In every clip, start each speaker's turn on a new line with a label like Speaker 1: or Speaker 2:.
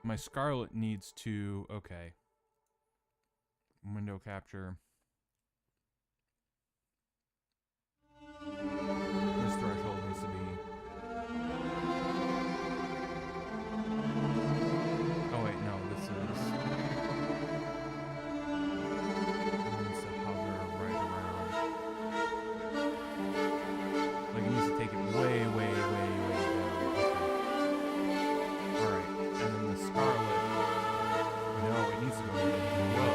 Speaker 1: My Scarlet needs to... Okay. Window capture. This threshold needs to be... Oh wait, no, this is... It needs to hover right around. Like it needs to take it way, way, way, way down. Okay. Alright, and then the Scarlet... No, it needs to go really low.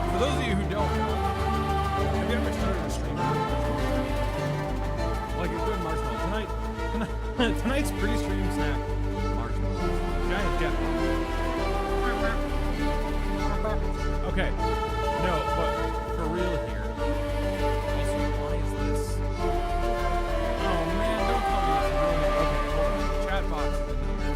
Speaker 1: For those of you who don't know, have you ever started a stream? Like a good marshmallow. Tonight's pre-stream snack. Marshmallows. Giant jet. Okay. No, but for real here. Also, why is this? Oh man, don't tell me it's ruining. Okay, hold on. Chat box is in here.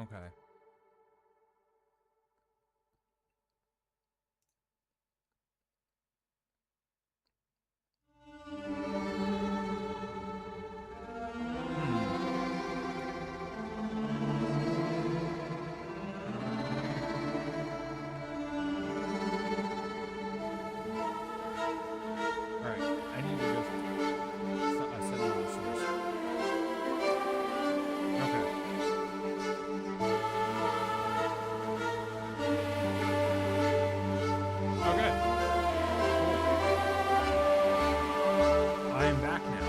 Speaker 1: Okay. Alright, I need to just set another source. Okay. Okay. Cool. I am back now.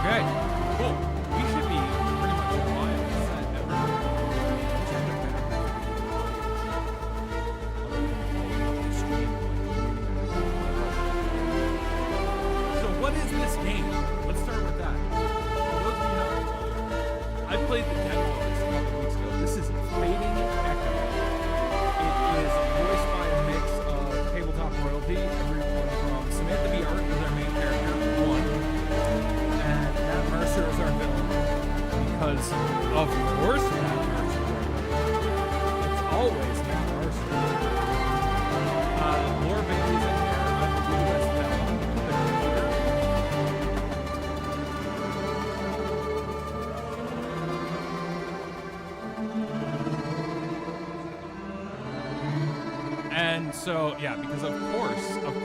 Speaker 1: Okay, cool. We should be pretty much live and set everywhere. So what is this game? Let's start with that. For those of you not familiar, I played the demo of this a couple weeks ago. This is Fading Echo. It is voiced by a mix of tabletop royalty, everyone from Samantha B. Art, who's our main character, one. And Matt Mercer is our villain, because of course Matt Mercer. It's always Matt Mercer. Laura Bailey's in there, I'm the U.S. villain, the computer. And so, yeah, because of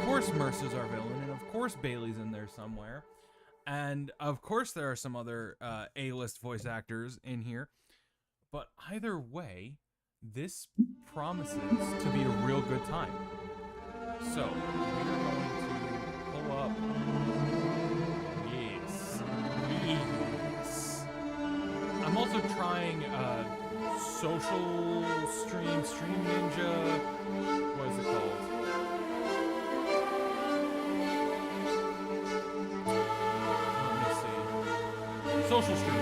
Speaker 1: course Mercer's our villain, and of course Bailey's in there somewhere. And of course there are some other A-list voice actors in here. But either way, this promises to be a real good time. So, we're going to pull up... Yes. I'm also trying social Stream Ninja... What is it called? Social Stream.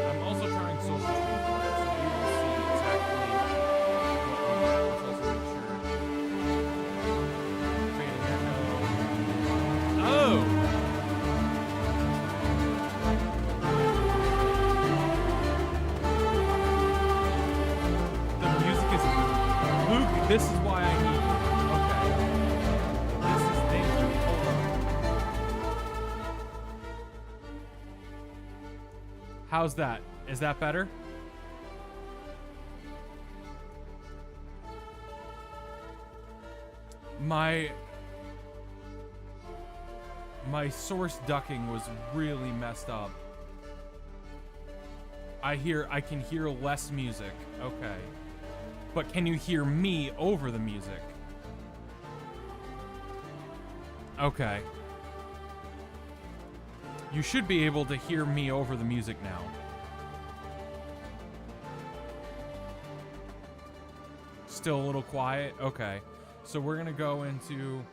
Speaker 1: I'm also trying Social Stream for it, so we will see exactly what we get. Let's also make sure. Fading Echo. Oh! The music is... Luke, this is why I need you. Okay. This is... Thank you. Hold on. How's that? Is that better? My source ducking was really messed up. I can hear less music. Okay. But can you hear me over the music? Okay. You should be able to hear me over the music now. Still a little quiet? Okay. So we're gonna go into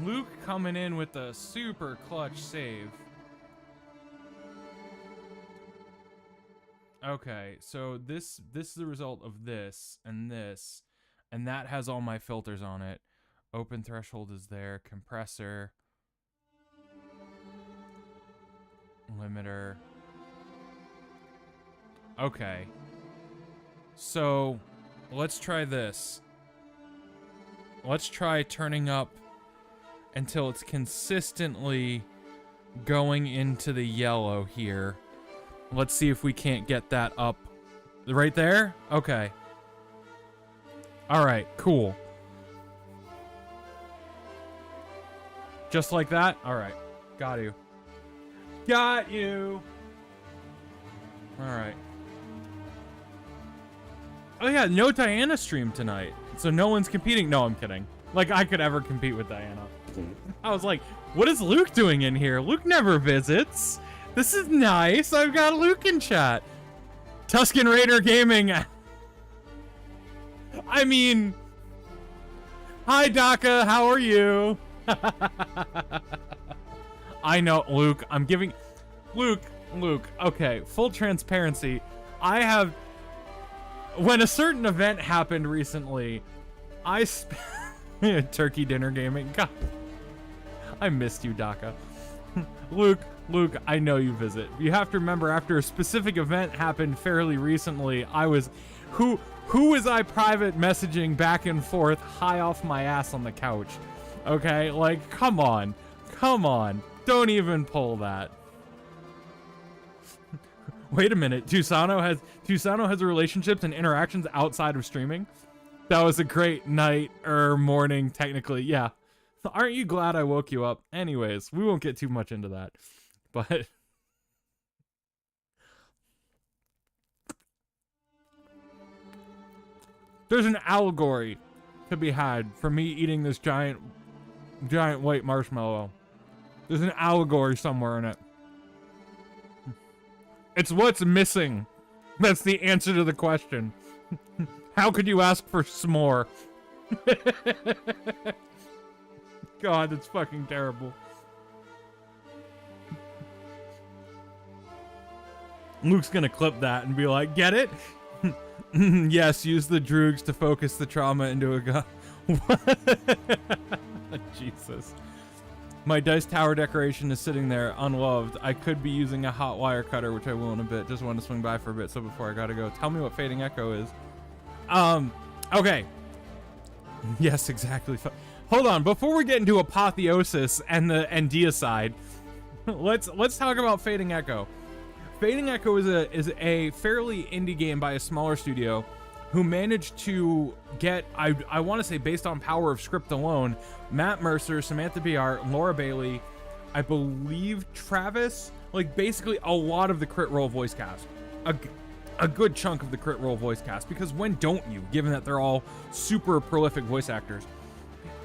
Speaker 1: Luke coming in with a super clutch save. Okay, so this is the result of this, and that has all my filters on it. Open threshold is there, compressor, limiter. Okay. So, let's try this. Let's try turning up until it's consistently going into the yellow here. Let's see if we can't get that up. Right there? Okay. Alright, cool. Just like that? Alright. Got you. Got you! Alright. Oh yeah, no Diana stream tonight. So no one's competing. No, I'm kidding. Like, I could ever compete with Diana. I was like, what is Luke doing in here? Luke never visits. This is nice. I've got Luke in chat. Tuscan Raider Gaming. I mean, hi, Daka. How are you? I know, Luke. I'm giving... Luke. Okay, full transparency. I have... When a certain event happened recently, I Turkey Dinner Gaming. God. I missed you, Daka. Luke, I know you visit. You have to remember, after a specific event happened fairly recently, I was... Who was I private messaging back and forth high off my ass on the couch? Okay? Like, come on. Don't even pull that. Wait a minute. Tusano has relationships and interactions outside of streaming? That was a great night or morning, technically. Yeah. Aren't you glad I woke you up? Anyways, we won't get too much into that. But... There's an allegory to be had for me eating this giant white marshmallow. There's an allegory somewhere in it. It's what's missing. That's the answer to the question. How could you ask for s'more? God, that's fucking terrible. Luke's gonna clip that and be like, get it? Yes, use the droogs to focus the trauma into a gun. Jesus. My dice tower decoration is sitting there unloved. I could be using a hot wire cutter, which I will in a bit. Just wanted to swing by for a bit, so before I gotta go, tell me what Fading Echo is. Okay. Yes, exactly. Hold on, before we get into Apotheosis and Deicide, let's talk about Fading Echo. Fading Echo is a fairly indie game by a smaller studio who managed to get, I want to say based on power of script alone, Matt Mercer, Samantha BR, Laura Bailey, I believe Travis, like basically a lot of the Crit Roll voice cast. A good chunk of the Crit Roll voice cast, because when don't you, given that they're all super prolific voice actors.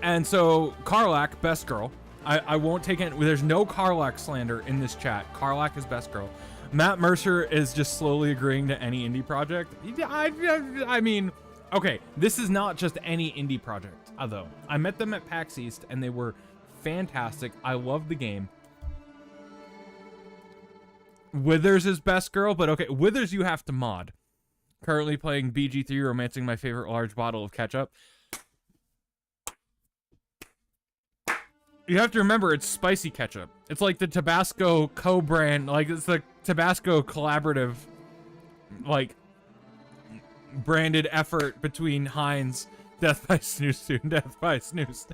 Speaker 1: And so Karlak, best girl. I won't take it, there's no Karlak slander in this chat. Karlak is best girl. Matt Mercer is just slowly agreeing to any indie project. I mean, okay, this is not just any indie project, though. I met them at PAX East, and they were fantastic. I love the game. Withers is best girl, but okay, Withers you have to mod. Currently playing BG3, romancing my favorite large bottle of ketchup. You have to remember, it's spicy ketchup. It's like the Tabasco co-brand, like it's the Tabasco collaborative, like, branded effort between Heinz, Death by Snooze and Death by Snooze.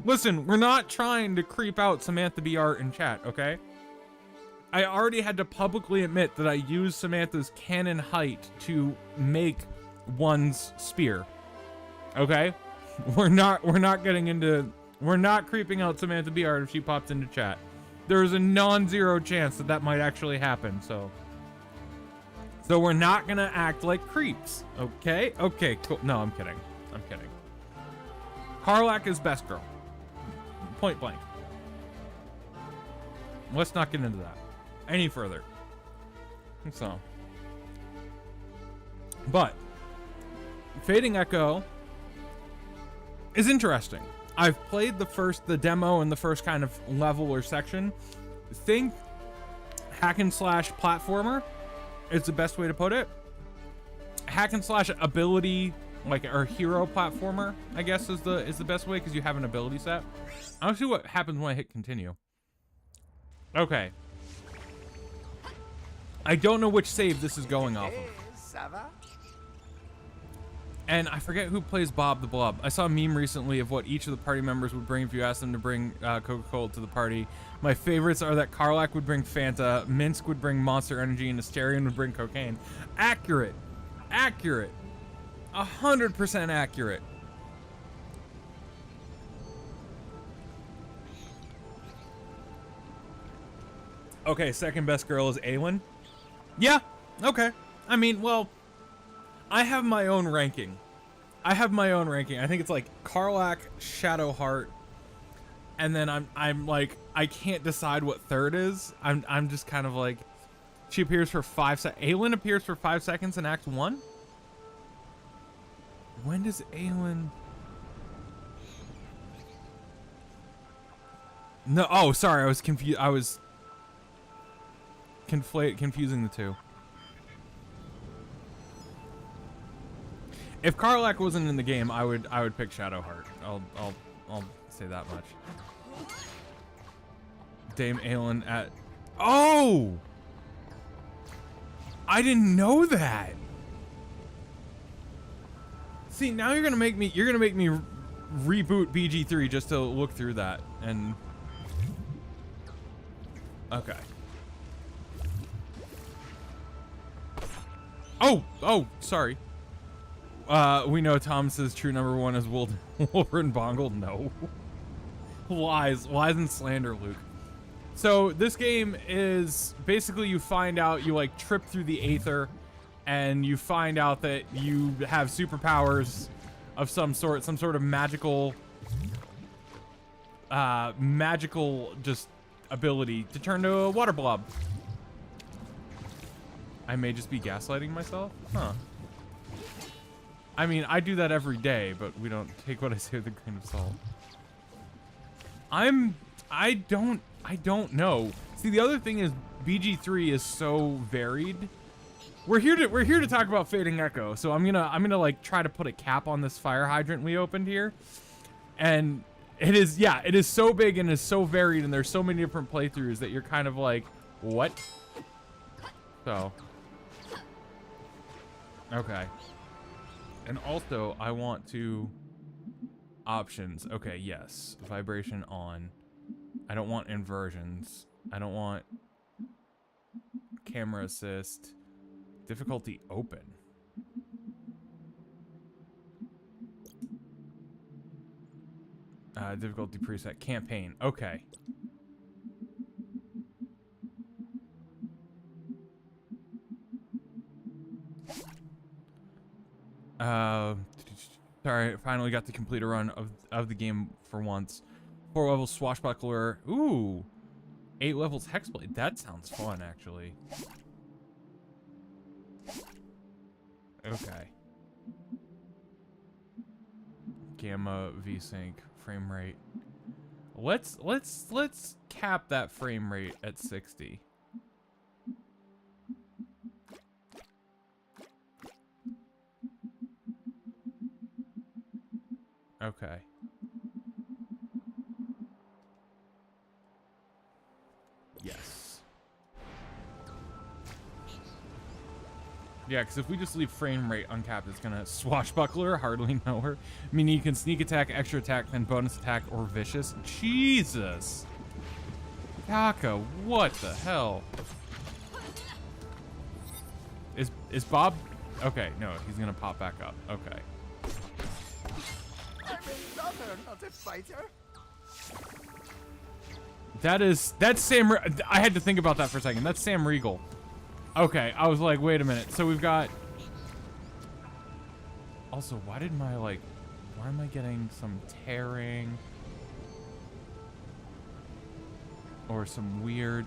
Speaker 1: Listen, we're not trying to creep out Samantha BR in chat, okay? I already had to publicly admit that I used Samantha's cannon height to make one's spear. Okay? We're not getting into We're not creeping out Samantha Beard if she pops into chat. There is a non-zero chance that that might actually happen, so we're not gonna act like creeps, okay? Okay, cool. No, I'm kidding. I'm kidding. Karlach is best girl. Point blank. Let's not get into that any further. So, but Fading Echo is interesting. I've played the demo and the first kind of level or section. Think hack and slash platformer is the best way to put it. Hack and slash ability, like, or hero platformer, I guess is the best way, because you have an ability set. I want to see what happens when I hit continue. Okay. I don't know which save this is going off of. And I forget who plays Bob the Blob. I saw a meme recently of what each of the party members would bring if you asked them to bring Coca-Cola to the party. My favorites are that Karlach would bring Fanta, Minsk would bring Monster Energy, and Asterion would bring cocaine. Accurate. Accurate. 100% accurate. Okay, second best girl is Aelin. Yeah, okay. I mean, well, I have my own ranking. I think it's like Karlach, Shadowheart, and then I'm like, I can't decide what third is. I'm just kind of like, she appears for 5 seconds. Aelin appears for 5 seconds in Act 1? When does Aelin... No, oh, sorry, I was confused. I was confusing the two. If Karlach wasn't in the game, I would pick Shadowheart. I'll say that much. Dame Aelin at... Oh! I didn't know that. See, now you're gonna make me reboot BG3 just to look through that, and okay. Oh, sorry. We know Thomas's true number 1 is Wolverine Bongle. No. Lies and slander, Luke. So this game is basically, you find out, you like trip through the Aether, and you find out that you have superpowers of some sort of magical just ability to turn to a water blob. I may just be gaslighting myself? Huh. I mean, I do that every day, but we don't take what I say with a grain of salt. I don't know. See, the other thing is BG3 is so varied. We're here to talk about Fading Echo, so I'm gonna like try to put a cap on this fire hydrant we opened here. And it is so big and is so varied, and there's so many different playthroughs that you're kind of like, what? So, okay. And also, I want to options. Okay, yes, vibration on. I don't want inversions. I don't want camera assist. Difficulty open. Difficulty preset. Campaign. Okay. Sorry, finally got to complete a run of the game for once. 4 levels swashbuckler. Ooh. 8 levels hexblade. That sounds fun, actually. Okay. Gamma VSync frame rate. Let's cap that frame rate at 60. Okay. Yes. Yeah, because if we just leave frame rate uncapped, it's gonna swashbuckler, hardly know her. I mean, you can sneak attack, extra attack, then bonus attack, or vicious. Jesus! Kaka, what the hell? Is Bob... Okay, no, he's gonna pop back up. Okay.
Speaker 2: I'm a lover, not a fighter.
Speaker 1: That's Sam. I had to think about that for a second. That's Sam Riegel. Okay, I was like, wait a minute. So we've got. Also, why am I getting some tearing? Or some weird...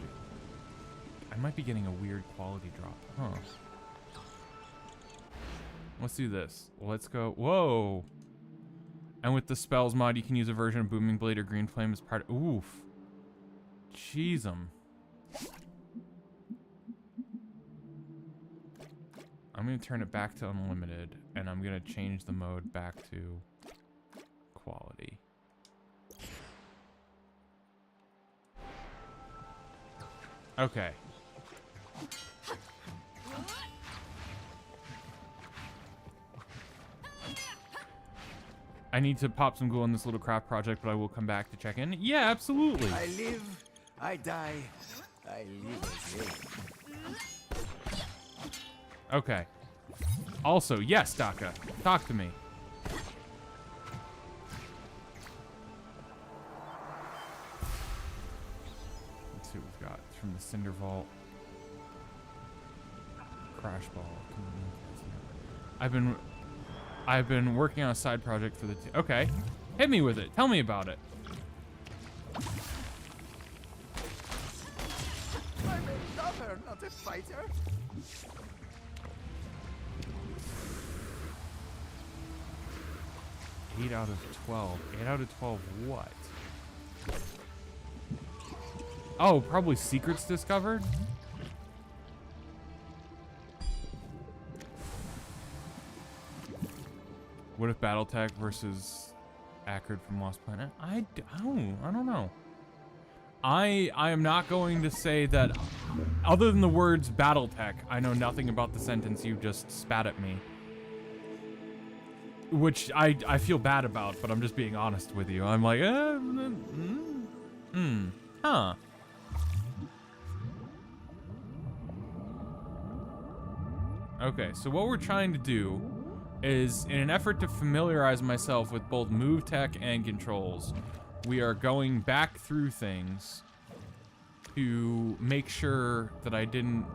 Speaker 1: I might be getting a weird quality drop. Huh. Let's do this. Let's go... Whoa! And with the spells mod, you can use a version of Booming Blade or Green Flame as part of... Oof. Jeez 'em. I'm going to turn it back to unlimited, and I'm going to change the mode back to quality. Okay. I need to pop some ghoul in this little craft project, but I will come back to check in. Yeah, absolutely.
Speaker 2: I live, I die, I live again.
Speaker 1: Okay. Also, yes, Daka. Talk to me. Let's see what we've got. It's from the Cinder Vault. Crash Ball. I've been working on a side project for the okay. Hit me with it. Tell me about it.
Speaker 2: I'm a lover, not a fighter.
Speaker 1: Eight out of 12. 8 out of 12 what? Oh, probably secrets discovered? What if Battletech versus Ackard from Lost Planet? I don't know. I am not going to say that, other than the words Battletech, I know nothing about the sentence you just spat at me. Which I feel bad about, but I'm just being honest with you. I'm like, huh. Okay, so what we're trying to do is, in an effort to familiarize myself with both move tech and controls, we are going back through things to make sure that I didn't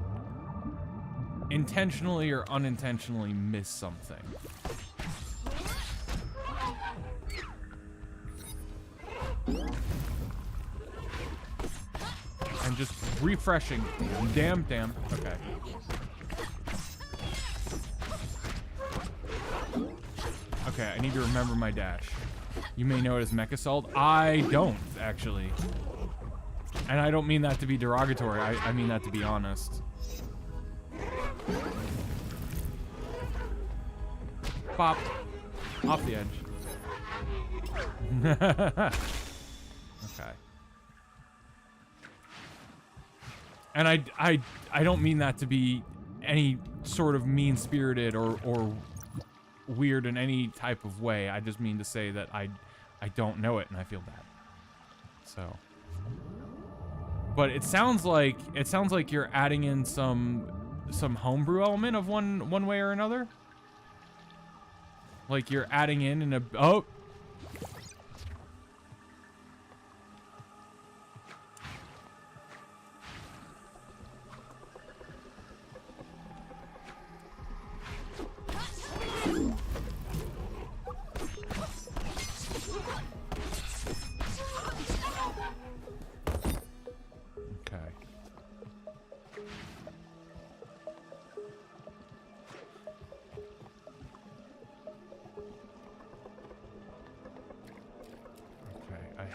Speaker 1: intentionally or unintentionally miss something. And just refreshing. Damn. Okay. Okay, I need to remember my dash. You may know it as Mech Assault. I don't, actually. And I don't mean that to be derogatory. I mean that to be honest. Bop. Off the edge. Okay. And I don't mean that to be any sort of mean-spirited or weird in any type of way. I just mean to say that I don't know it and I feel bad. So, but it sounds like you're adding in some homebrew element of one way or another. Like you're adding in a oh.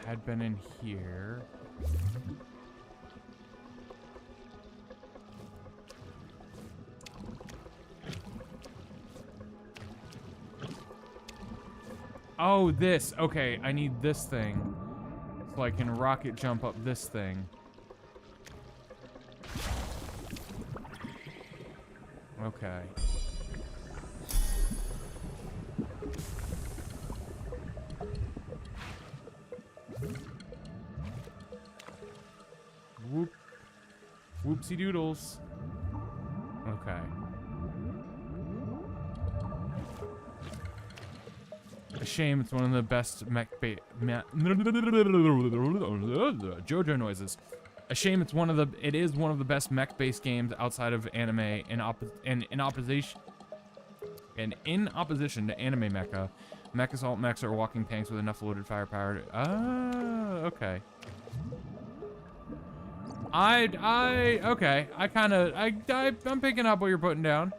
Speaker 1: Had been in here. Oh, this. Okay, I need this thing. So I can rocket jump up this thing. Okay. Whoop. Whoopsie doodles. Okay. shame it's one of the best JoJo noises. A shame it is one of the best mech-based games outside of anime, in opposition to anime mecha. Mech assault mechs are walking tanks with enough loaded firepower to... okay. Okay. I'm picking up what you're putting down.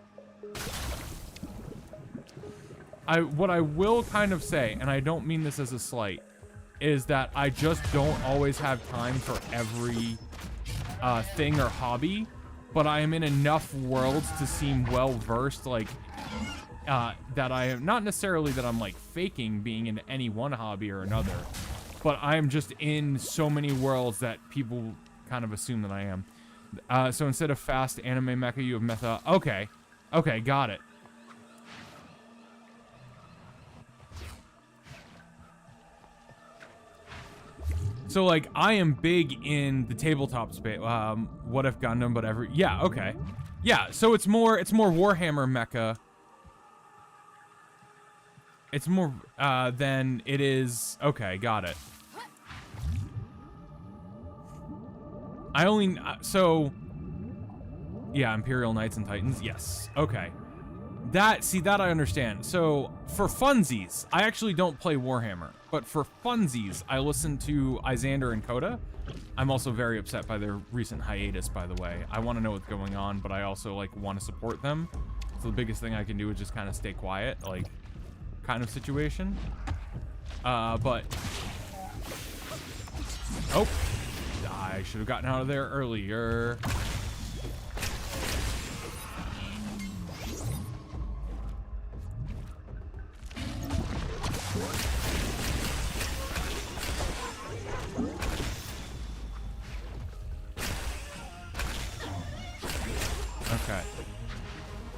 Speaker 1: What I will kind of say, and I don't mean this as a slight, is that I just don't always have time for every thing or hobby, but I am in enough worlds to seem well-versed, like, that I am, not necessarily that I'm, like, faking being in any one hobby or another, but I am just in so many worlds that people kind of assume that I am. So instead of fast anime mecha, you have mecha. Okay, got it. So, like, I am big in the tabletop space. What if Gundam, but every... Yeah, okay. Yeah, so it's more Warhammer mecha. It's more, than it is... Okay, got it. I only... so... Yeah, Imperial Knights and Titans. Yes. Okay. That I understand. So, for funsies, I actually don't play Warhammer. But for funsies, I listen to Izander and Coda. I'm also very upset by their recent hiatus, by the way. I want to know what's going on, but I also, like, want to support them. So the biggest thing I can do is just kind of stay quiet, like, kind of situation. But... Oh! I should have gotten out of there earlier. Okay.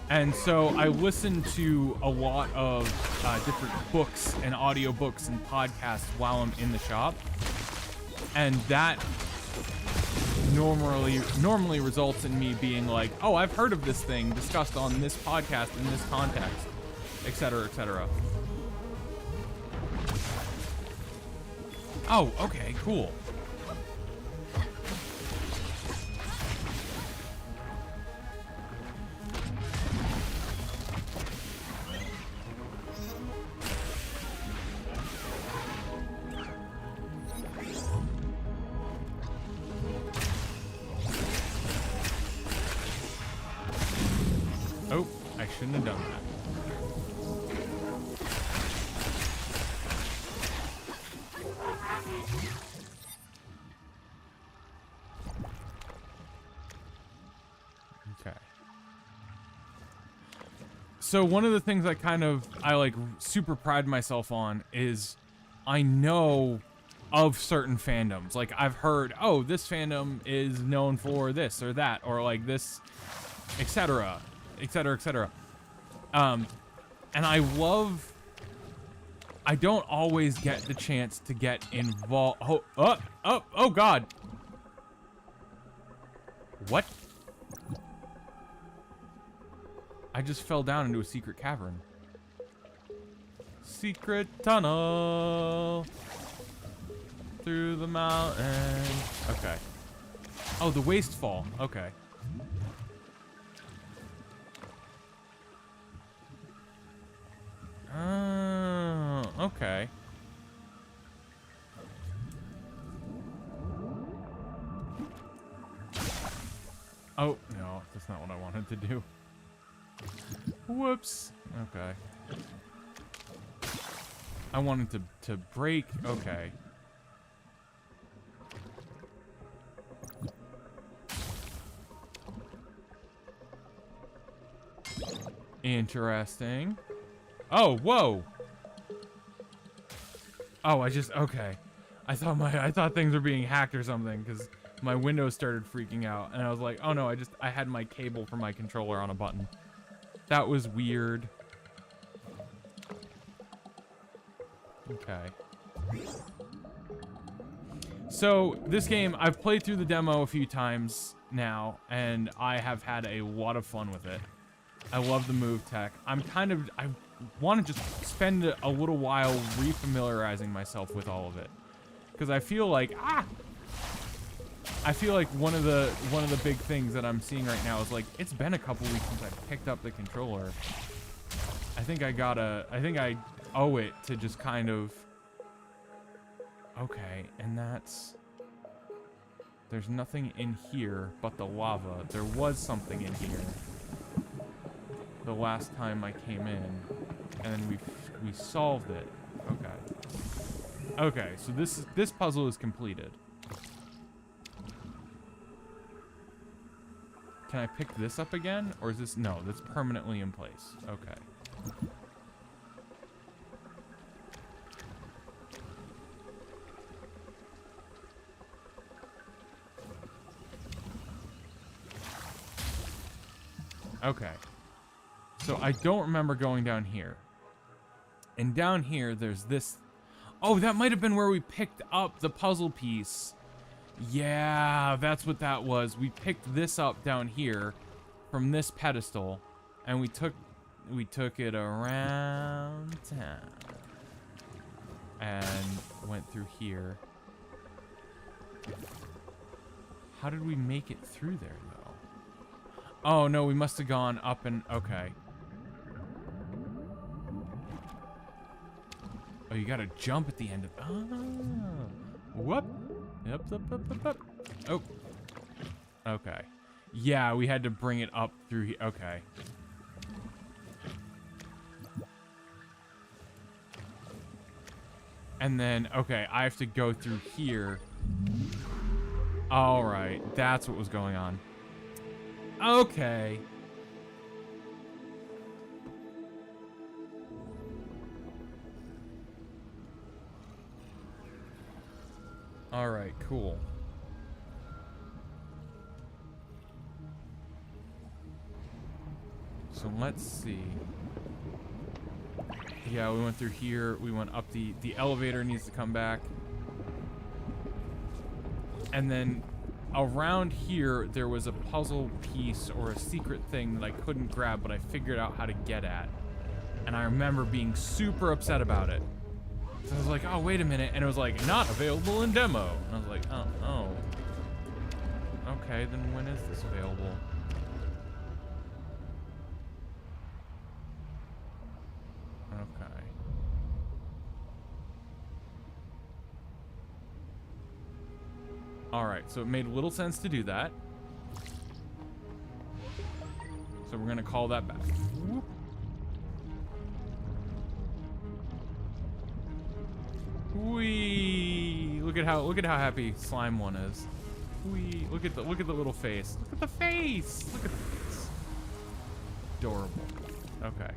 Speaker 1: And so I listen to a lot of different books and audiobooks and podcasts while I'm in the shop. And that normally results in me being like, oh, I've heard of this thing discussed on this podcast in this context, etc., etc. Oh, okay, cool. Oh, I shouldn't have done that. Okay. So one of the things I like super pride myself on is I know of certain fandoms. Like, I've heard, oh, this fandom is known for this or that, or like this, etc., etc., etc. And I don't always get the chance to get involved. Oh God. What? I just fell down into a secret cavern. Secret tunnel through the mountain. Okay. Oh, the wastefall. Okay. Oh, okay. Oh, no, that's not what I wanted to do. Whoops. Okay. I wanted to break. Okay. Interesting. Oh, whoa. Oh, okay. I thought things were being hacked or something because my Windows started freaking out and I was like, oh no, I had my cable for my controller on a button. That was weird. Okay. So, this game, I've played through the demo a few times now, and I have had a lot of fun with it. I love the move tech. I'm want to just spend a little while refamiliarizing myself with all of it. Because I feel like, I feel like one of the big things that I'm seeing right now is like, it's been a couple weeks since I picked up the controller. I think I owe it to just kind of, okay, and there's nothing in here but the lava. There was something in here the last time I came in, and then we solved it. Okay. Okay, so this puzzle is completed. Can I pick this up again? Or is this... No, that's permanently in place. Okay. Okay. So I don't remember going down here. And down here, there's this... Oh, that might have been where we picked up the puzzle piece. Yeah, that's what that was. We picked this up down here from this pedestal, and we took it around town and went through here. How did we make it through there, though? Oh, no, we must have gone up and... Okay. Oh, you gotta jump at the end of... Oh. Whoop. Yep. Oh. Okay. Yeah, we had to bring it up through here. Okay. And then, okay, I have to go through here. All right, that's what was going on. Okay. All right, cool. So let's see. Yeah, we went through here. We went up the elevator needs to come back. And then around here, there was a puzzle piece or a secret thing that I couldn't grab, but I figured out how to get at. And I remember being super upset about it. So I was like, oh, wait a minute. And it was like, not available in demo. And I was like, oh. Okay, then when is this available? Okay. All right, so it made little sense to do that. So we're gonna call that back. Whoop. Whee! Look at how happy Slime One is. Whee! Look at the little face. Look at the face. Look at the face. Adorable. Okay.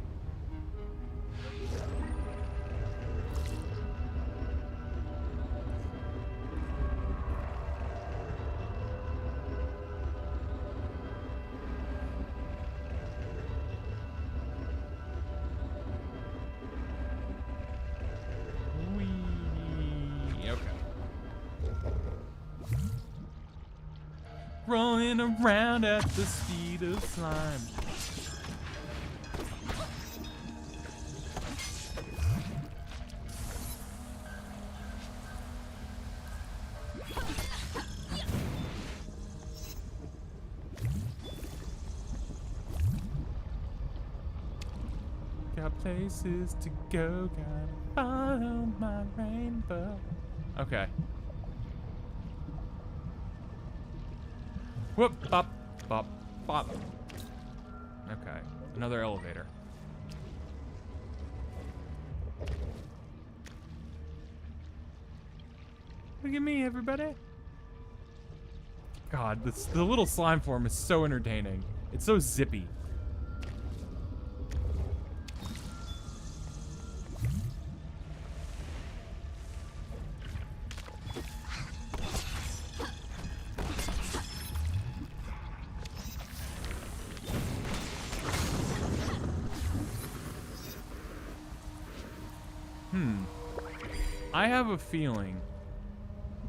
Speaker 1: Rolling around at the speed of slime. Got places to go, gotta follow my rainbow. Okay. Whoop, bop, bop, bop. Okay, another elevator. Look at me, everybody. God, the little slime form is so entertaining. It's so zippy. I have a feeling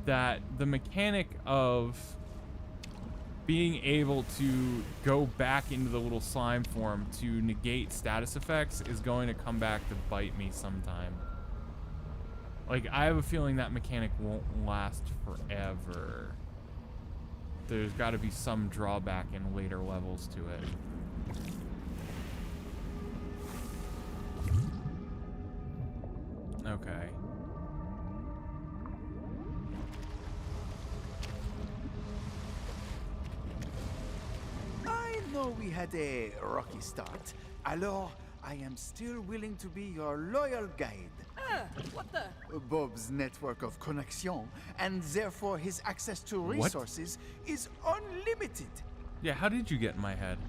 Speaker 1: that the mechanic of being able to go back into the little slime form to negate status effects is going to come back to bite me sometime. Like, I have a feeling that mechanic won't last forever. There's got to be some drawback in later levels to it. Okay.
Speaker 2: I know we had a rocky start. Alors, I am still willing to be your loyal guide.
Speaker 3: What the?
Speaker 2: Bob's network of connection, and therefore his access to
Speaker 1: What?
Speaker 2: resources, is unlimited.
Speaker 1: Yeah, how did you get in my head?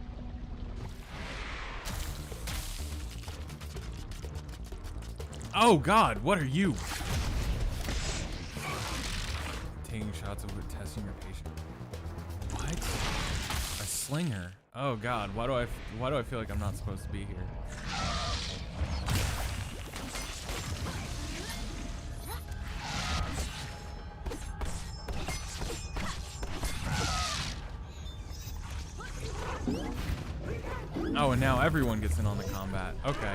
Speaker 1: Oh God, what are you? Taking shots of it, testing your patient. What? A slinger? Oh God, why do I feel like I'm not supposed to be here? Oh, and now everyone gets in on the combat. Okay.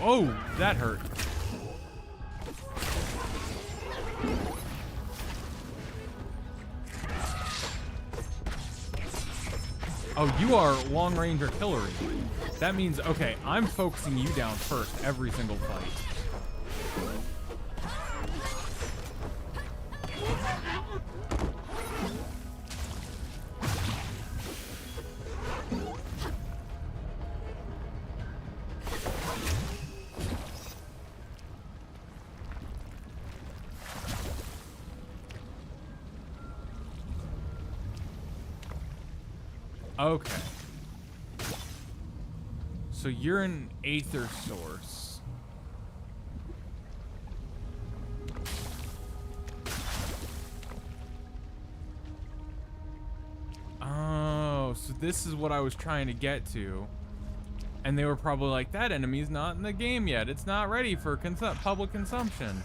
Speaker 1: Oh, that hurt. Oh, you are long-range artillery. That means, okay, I'm focusing you down first every single fight. Okay. So you're an aether source. Oh, so this is what I was trying to get to. And they were probably like, that enemy's not in the game yet. It's not ready for public consumption.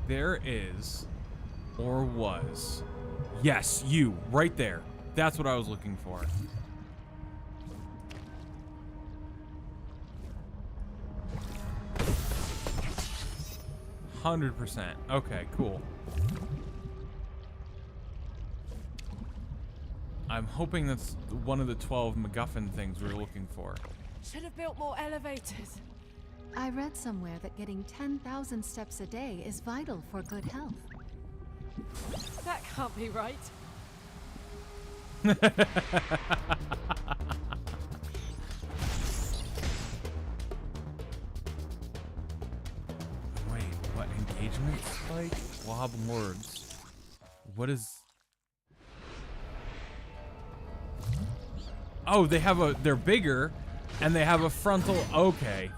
Speaker 1: There is, or was, yes, you, right there. That's what I was looking for. %. Okay, cool. I'm hoping that's one of the 12 MacGuffin things we're looking for.
Speaker 3: Should have built more elevators.
Speaker 4: I read somewhere that getting 10,000 steps a day is vital for good health.
Speaker 3: That can't be right.
Speaker 1: Wait, what? Engagement spike? Blob lords. What is... Oh, they have a... They're bigger, and they have a frontal... Okay.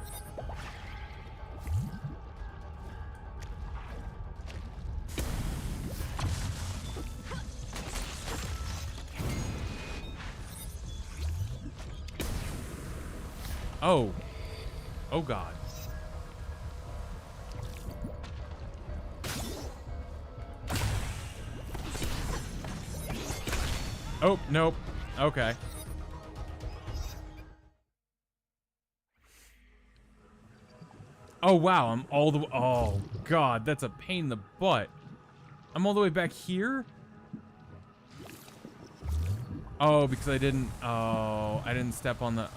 Speaker 1: Oh. Oh, God. Oh, nope. Okay. Oh, wow. I'm all the way... Oh, God. That's a pain in the butt. I'm all the way back here? Oh, because I didn't... Oh, I didn't step on the...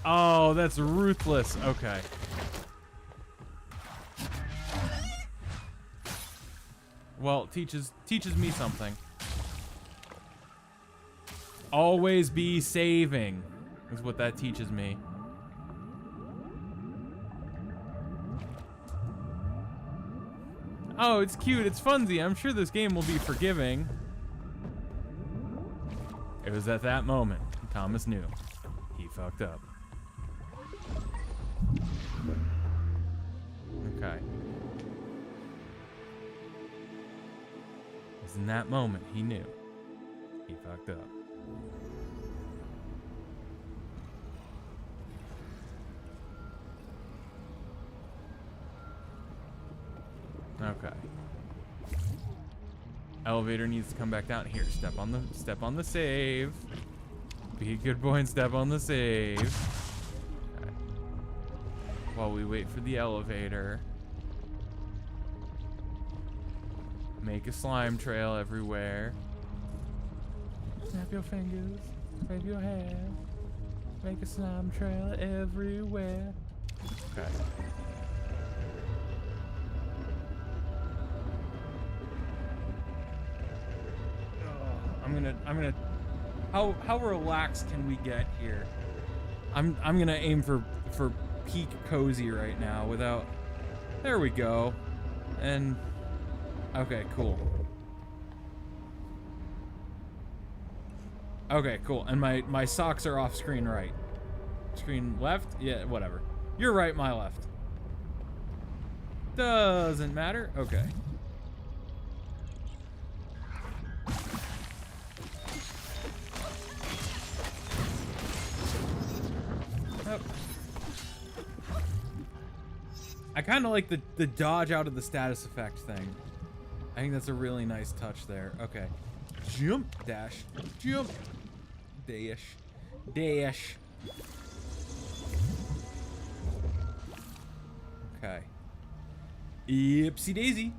Speaker 1: Oh, that's ruthless. Okay. Well, teaches me something. Always be saving is what that teaches me. Oh, it's cute. It's funsy. I'm sure this game will be forgiving. It was at that moment Thomas knew he fucked up. Okay. It was in that moment he knew he fucked up. Okay. Elevator needs to come back down here. Step on the save. Be a good boy and step on the save. Okay. While we wait for the elevator. Make a slime trail everywhere. Snap your fingers. Wave your hand. Make a slime trail everywhere. Okay. I'm gonna how relaxed can we get here? I'm gonna aim for peak cozy right now without. There we go. And okay, cool. Okay, cool. And my socks are off screen right. Screen left? Yeah, whatever. You're right, my left. Doesn't matter. Okay. I kind of like the dodge out of the status effect thing. I think that's a really nice touch there. Okay. Jump, dash, jump, dash, dash. Okay. Ipsy daisy.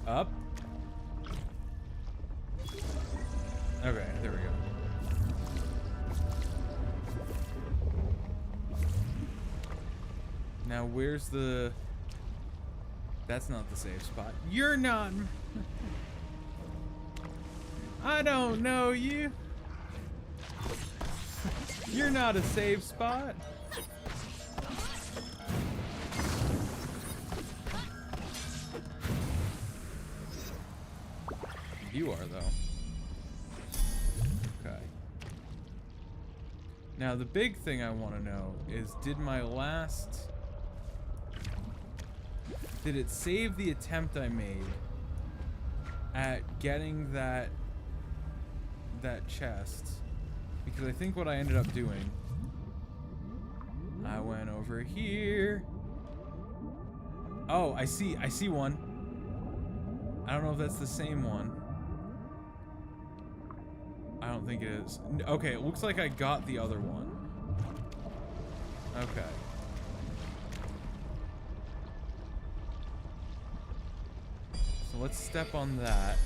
Speaker 1: Up. Okay, there we go. Now, where's the... That's not the safe spot. You're not... I don't know you. You're not a safe spot. You are, though. Okay. Now, the big thing I want to know is, did my last... Did it save the attempt I made at getting that chest? Because I think what I ended up doing, I went over here. Oh, I see one. I don't know if that's the same one. I don't think it is. Okay, it looks like I got the other one. Okay. So let's step on that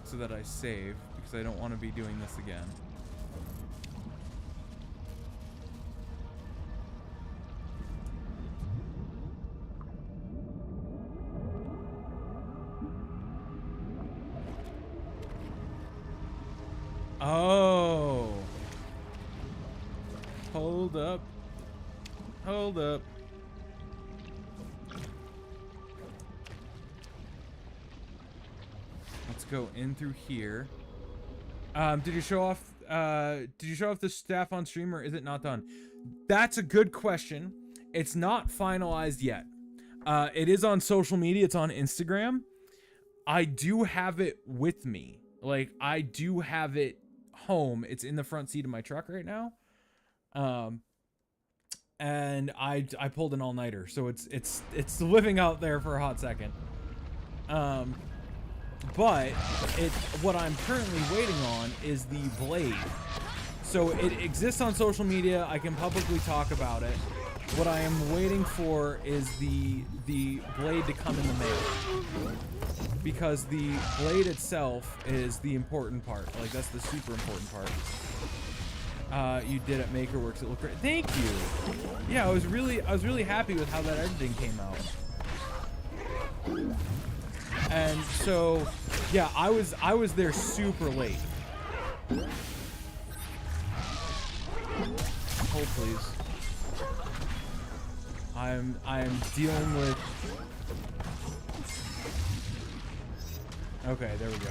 Speaker 1: so that I save, because I don't want to be doing this again. Oh. Hold up. Hold up. Let's go in through here. Did you show off the staff on stream, or is it not done? That's a good question. It's not finalized yet. It is on social media. It's on Instagram. I do have it with me. Like, I do have it home. It's in the front seat of my truck right now. And I pulled an all-nighter, so it's living out there for a hot second. But what I'm currently waiting on is the blade. So it exists on social media. I can publicly talk about it. What I am waiting for is the blade to come in the mail. Because the blade itself is the important part. Like, that's the super important part. You did at MakerWorks. It looked great. Thank you. Yeah, I was really happy with how that editing came out. And so, yeah, I was there super late. Hold, please. I am dealing with Okay, there we go.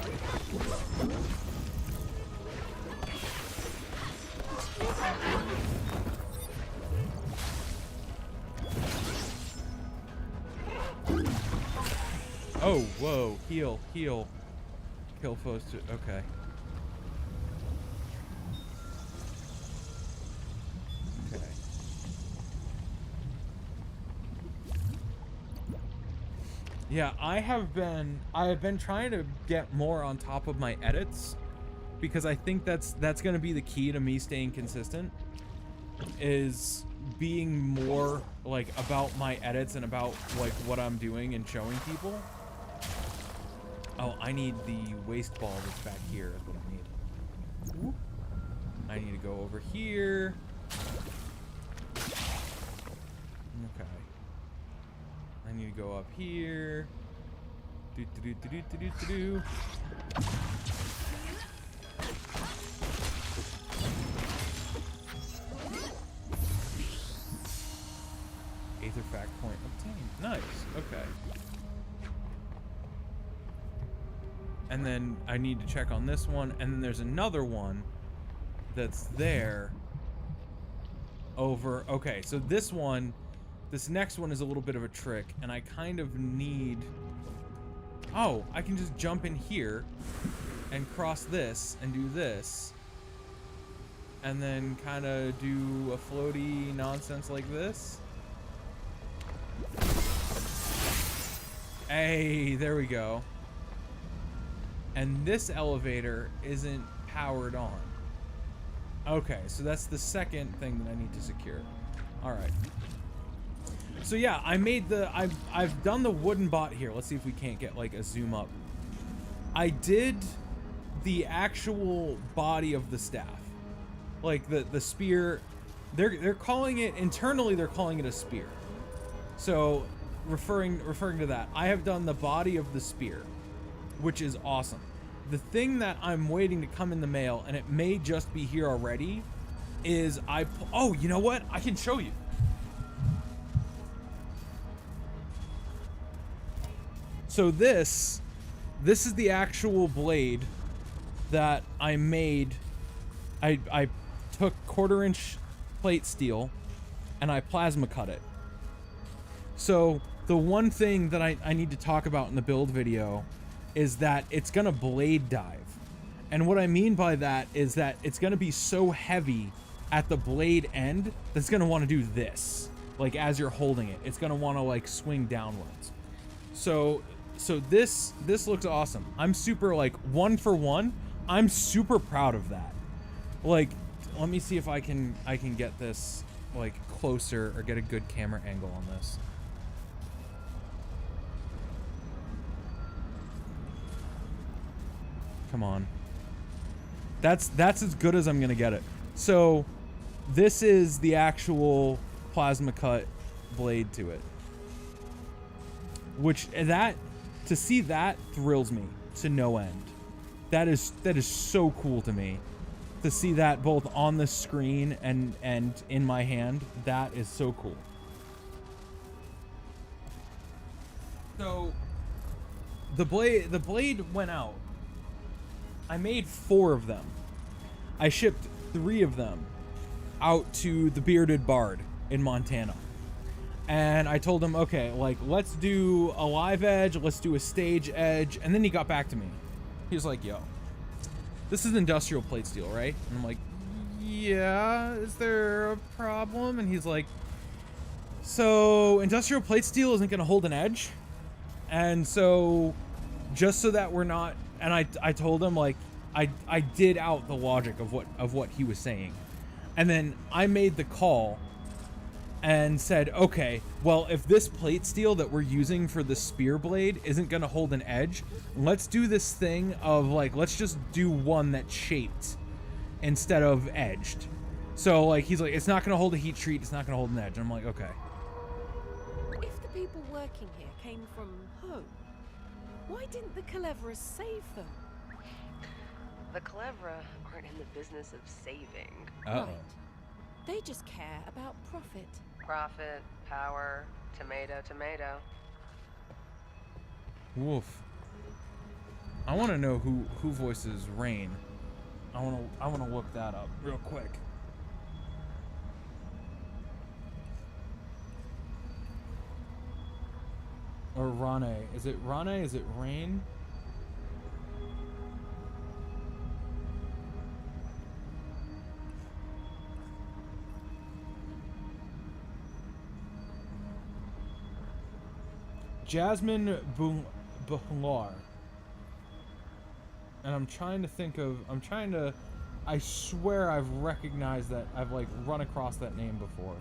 Speaker 1: Oh, whoa. Heal, heal. Kill foes to... Okay. Okay. Yeah, I have been trying to get more on top of my edits because I think that's going to be the key to me staying consistent, is being more like about my edits and about like what I'm doing and showing people. Oh, I need the waste ball that's back here is what I need. I need to go over here. Okay. I need to go up here. Do do do do do do do do. Aether fact point obtained. Nice. Okay. And then I need to check on this one, and then there's another one that's there over. Okay, so this next one is a little bit of a trick, and I kind of need... Oh, I can just jump in here and cross this and do this, and then kind of do a floaty nonsense like this. Hey, there we go. And this elevator isn't powered on. Okay, so that's the second thing that I need to secure. All right. So yeah, I made the... I've done the wooden bot here. Let's see if we can't get like a zoom up. I did the actual body of the staff, like the spear. They're calling it internally. They're calling it a spear. So referring to that, I have done the body of the spear, which is awesome. The thing that I'm waiting to come in the mail, and it may just be here already, is oh, you know what? I can show you. So this is the actual blade that I made. I took 1/4-inch plate steel and I plasma cut it. So the one thing that I need to talk about in the build video is that it's gonna blade dive. And what I mean by that is that it's gonna be so heavy at the blade end that it's gonna wanna do this. Like as you're holding it, it's gonna wanna like swing downwards. So this looks awesome. I'm super like 1 for 1. I'm super proud of that. Like, let me see if I can get this like closer or get a good camera angle on this. Come on. That's as good as I'm gonna get it. So this is the actual plasma cut blade to it. Which to see that thrills me to no end. That is so cool to me. To see that both on the screen and in my hand, that is so cool. So the blade went out. I made 4 of them. I shipped 3 of them out to the Bearded Bard in Montana. And I told him, okay, like, let's do a live edge, let's do a stage edge. And then he got back to me. He was like, yo, this is industrial plate steel, right? And I'm like, yeah, is there a problem? And he's like, so industrial plate steel isn't going to hold an edge? And so just so that we're not... And I told him, like, I did out the logic of what he was saying. And then I made the call and said, okay, well, if this plate steel that we're using for the spear blade isn't going to hold an edge, let's do this thing of, like, let's just do one that's shaped instead of edged. So, like, he's like, it's not going to hold a heat treat, it's not going to hold an edge. And I'm like, okay.
Speaker 3: If the people working here came from home, why didn't the Cleverers save them?
Speaker 5: The Clevra aren't in the business of saving.
Speaker 3: Right. They just care about profit.
Speaker 5: Profit, power, tomato, tomato.
Speaker 1: Woof. I want to know who voices Rain. I want to look that up real quick. Or Rane. Is it Rane? Is it Rain? Jasmine Buhlar. And I'm trying to think of... I swear I've recognized that. I've, like, run across that name before.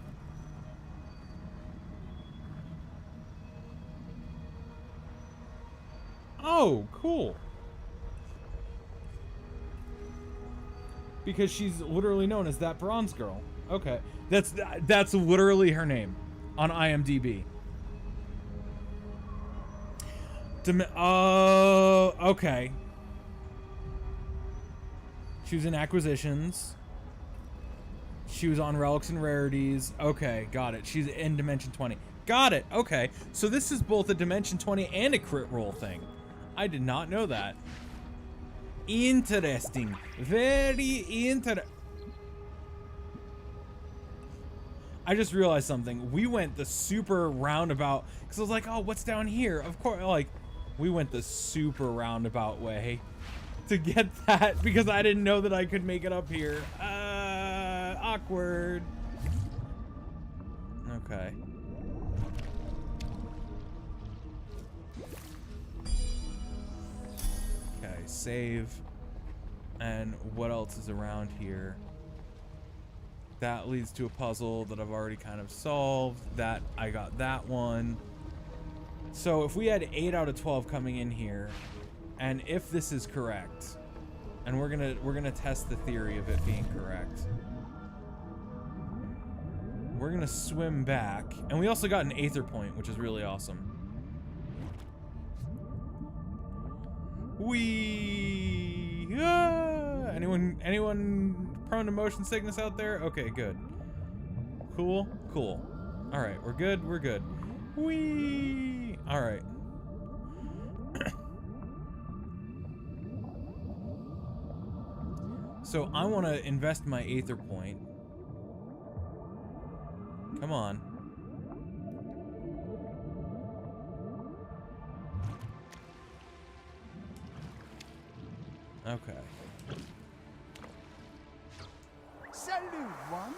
Speaker 1: Oh, cool. Because she's literally known as that bronze girl. Okay. That's literally her name on IMDb. Okay. She was in Acquisitions. She was on Relics and Rarities. Okay, got it. She's in Dimension 20. Got it. Okay. So this is both a Dimension 20 and a crit roll thing. I did not know that. Interesting. Very interesting. I just realized something. We went the super roundabout, because I was like, oh, what's down here? Of course, like, we went the super roundabout way to get that, because I didn't know that I could make it up here. Awkward. Okay. Okay, save. And what else is around here? That leads to a puzzle that I've already kind of solved. That I got that one. So if we had 8 out of 12 coming in here, and if this is correct, and we're gonna test the theory of it being correct, we're gonna swim back, and we also got an Aether point, which is really awesome. Anyone prone to motion sickness out there? Okay, good. Cool. All right, we're good. Whee! All right. So I want to invest my Aether point. Come on. Okay.
Speaker 2: Salut, one.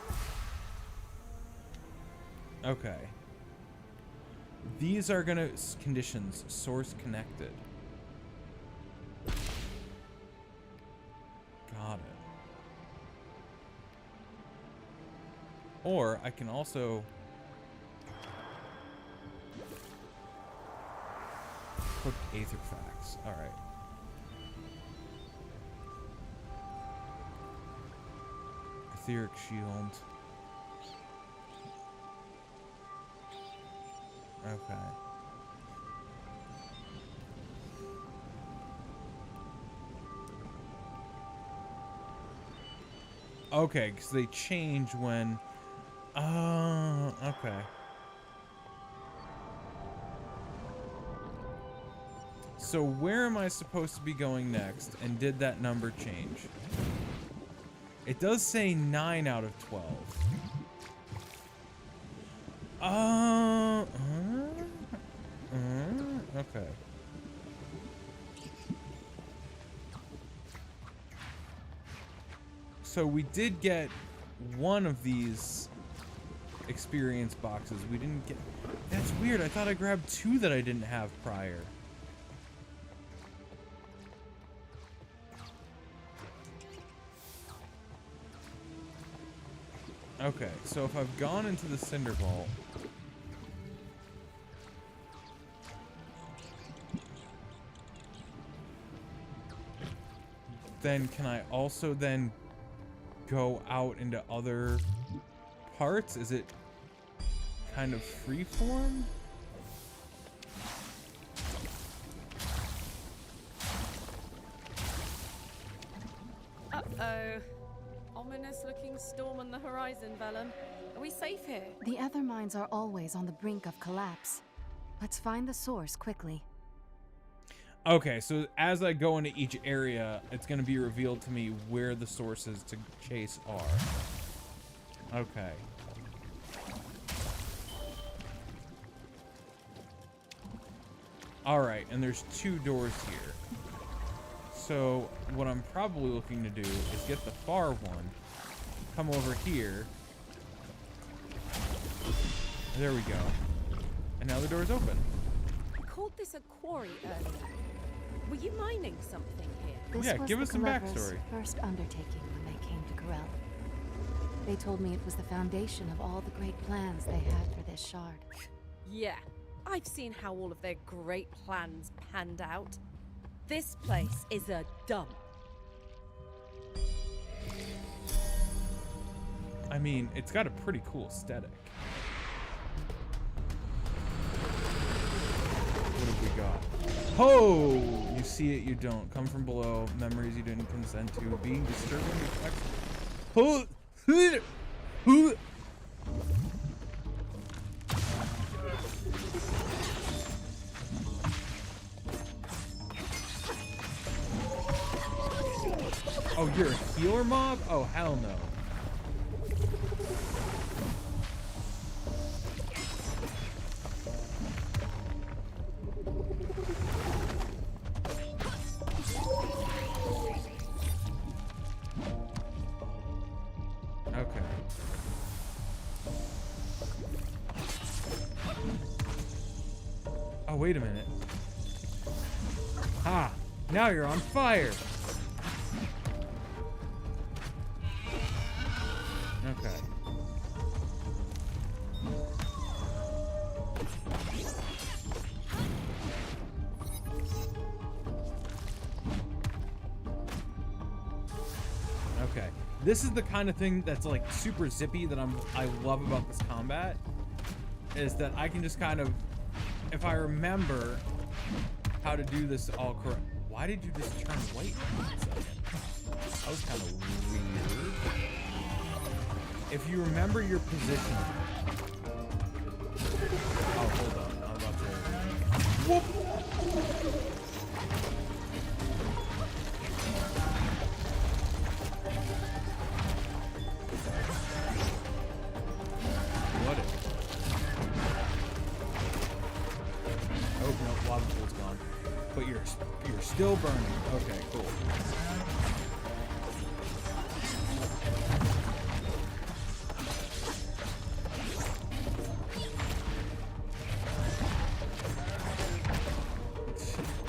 Speaker 1: Okay. These are gonna conditions source connected. Got it. Or I can also cook Aether facts. All right. Etheric shield. Okay. Okay, because they change when... Oh, okay. So where am I supposed to be going next? And did that number change? It does say 9 out of 12. Okay. So we did get one of these experience boxes. We didn't get... That's weird. I thought I grabbed 2 that I didn't have prior. Okay, so if I've gone into the Cinder Vault... then can I also then go out into other parts? Is it kind of freeform?
Speaker 3: Uh-oh. Ominous looking storm on the horizon, Vellum. Are we safe here?
Speaker 4: The ether mines are always on the brink of collapse. Let's find the source quickly.
Speaker 1: Okay, so as I go into each area, it's going to be revealed to me where the sources to chase are. Okay. All right, and there's 2 doors here. So what I'm probably looking to do is get the far one, come over here. There we go. And now the door's open.
Speaker 3: I called this a quarry earlier. Were you mining something here?
Speaker 4: This
Speaker 1: Yeah,
Speaker 4: was
Speaker 1: give
Speaker 4: the
Speaker 1: us some
Speaker 4: Clever's
Speaker 1: backstory.
Speaker 4: first undertaking when they came to Corel. They told me it was the foundation of all the great plans they had for this shard.
Speaker 3: Yeah, I've seen how all of their great plans panned out. This place is a dump.
Speaker 1: I mean, it's got a pretty cool aesthetic. What have we got? Ho! You see it, you don't. Come from below. Memories you didn't consent to. Being disturbing effects. Ho! Oh, you're a healer mob? Oh, hell no. Okay. Oh, wait a minute. Ah, now you're on fire. Okay. Okay. This is the kind of thing that's like super zippy that I love about this combat, is that I can just kind of, if I remember how to do this all correct. Why did you just turn white for a second? That was kind of weird. If you remember your position. Oh, hold on. I'm about to. Whoop! What is? Oh no, lava pool's gone. But you're still burning. Okay, cool.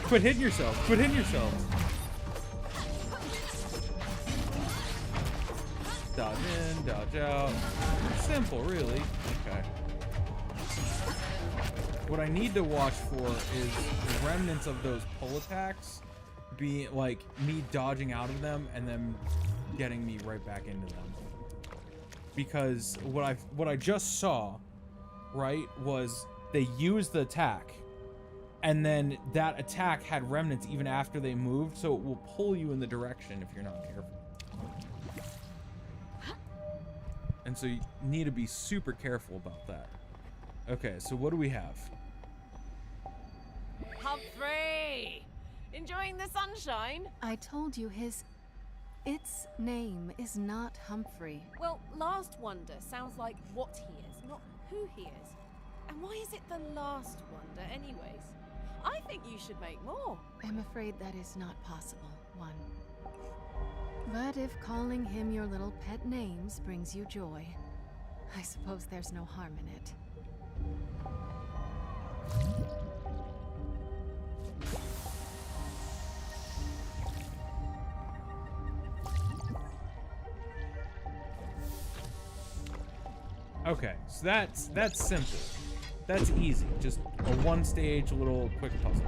Speaker 1: Quit hitting yourself. Quit hitting yourself. Dodge in, dodge out. Simple, really. Okay. What I need to watch for is the remnants of those pull attacks being like me dodging out of them and then getting me right back into them. Because what I just saw, right, was they used the attack. And then that attack had remnants even after they moved, so it will pull you in the direction if you're not careful. And so you need to be super careful about that. Okay, so what do we have?
Speaker 3: Humphrey! Enjoying the sunshine?
Speaker 4: I told you its name is not Humphrey.
Speaker 3: Well, Last Wonder sounds like what he is, not who he is. And why is it the Last Wonder anyways? I think you should make more.
Speaker 4: I'm afraid that is not possible, one. But if calling him your little pet names brings you joy, I suppose there's no harm in it.
Speaker 1: Okay, so that's simple. That's easy. Just a one-stage little quick puzzle.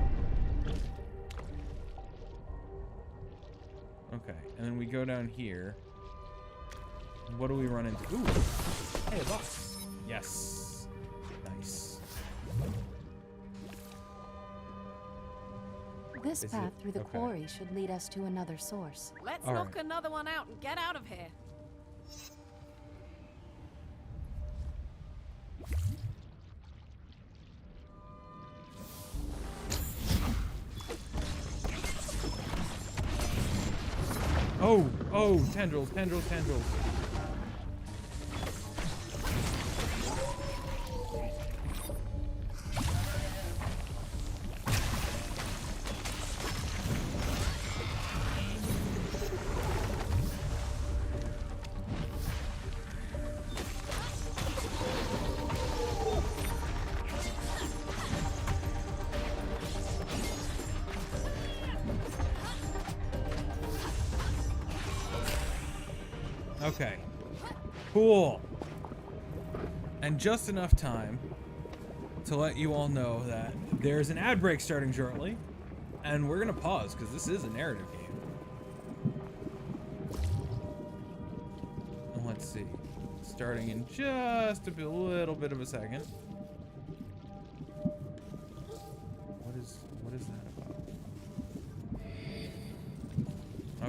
Speaker 1: Okay, and then we go down here. What do we run into? Ooh! Hey, a box. Yes. Nice.
Speaker 4: This
Speaker 1: Is
Speaker 4: path
Speaker 1: it-
Speaker 4: through the
Speaker 1: okay.
Speaker 4: quarry should lead us to another source.
Speaker 3: Let's
Speaker 1: All
Speaker 3: knock
Speaker 1: right.
Speaker 3: another one out and get out of here.
Speaker 1: Oh, tendrils. Okay. Cool. And just enough time to let you all know that there's an ad break starting shortly, and we're gonna pause because this is a narrative game. And let's see. Starting in just a little bit of a second. What is that about?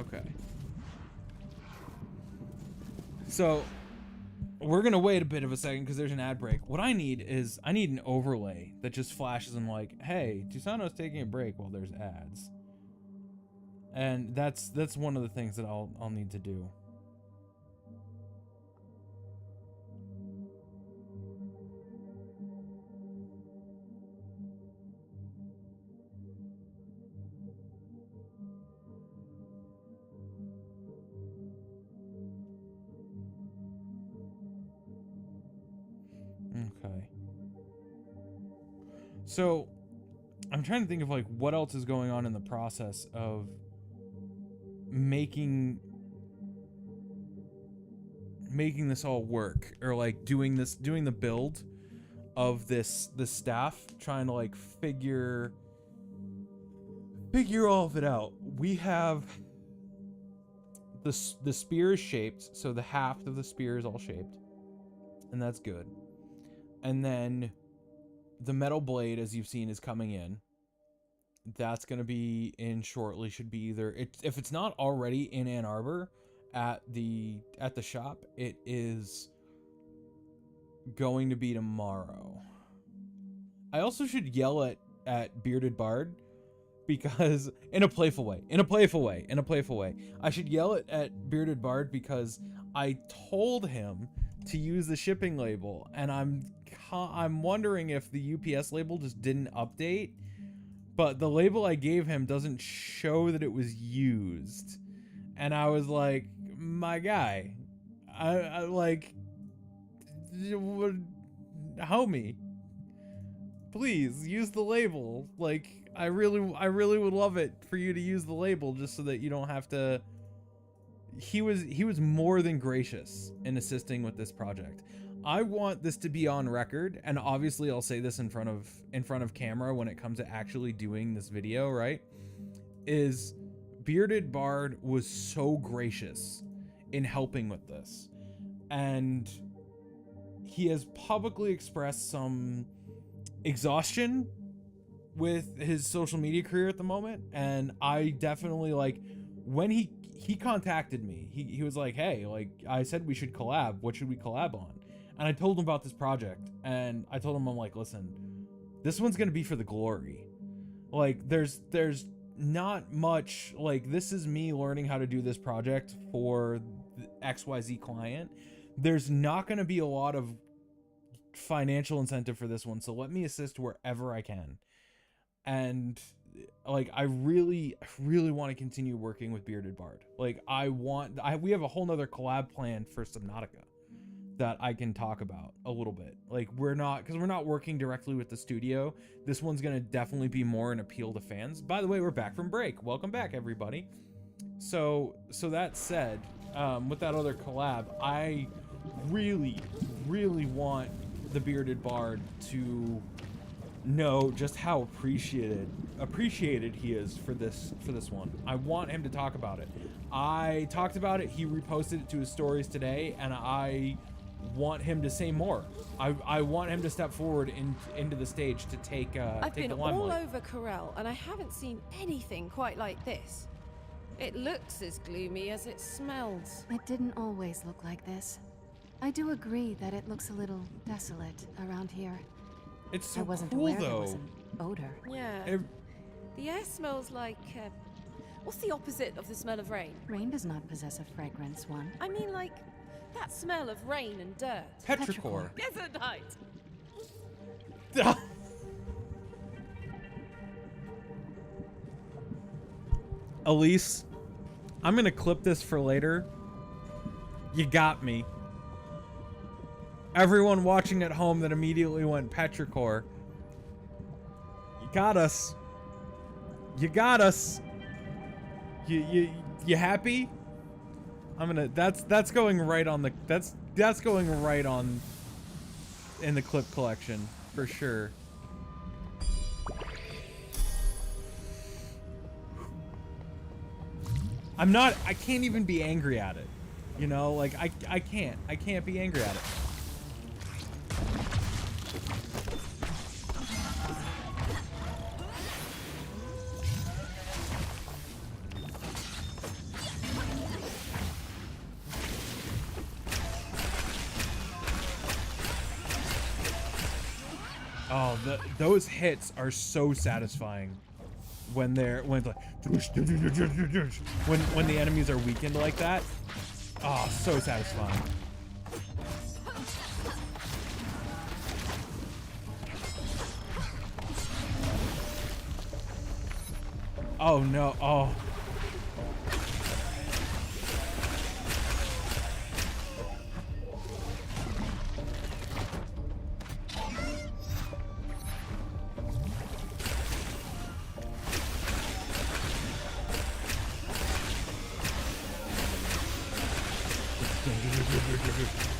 Speaker 1: Okay. So we're gonna wait a bit of a second because there's an ad break. What I need is an overlay that just flashes and like, hey, Tusano's taking a break while there's ads. And that's one of the things that I'll need to do. Okay. So, I'm trying to think of like what else is going on in the process of making this all work, or like doing the build of this staff, trying to like figure all of it out. We have the spear is shaped, so the haft of the spear is all shaped, and that's good. And then the metal blade, as you've seen, is coming in. That's going to be in shortly. Should be either if it's not already in Ann Arbor at the shop, it is going to be tomorrow. I also should yell at Bearded Bard, because in a playful way. I should yell at Bearded Bard because I told him to use the shipping label, and I'm wondering if the UPS label just didn't update, but the label I gave him doesn't show that it was used. And I was like, my guy, I like, homie, please use the label. Like, I really would love it for you to use the label just so that you don't have to. He was more than gracious in assisting with this project. I want this to be on record, and obviously I'll say this in front of camera when it comes to actually doing this video, right? Is Bearded Bard was so gracious in helping with this, and he has publicly expressed some exhaustion with his social media career at the moment, and I definitely, like, when he contacted me, he was like, hey, like, I said we should collab, what should we collab on? And I told him about this project, and I told him, I'm like, listen, this one's gonna be for the glory. Like, there's not much, like, this is me learning how to do this project for the XYZ client. There's not gonna be a lot of financial incentive for this one, so let me assist wherever I can. And like, I really want to continue working with Bearded Bard. Like, we have a whole nother collab planned for Subnautica that I can talk about a little bit. Like, we're not working directly with the studio. This one's gonna definitely be more an appeal to fans. By the way, we're back from break. Welcome back, everybody. So that said, with that other collab, I really want the Bearded Bard to know just how appreciated he is for this one. I want him to talk about it. I talked about it, he reposted it to his stories today, and I want him to say more. I want him to step forward into the stage to take the limelight.
Speaker 3: I've been all over Corel, and I haven't seen anything quite like this. It looks as gloomy as it smells.
Speaker 4: It didn't always look like this. I do agree that it looks a little desolate around here.
Speaker 1: It's so
Speaker 4: I wasn't
Speaker 1: cool,
Speaker 4: aware
Speaker 1: though.
Speaker 4: there was an odor.
Speaker 3: Yeah. The air smells like What's the opposite of the smell of rain?
Speaker 4: Rain does not possess a fragrance, one.
Speaker 3: I mean, like, that smell of rain and dirt.
Speaker 1: Petrichor.
Speaker 3: Gesundheit.
Speaker 1: Elise, I'm gonna clip this for later. You got me. Everyone watching at home that immediately went Petrichor. You got us. You got us. You happy? I'm gonna. That's going right on the. That's going right on. In the clip collection for sure. I can't even be angry at it. You know, like I can't be angry at it. Oh, those hits are so satisfying when when the enemies are weakened like that. Oh, so satisfying. Oh no. Oh.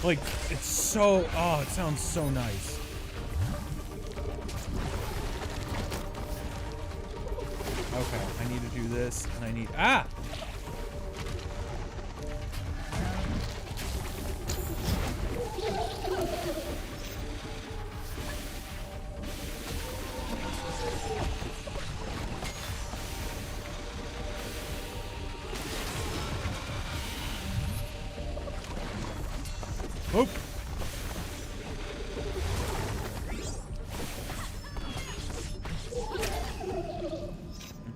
Speaker 1: Like, it's so, oh, it sounds so nice. Okay, I need to do this, and I need, ah! Oop.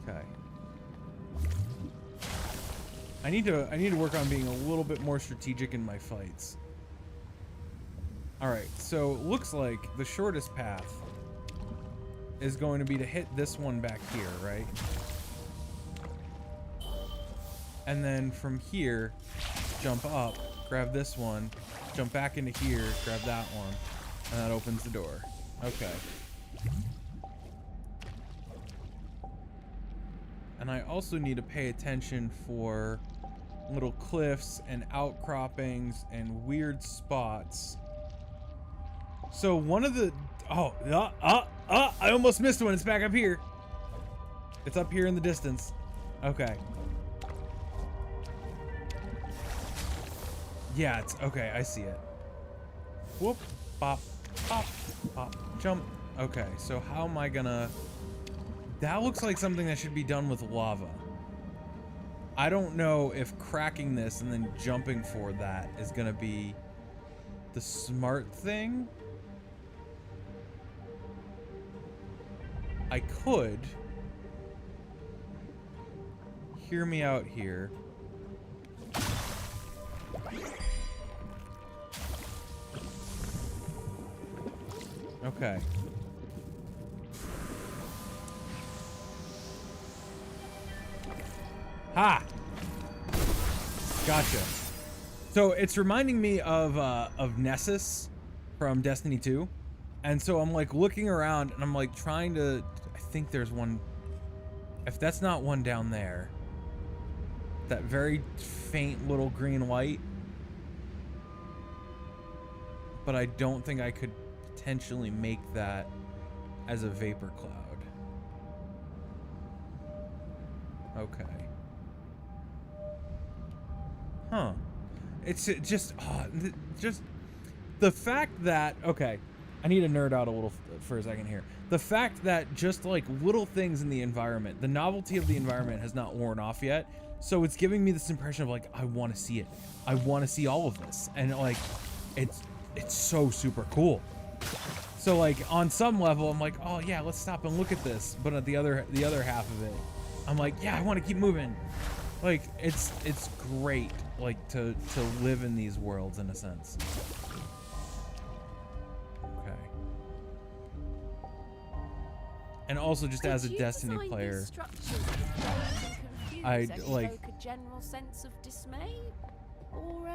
Speaker 1: Okay. I need to work on being a little bit more strategic in my fights. All right, so looks like the shortest path is going to be to hit this one back here, right? And then from here, jump up, grab this one, jump back into here, grab that one, and that opens the door. Okay. And I also need to pay attention for little cliffs and outcroppings and weird spots. So one of the, I almost missed one. It's back up here. It's up here in the distance. Okay. Yeah, it's okay. I see it. Whoop, bop, pop, pop, jump. Okay, so how am I gonna? That looks like something that should be done with lava. I don't know if cracking this and then jumping for that is gonna be the smart thing. I could. Hear me out here. Okay. Ha! Gotcha. So it's reminding me of Nessus from Destiny 2. And so I'm like looking around and I'm like trying to, I think there's one, if that's not one down there, that very faint little green light. But I don't think I could potentially make that as a vapor cloud. Okay. Huh. It's just the fact that, okay, I need to nerd out a little for a second here. The fact that just like little things in the environment, the novelty of the environment has not worn off yet. So it's giving me this impression of like, I want to see it. I want to see all of this. And like, it's so super cool. So like on some level, I'm like, oh yeah, let's stop and look at this. But at the other half of it I'm like, yeah, I want to keep moving. Like, it's great, like, to live in these worlds in a sense. Okay. And also, just as a Destiny player, I'd like
Speaker 3: a general sense of dismay, or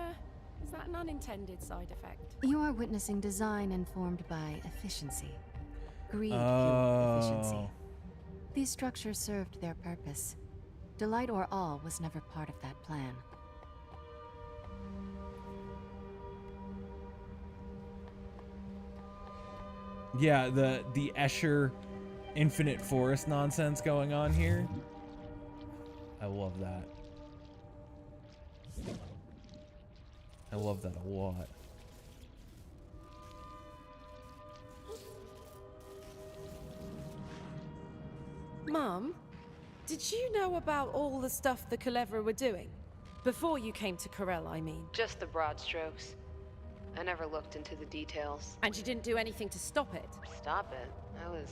Speaker 3: is that an unintended side effect?
Speaker 4: You are witnessing design informed by efficiency. Greed fueled
Speaker 1: Oh.
Speaker 4: efficiency. These structures served their purpose. Delight or awe was never part of that plan.
Speaker 1: Yeah, the Escher infinite forest nonsense going on here. I love that. I love that a lot.
Speaker 3: Mum, did you know about all the stuff the Culevra were doing? Before you came to Corel, I mean.
Speaker 5: Just the broad strokes. I never looked into the details.
Speaker 3: And you didn't do anything to stop it?
Speaker 5: Stop it. I was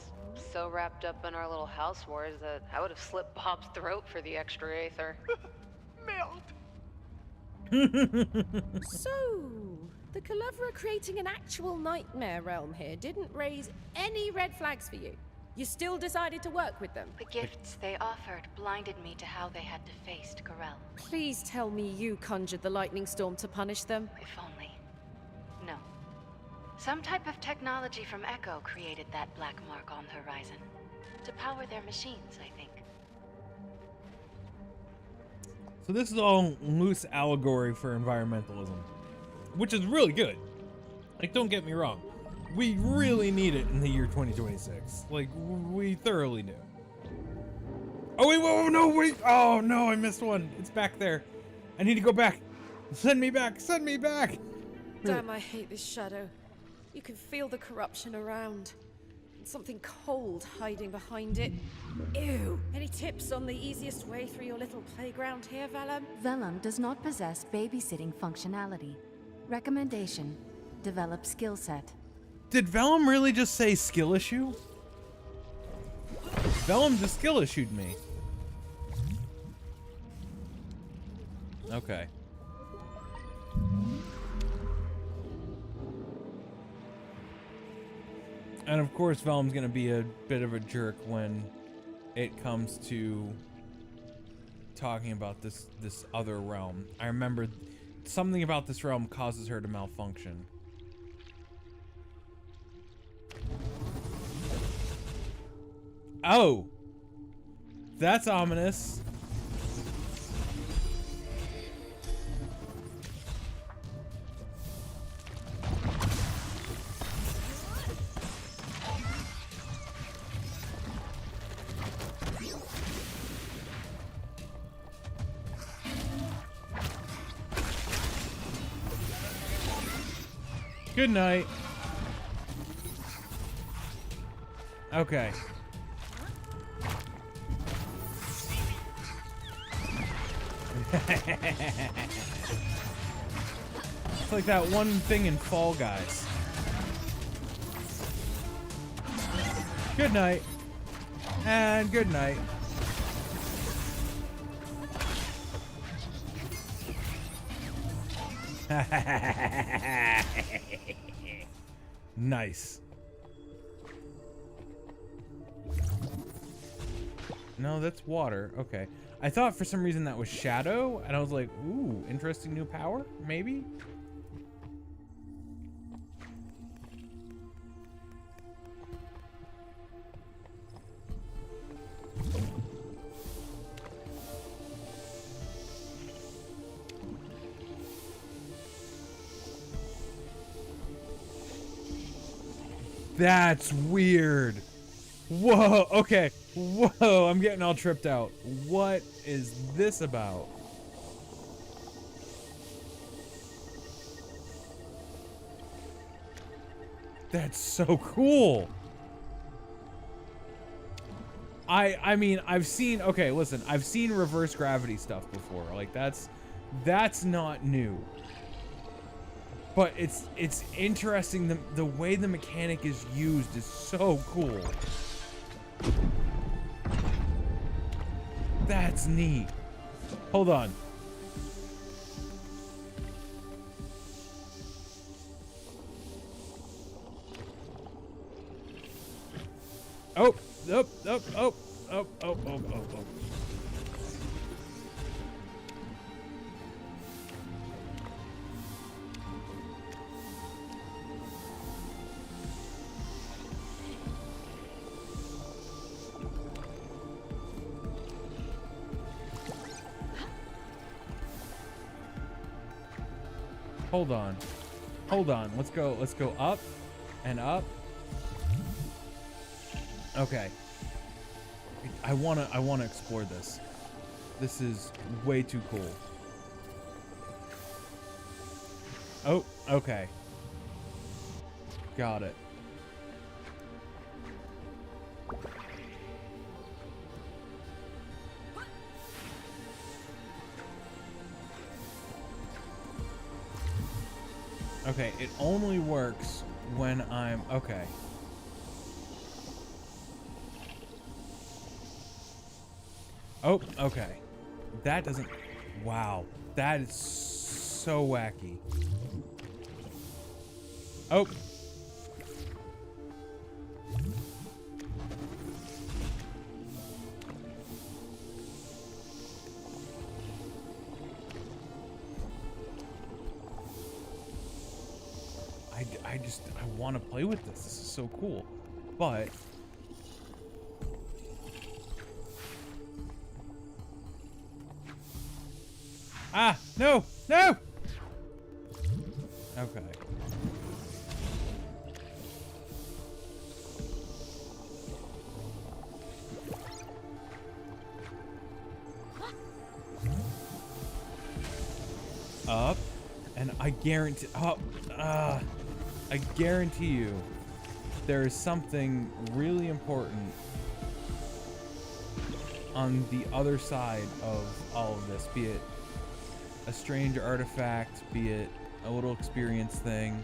Speaker 5: so wrapped up in our little house wars that I would have slit Bob's throat for the extra aether.
Speaker 3: So, the Culevra creating an actual nightmare realm here didn't raise any red flags for you. You still decided to work with them.
Speaker 4: The gifts they offered blinded me to how they had defaced Corel.
Speaker 3: Please tell me you conjured the lightning storm to punish them.
Speaker 4: If only. No. Some type of technology from Echo created that black mark on the horizon. To power their machines, I think.
Speaker 1: So this is all loose allegory for environmentalism, which is really good. Like, don't get me wrong. We really need it in the year 2026. Like, we thoroughly do. Oh, wait, whoa, no, wait. Oh, no, I missed one. It's back there. I need to go back. Send me back. Send me back.
Speaker 3: Damn, I hate this shadow. You can feel the corruption around. And something cold hiding behind it. Ew. Any tips on the easiest way through your little playground here, Vellum?
Speaker 4: Vellum does not possess babysitting functionality. Recommendation: develop skill set.
Speaker 1: Did Vellum really just say skill issue? Vellum just skill issued me. Okay. And of course, Vellum's gonna be a bit of a jerk when it comes to talking about this other realm. I remember something about this realm causes her to malfunction. Oh, that's ominous. Good night. Okay. It's like that one thing in Fall Guys. Good night. And good night. Nice. No, that's water. Okay. I thought for some reason that was shadow, and I was like, ooh, interesting new power, maybe? That's weird. Whoa, okay. Whoa, I'm getting all tripped out. What is this about? That's so cool. I mean, I've seen, okay, listen, I've seen reverse gravity stuff before. Like that's not new. But it's interesting, the way the mechanic is used is so cool. That's neat. Hold on. Oh, oh, oh, oh, oh, oh, oh, oh, oh. Hold on. Hold on. Let's go up and up. Okay. I wanna explore this. This is way too cool. Oh, okay. Got it. Okay, it only works when I'm... Okay. Oh, okay. That doesn't... Wow. That is so wacky. Oh. I want to play with this. This is so cool. But no. No. Okay. Up, and I guarantee I guarantee you there is something really important on the other side of all of this, be it a strange artifact, be it a little experience thing.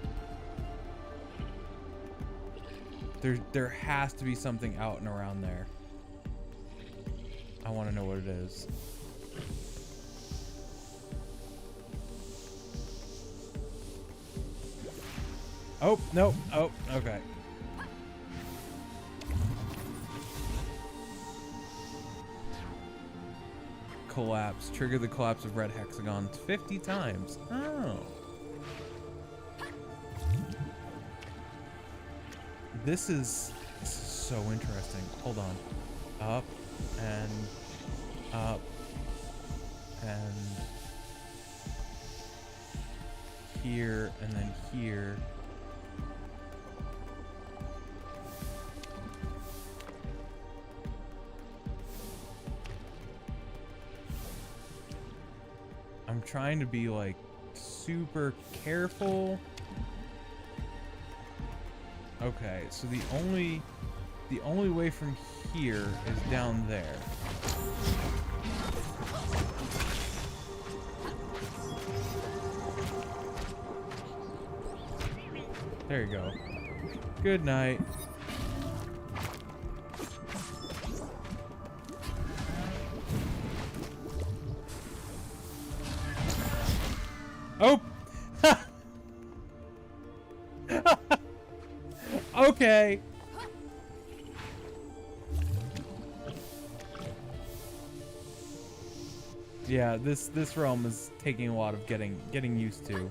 Speaker 1: There has to be something out and around there. I want to know what it is. Oh, no. Oh, okay. Collapse. Trigger the collapse of red hexagons 50 times. Oh. This is so interesting. Hold on. Up and up and here and then here. I'm trying to be like super careful. Okay, so the only way from here is down there. There you go. Good night. Oh! Okay. Yeah, this realm is taking a lot of getting used to.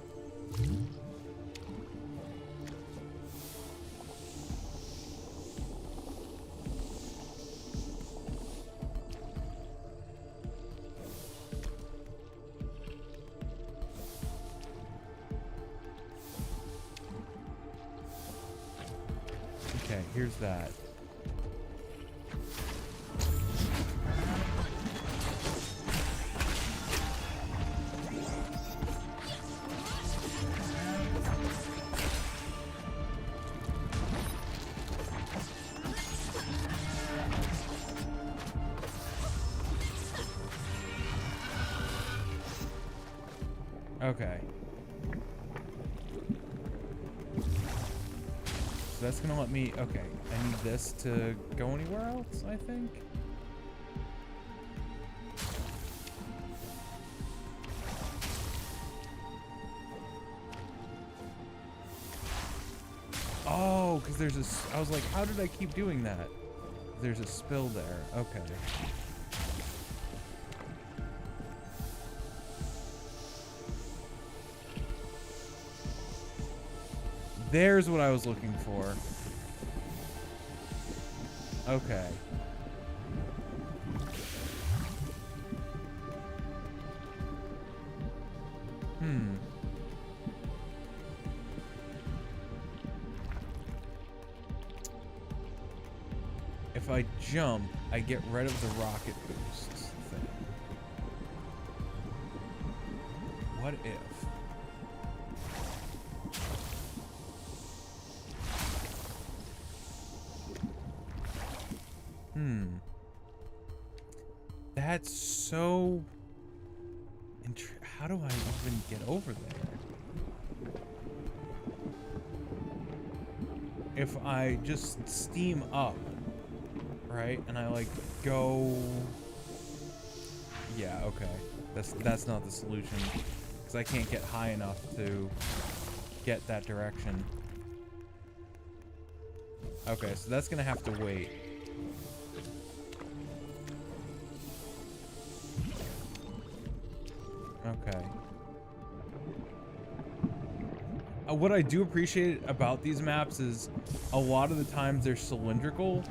Speaker 1: Okay, here's that. Okay. So that's gonna let me, okay, I need this to go anywhere else, I think. Because there's a... I was like, how did I keep doing that? There's a spill there. Okay. There's what I was looking for. Okay. If I jump, I get rid of the rocket boosts thing. What if? That's so... How do I even get over there? If I just steam up, right? And I like go... Yeah, okay. That's not the solution. Because I can't get high enough to get that direction. Okay, so that's gonna have to wait. Okay. What I do appreciate about these maps is a lot of the times they're cylindrical,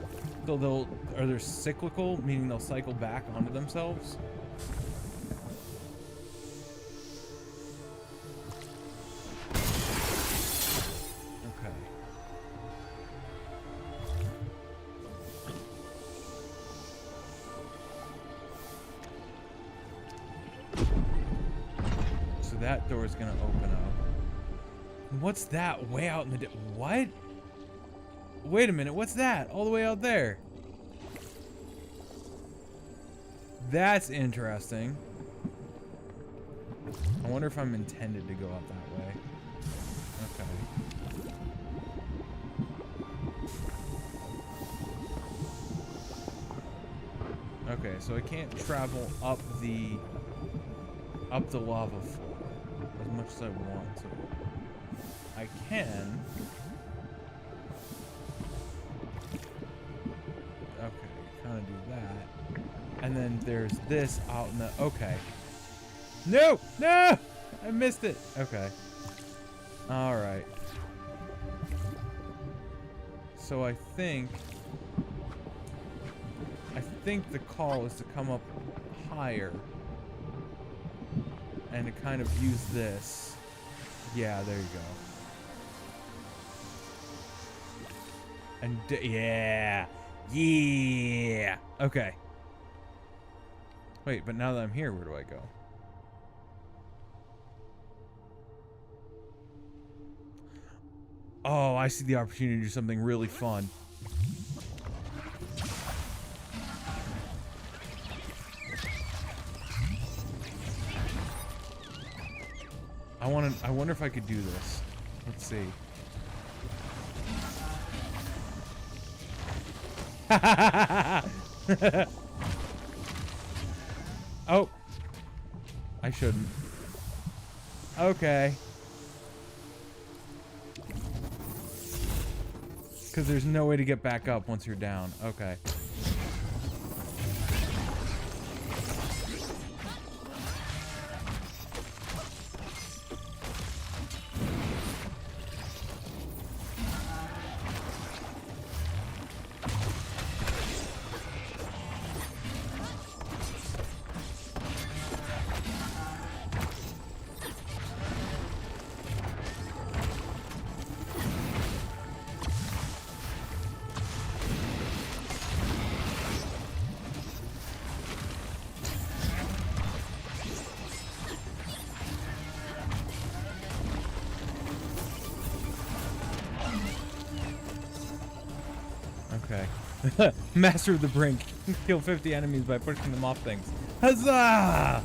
Speaker 1: so they're cyclical, meaning they'll cycle back onto themselves. Okay. So that door is gonna open up. What's that way out in the what? Wait a minute, what's that? All the way out there. That's interesting. I wonder if I'm intended to go out that way. Okay. Okay, so I can't travel up the lava floor as much as I want to. I can. Okay, kind of do that. And then there's this out in the... Okay. No! No! I missed it. Okay. Alright. So I think the call is to come up higher. And to kind of use this. Yeah, there you go. And yeah. Yeah. Okay. Wait, but now that I'm here, where do I go? Oh, I see the opportunity to do something really fun. I wonder if I could do this. Let's see. Oh. I shouldn't. Okay. Because there's no way to get back up once you're down. Okay. Okay. Master of the Brink. Kill 50 enemies by pushing them off things. Huzzah!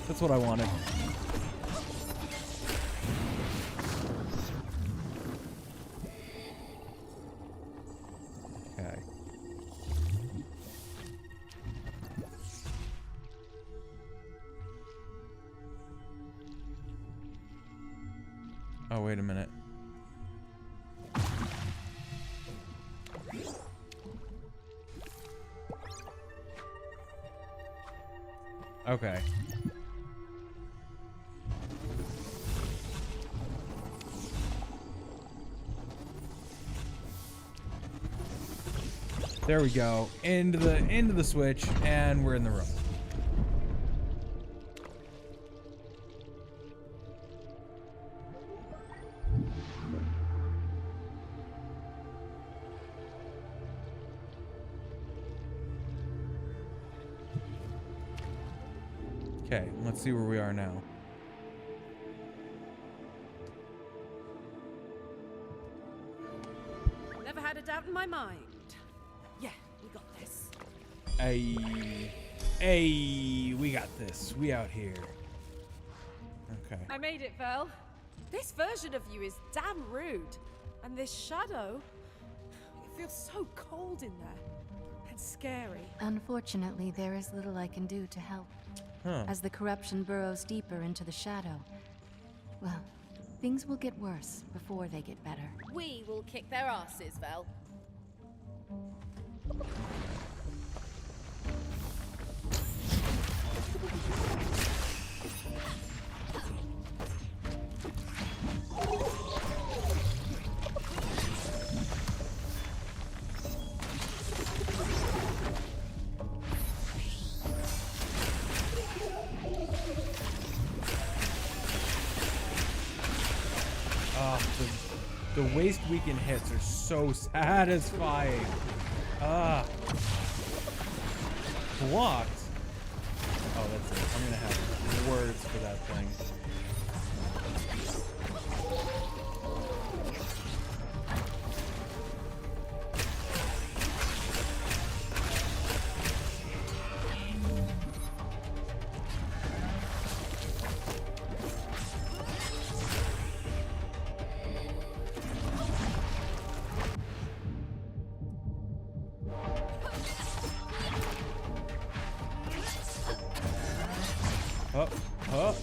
Speaker 1: That's what I wanted. Okay. Oh, wait a minute. Okay. There we go. Into the switch, and we're in the room. Okay, let's see where we are now.
Speaker 3: Never had a doubt in my mind. Yeah, we got this.
Speaker 1: Hey, we got this. We out here. Okay.
Speaker 3: I made it, Vel. This version of you is damn rude. And this shadow, it feels so cold in there. And scary.
Speaker 4: Unfortunately, there is little I can do to help.
Speaker 1: Huh.
Speaker 4: As the corruption burrows deeper into the shadow, well, things will get worse before they get better.
Speaker 3: We will kick their asses, Vel.
Speaker 1: The waste weekend hits are so satisfying. Blocked. Oh, that's it. I'm gonna have words for that thing. Up.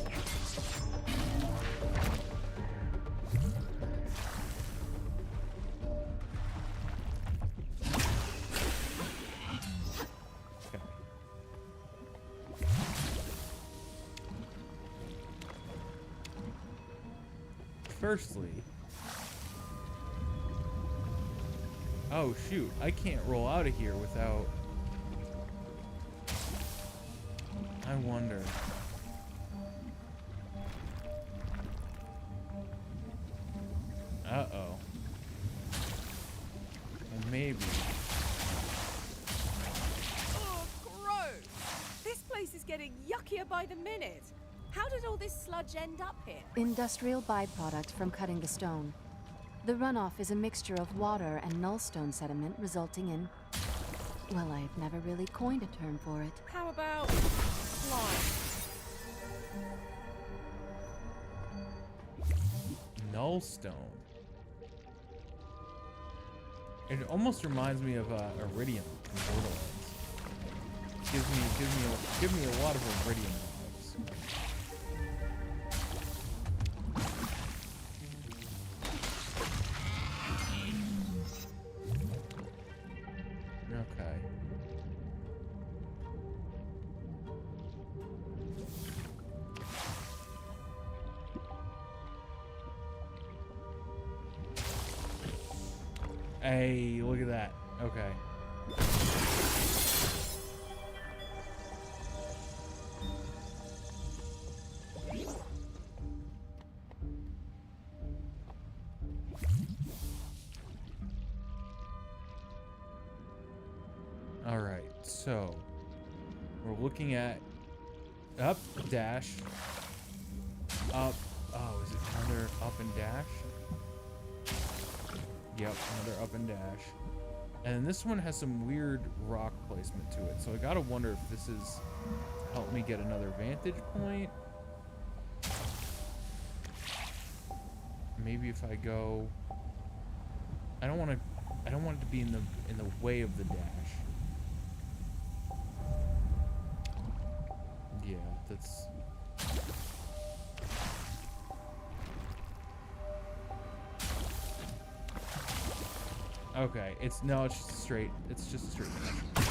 Speaker 1: Okay. Firstly, oh shoot, I can't roll out of here without. I wonder. Uh-oh. And maybe.
Speaker 3: Oh, gross! This place is getting yuckier by the minute. How did all this sludge end up here?
Speaker 4: Industrial byproduct from cutting the stone. The runoff is a mixture of water and nullstone sediment, resulting in... well, I've never really coined a term for it.
Speaker 3: How about slime?
Speaker 1: Nullstone. It almost reminds me of Iridium from Borderlands. Give me a lot of Iridium vibes. Okay. Hey, look at that. Okay. All right, so we're looking at up, dash, up. Oh, is it another up and dash? Yep, another up and dash. And this one has some weird rock placement to it. So I gotta wonder if this is help me get another vantage point. Maybe if I go, I don't want it to be in the way of the dash. Yeah, that's. Okay, it's just straight. It's just a straight dash.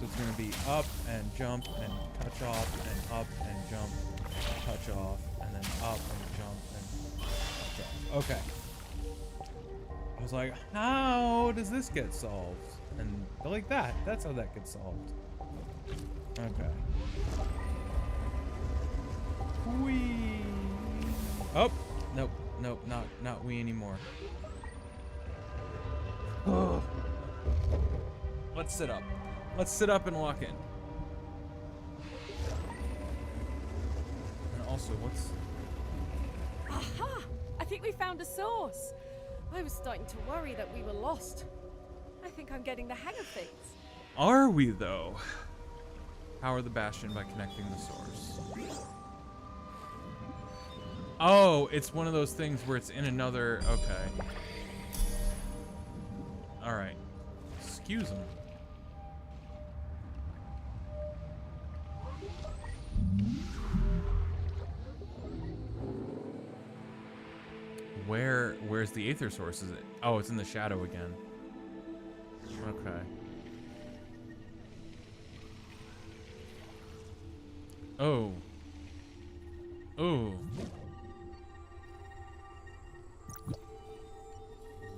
Speaker 1: So it's going to be up and jump and touch off and up and jump, touch off, and then up and jump and touch off. Okay. I was like, how does this get solved? And like that. That's how that gets solved. Okay. Whee. Oh, nope, nope, not we anymore. Oh. Let's sit up. Let's sit up and walk in. And also, what's...
Speaker 3: Aha! I think we found a source. I was starting to worry that we were lost. I think I'm getting the hang of things.
Speaker 1: Are we, though? Power the bastion by connecting the source. Oh, it's one of those things where it's in another... Okay. Alright. Excuse him. Where's the aether source? Is it? Oh, it's in the shadow again. Okay. Oh. Oh.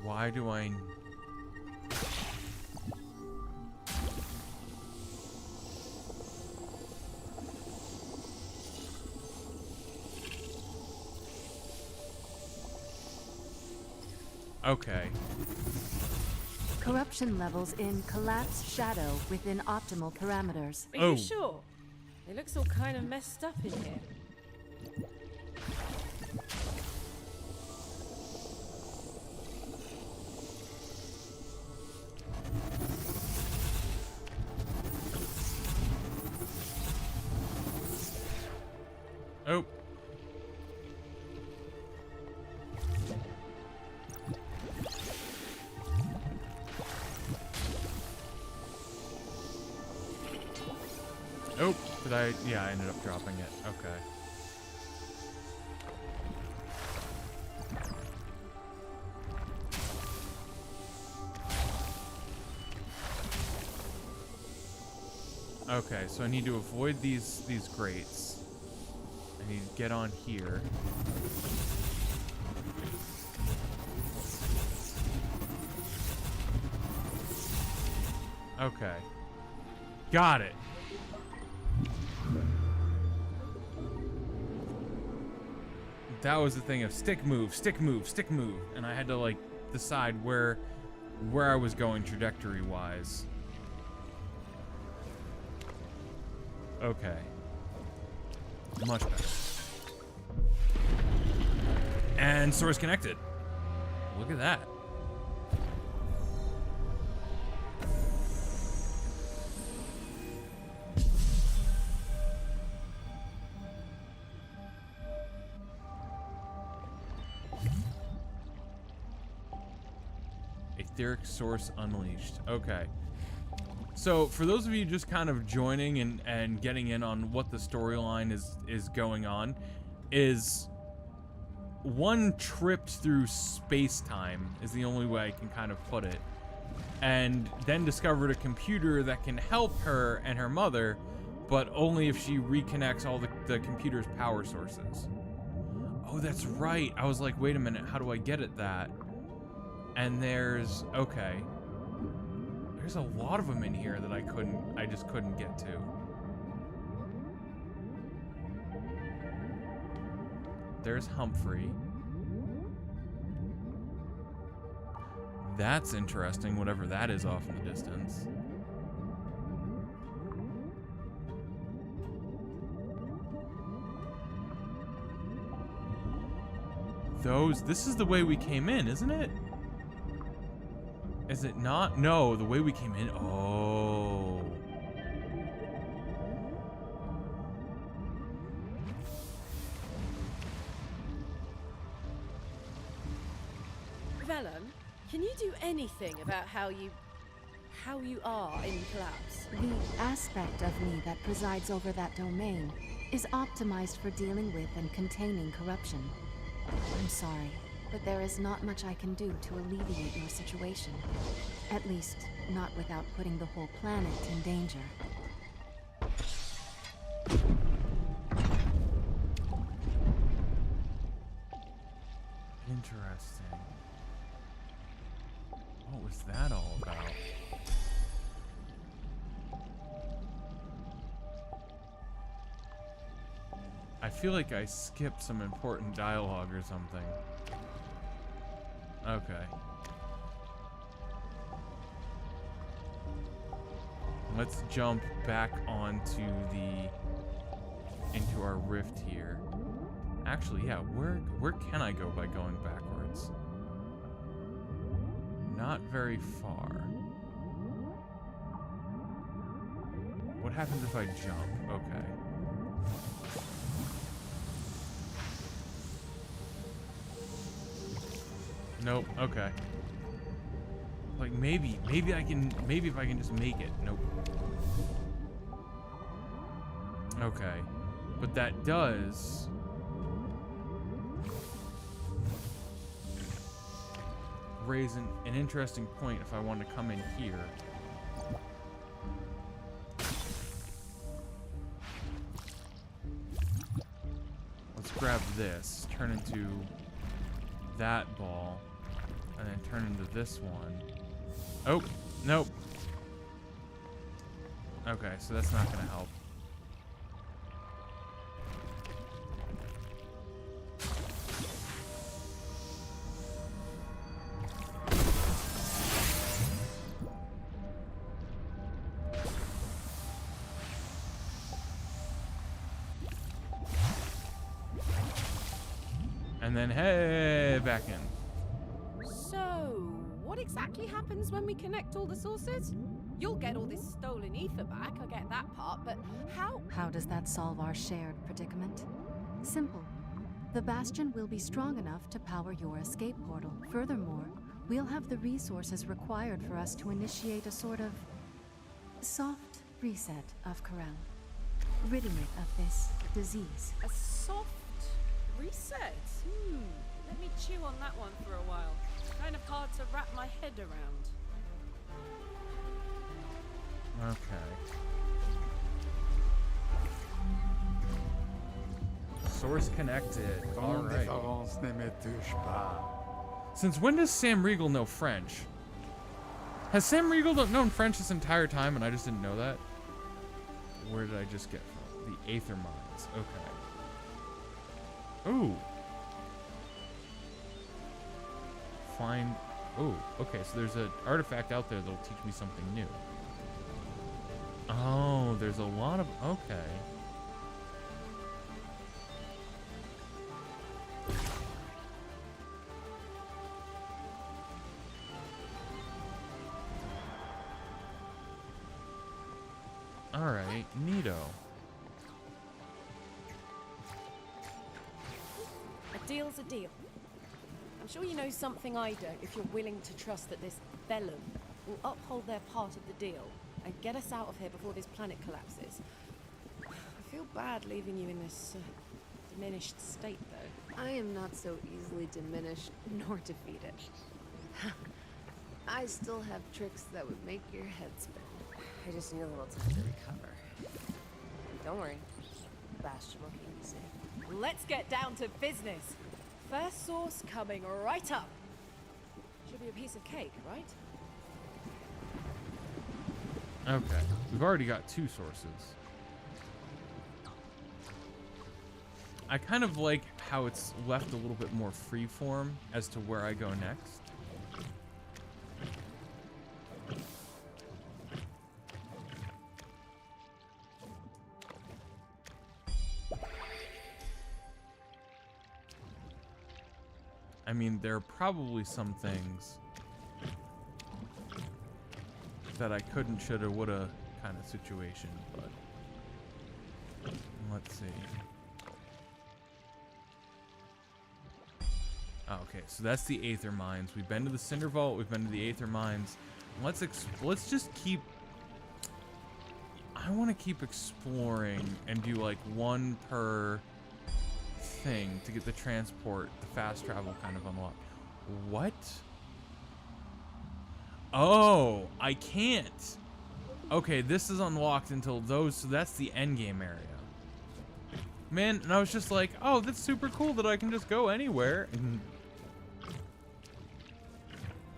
Speaker 1: Why do I... Okay.
Speaker 4: Corruption levels in collapse shadow within optimal parameters.
Speaker 3: Are you sure? It looks all kind of messed up in here.
Speaker 1: Oh. Oh, did I? Yeah, I ended up dropping it. Okay. Okay, so I need to avoid these grates. I need to get on here. Okay. Got it. That was the thing of stick move, stick move, stick move, and I had to like decide where I was going trajectory wise. Okay. Much better. And source connected. Look at that. Etheric source unleashed. Okay. So for those of you just kind of joining and getting in on what the storyline is going on, is one tripped through space-time is the only way I can kind of put it, and then discovered a computer that can help her and her mother, but only if she reconnects all the computer's power sources. Oh, that's right. I was like, wait a minute, how do I get at that? And there's, okay. There's a lot of them in here that I just couldn't get to. There's Humphrey. That's interesting, whatever that is off in the distance. This is the way we came in, isn't it? Is it not? No, the way we came in. Oh.
Speaker 3: Vellum, can you do anything about how you are in collapse?
Speaker 4: The aspect of me that presides over that domain is optimized for dealing with and containing corruption. I'm sorry, but there is not much I can do to alleviate your situation. At least, not without putting the whole planet in danger.
Speaker 1: Interesting. What was that all about? I feel like I skipped some important dialogue or something. Okay. Let's jump back onto into our rift here. Actually, yeah, where can I go by going backwards? Not very far. What happens if I jump? Okay. Nope. Okay. Like maybe if I can just make it. Nope. Okay. But that does raise an interesting point if I want to come in here. Let's grab this, turn into that ball, and then turn into this one. Oh, nope. Okay, so that's not gonna help. And then, hey, back in.
Speaker 3: So, what exactly happens when we connect all the sources? You'll get all this stolen ether back, I get that part, but how?
Speaker 4: How does that solve our shared predicament? Simple. The Bastion will be strong enough to power your escape portal. Furthermore, we'll have the resources required for us to initiate a sort of soft reset of Corel, ridding it of this disease.
Speaker 3: A soft reset? Let me chew on that one for a while. Kind of hard to wrap my head around.
Speaker 1: Okay. Source connected. All right.
Speaker 2: Différence ne me touche pas.
Speaker 1: Since when does Sam Riegel know French? Has Sam Riegel known French this entire time and I just didn't know that? Where did I just get from? The Aether Mines. Okay. Ooh. Find. Oh, okay. So there's an artifact out there that'll teach me something new. Oh, there's a lot of. Okay. All right, neato.
Speaker 3: A deal's a deal. I'm sure you know something I don't if you're willing to trust that this Vellum will uphold their part of the deal and get us out of here before this planet collapses. I feel bad leaving you in this diminished state, though.
Speaker 5: I am not so easily diminished nor defeated. I still have tricks that would make your head spin. I just need a little time to recover. Don't worry, Bastion will keep me safe.
Speaker 3: Let's get down to business. First source coming right up. Should be a piece of cake, right?
Speaker 1: Okay, we've already got two sources. I kind of like how it's left a little bit more freeform as to where I go next. I mean, there are probably some things that I couldn't, shoulda, woulda kind of situation, but let's see. Oh, okay, so that's the Aether Mines. We've been to the Cinder Vault. We've been to the Aether Mines. Let's just keep. I want to keep exploring and do like one per thing to get the transport, the fast travel kind of unlocked. What? Oh, I can't. Okay, this is unlocked until those, so that's the end game area. Man, and I was just like, oh, that's super cool that I can just go anywhere.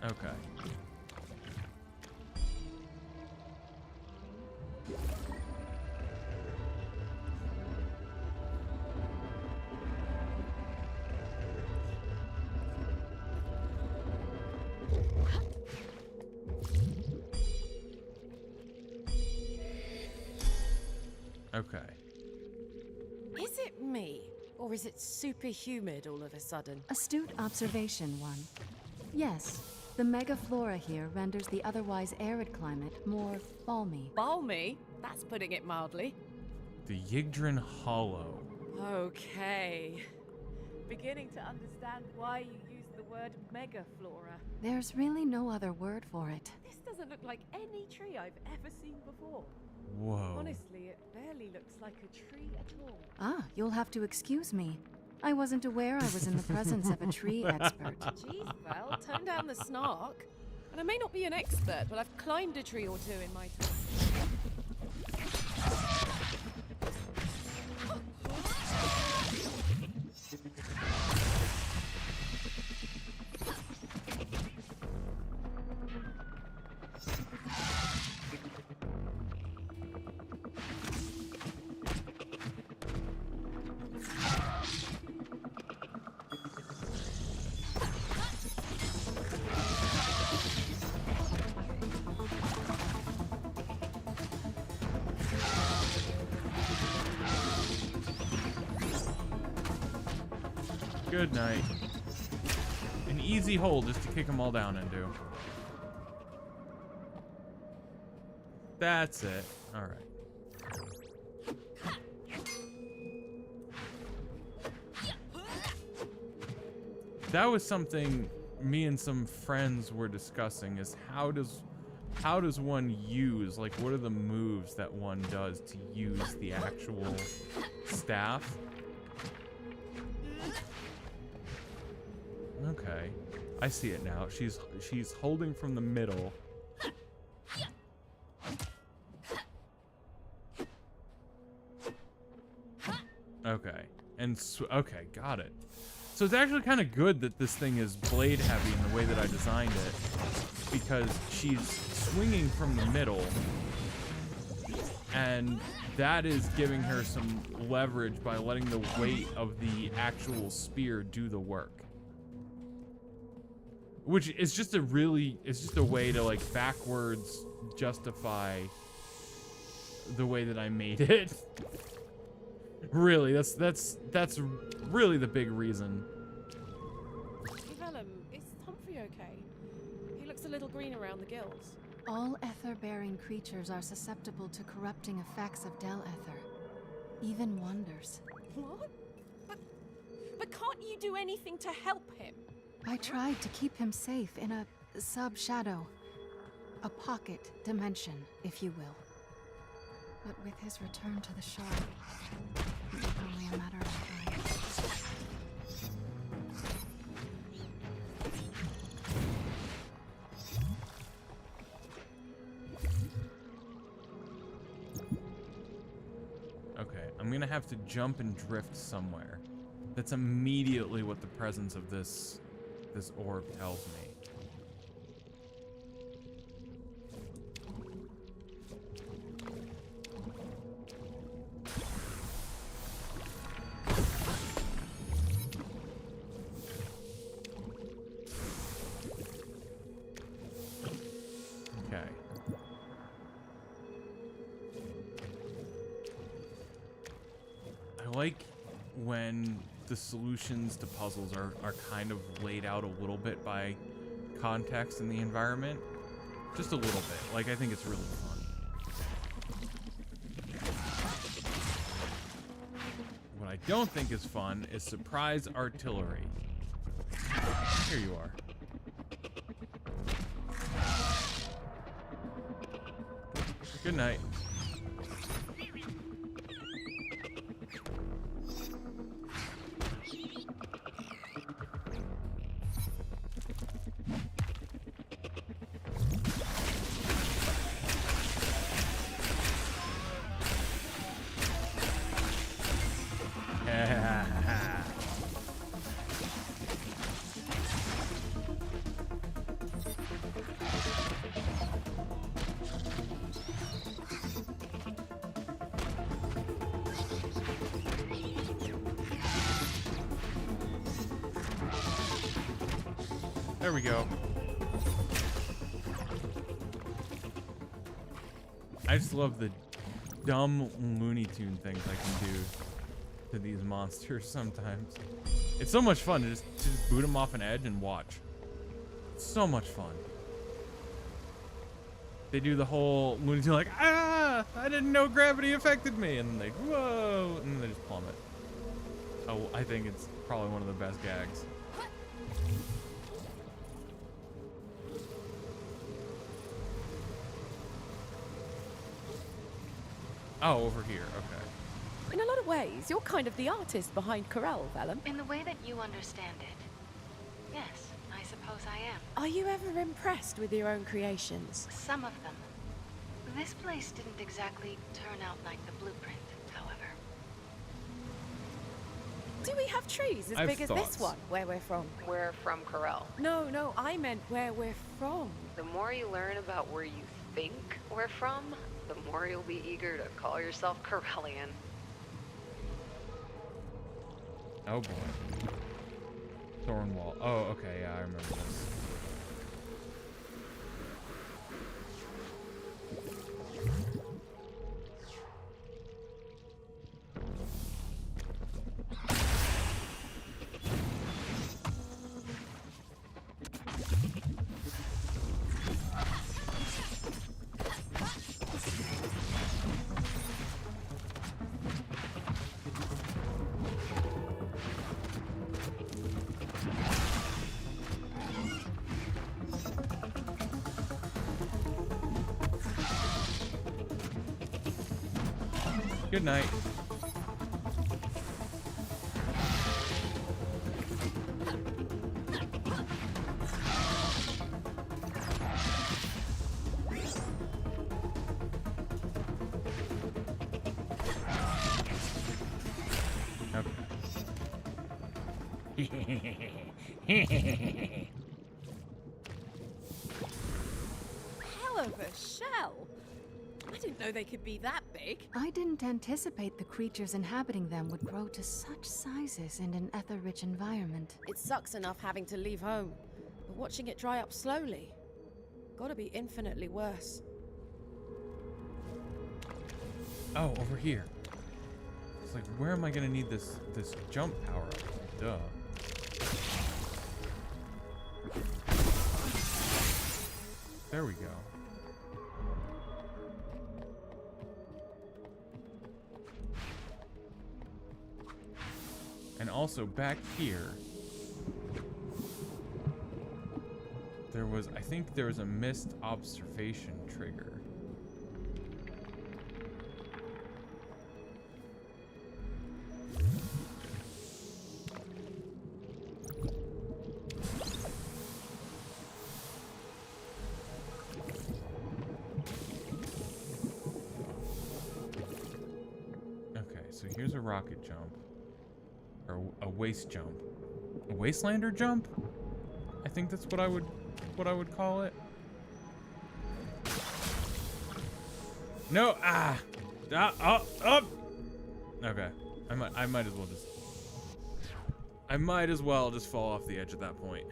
Speaker 1: Okay. Okay.
Speaker 3: Is it me? Or is it super humid all of a sudden?
Speaker 4: Astute observation, one. Yes, the megaflora here renders the otherwise arid climate more balmy.
Speaker 3: Balmy? That's putting it mildly.
Speaker 1: The Yggdrasil Hollow.
Speaker 3: Okay. Beginning to understand why you use the word megaflora.
Speaker 4: There's really no other word for it.
Speaker 3: This doesn't look like any tree I've ever seen before.
Speaker 1: Whoa.
Speaker 3: Honestly, it barely looks like a tree at all.
Speaker 4: Ah, you'll have to excuse me. I wasn't aware I was in the presence of a tree expert.
Speaker 3: Jeez, Val, tone down the snark. And I may not be an expert, but I've climbed a tree or two in my time.
Speaker 1: Good night. An easy hole just to kick them all down into. That's it. All right. That was something me and some friends were discussing, is how does one use, like, what are the moves that one does to use the actual staff? Okay, I see it now. She's holding from the middle. Okay, and okay, got it. So it's actually kind of good that this thing is blade heavy in the way that I designed it, because she's swinging from the middle, and that is giving her some leverage by letting the weight of the actual spear do the work. Which is just it's just a way to, like, backwards justify the way that I made it. Really, that's really the big reason.
Speaker 3: Vellum, is Humphrey okay? He looks a little green around the gills.
Speaker 4: All ether-bearing creatures are susceptible to corrupting effects of Del Ether. Even wonders.
Speaker 3: What? But can't you do anything to help him?
Speaker 4: I tried to keep him safe in a sub-shadow. A pocket dimension, if you will. But with his return to the shard, it's only a matter of time.
Speaker 1: Okay, I'm gonna have to jump and drift somewhere. That's immediately what the presence of this orb tells me. Okay. I like when the solutions to puzzles are kind of laid out a little bit by context in the environment. Just a little bit. Like, I think it's really fun. What I don't think is fun is surprise artillery. Here you are. Good night. There we go. I just love the dumb Looney Tune things I can do to these monsters sometimes. It's so much fun to just boot them off an edge and watch. It's so much fun. They do the whole Looney Tune like, ah, I didn't know gravity affected me, and then they, whoa, and then they just plummet. Oh, I think it's probably one of the best gags. Oh, over here, okay.
Speaker 3: In a lot of ways, you're kind of the artist behind Corel, Vellum.
Speaker 4: In the way that you understand it, yes, I suppose I am.
Speaker 3: Are you ever impressed with your own creations?
Speaker 4: Some of them. This place didn't exactly turn out like the blueprint, however.
Speaker 3: Do we have trees as
Speaker 1: I have
Speaker 3: big as
Speaker 1: thoughts.
Speaker 3: this one, where we're from?
Speaker 5: We're from Corel.
Speaker 3: No, I meant where we're from.
Speaker 5: The more you learn about where you think we're from, the more you'll be eager to call yourself Corellian.
Speaker 1: Oh boy. Thornwall. Oh, okay, yeah, I remember this. Good night. Okay.
Speaker 3: Hell of a shell! I didn't know they could be that big.
Speaker 4: I didn't anticipate the creatures inhabiting them would grow to such sizes in an ether-rich environment.
Speaker 3: It sucks enough having to leave home, but watching it dry up slowly, gotta be infinitely worse.
Speaker 1: Oh, over here. It's like, where am I gonna need this jump power up? Duh. There we go. And also back here, I think there was a missed observation trigger. Okay, so here's a rocket jump. Or a waste jump. A wastelander jump? I think that's what I would call it. No, Okay. I might as well just fall off the edge at that point.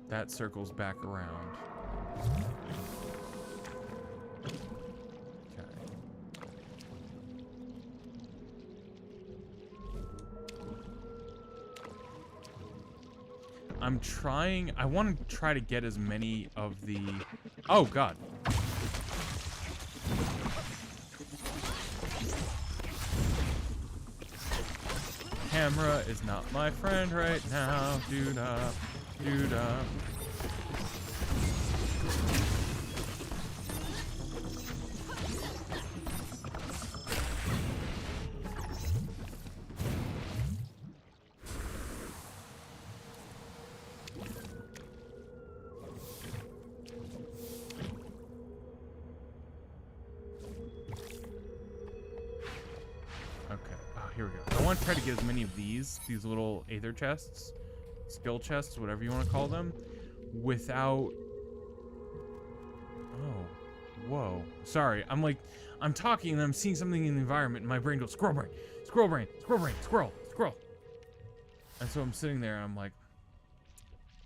Speaker 1: That circles back around. Okay. I want to try to get as many of the... Oh, God. Camera is not my friend right now. Dude-da. Dude-da. Here we go. I want to try to get as many of these little aether chests, skill chests, whatever you want to call them, without... Oh, whoa. Sorry, I'm talking and I'm seeing something in the environment and my brain goes, squirrel brain, squirrel brain, squirrel brain, squirrel, squirrel. And so I'm sitting there and I'm like,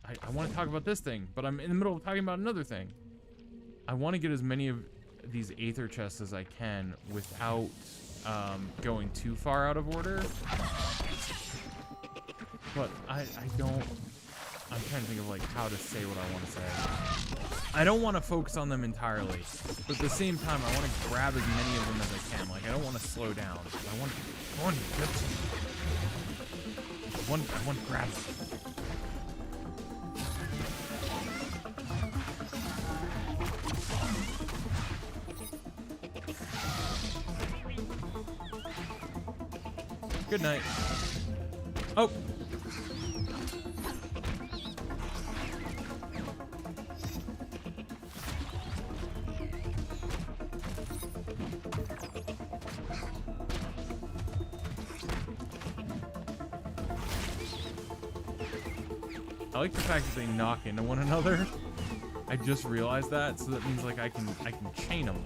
Speaker 1: I want to talk about this thing, but I'm in the middle of talking about another thing. I want to get as many of these aether chests as I can without going too far out of order. But I'm trying to think of like how to say what I want to say. I don't want to focus on them entirely, but at the same time, I want to grab as many of them as I can. Like I don't want to slow down. I want to get to. I want to grab them. Good night. Oh. I like the fact that they knock into one another. I just realized that, so that means like I can chain them.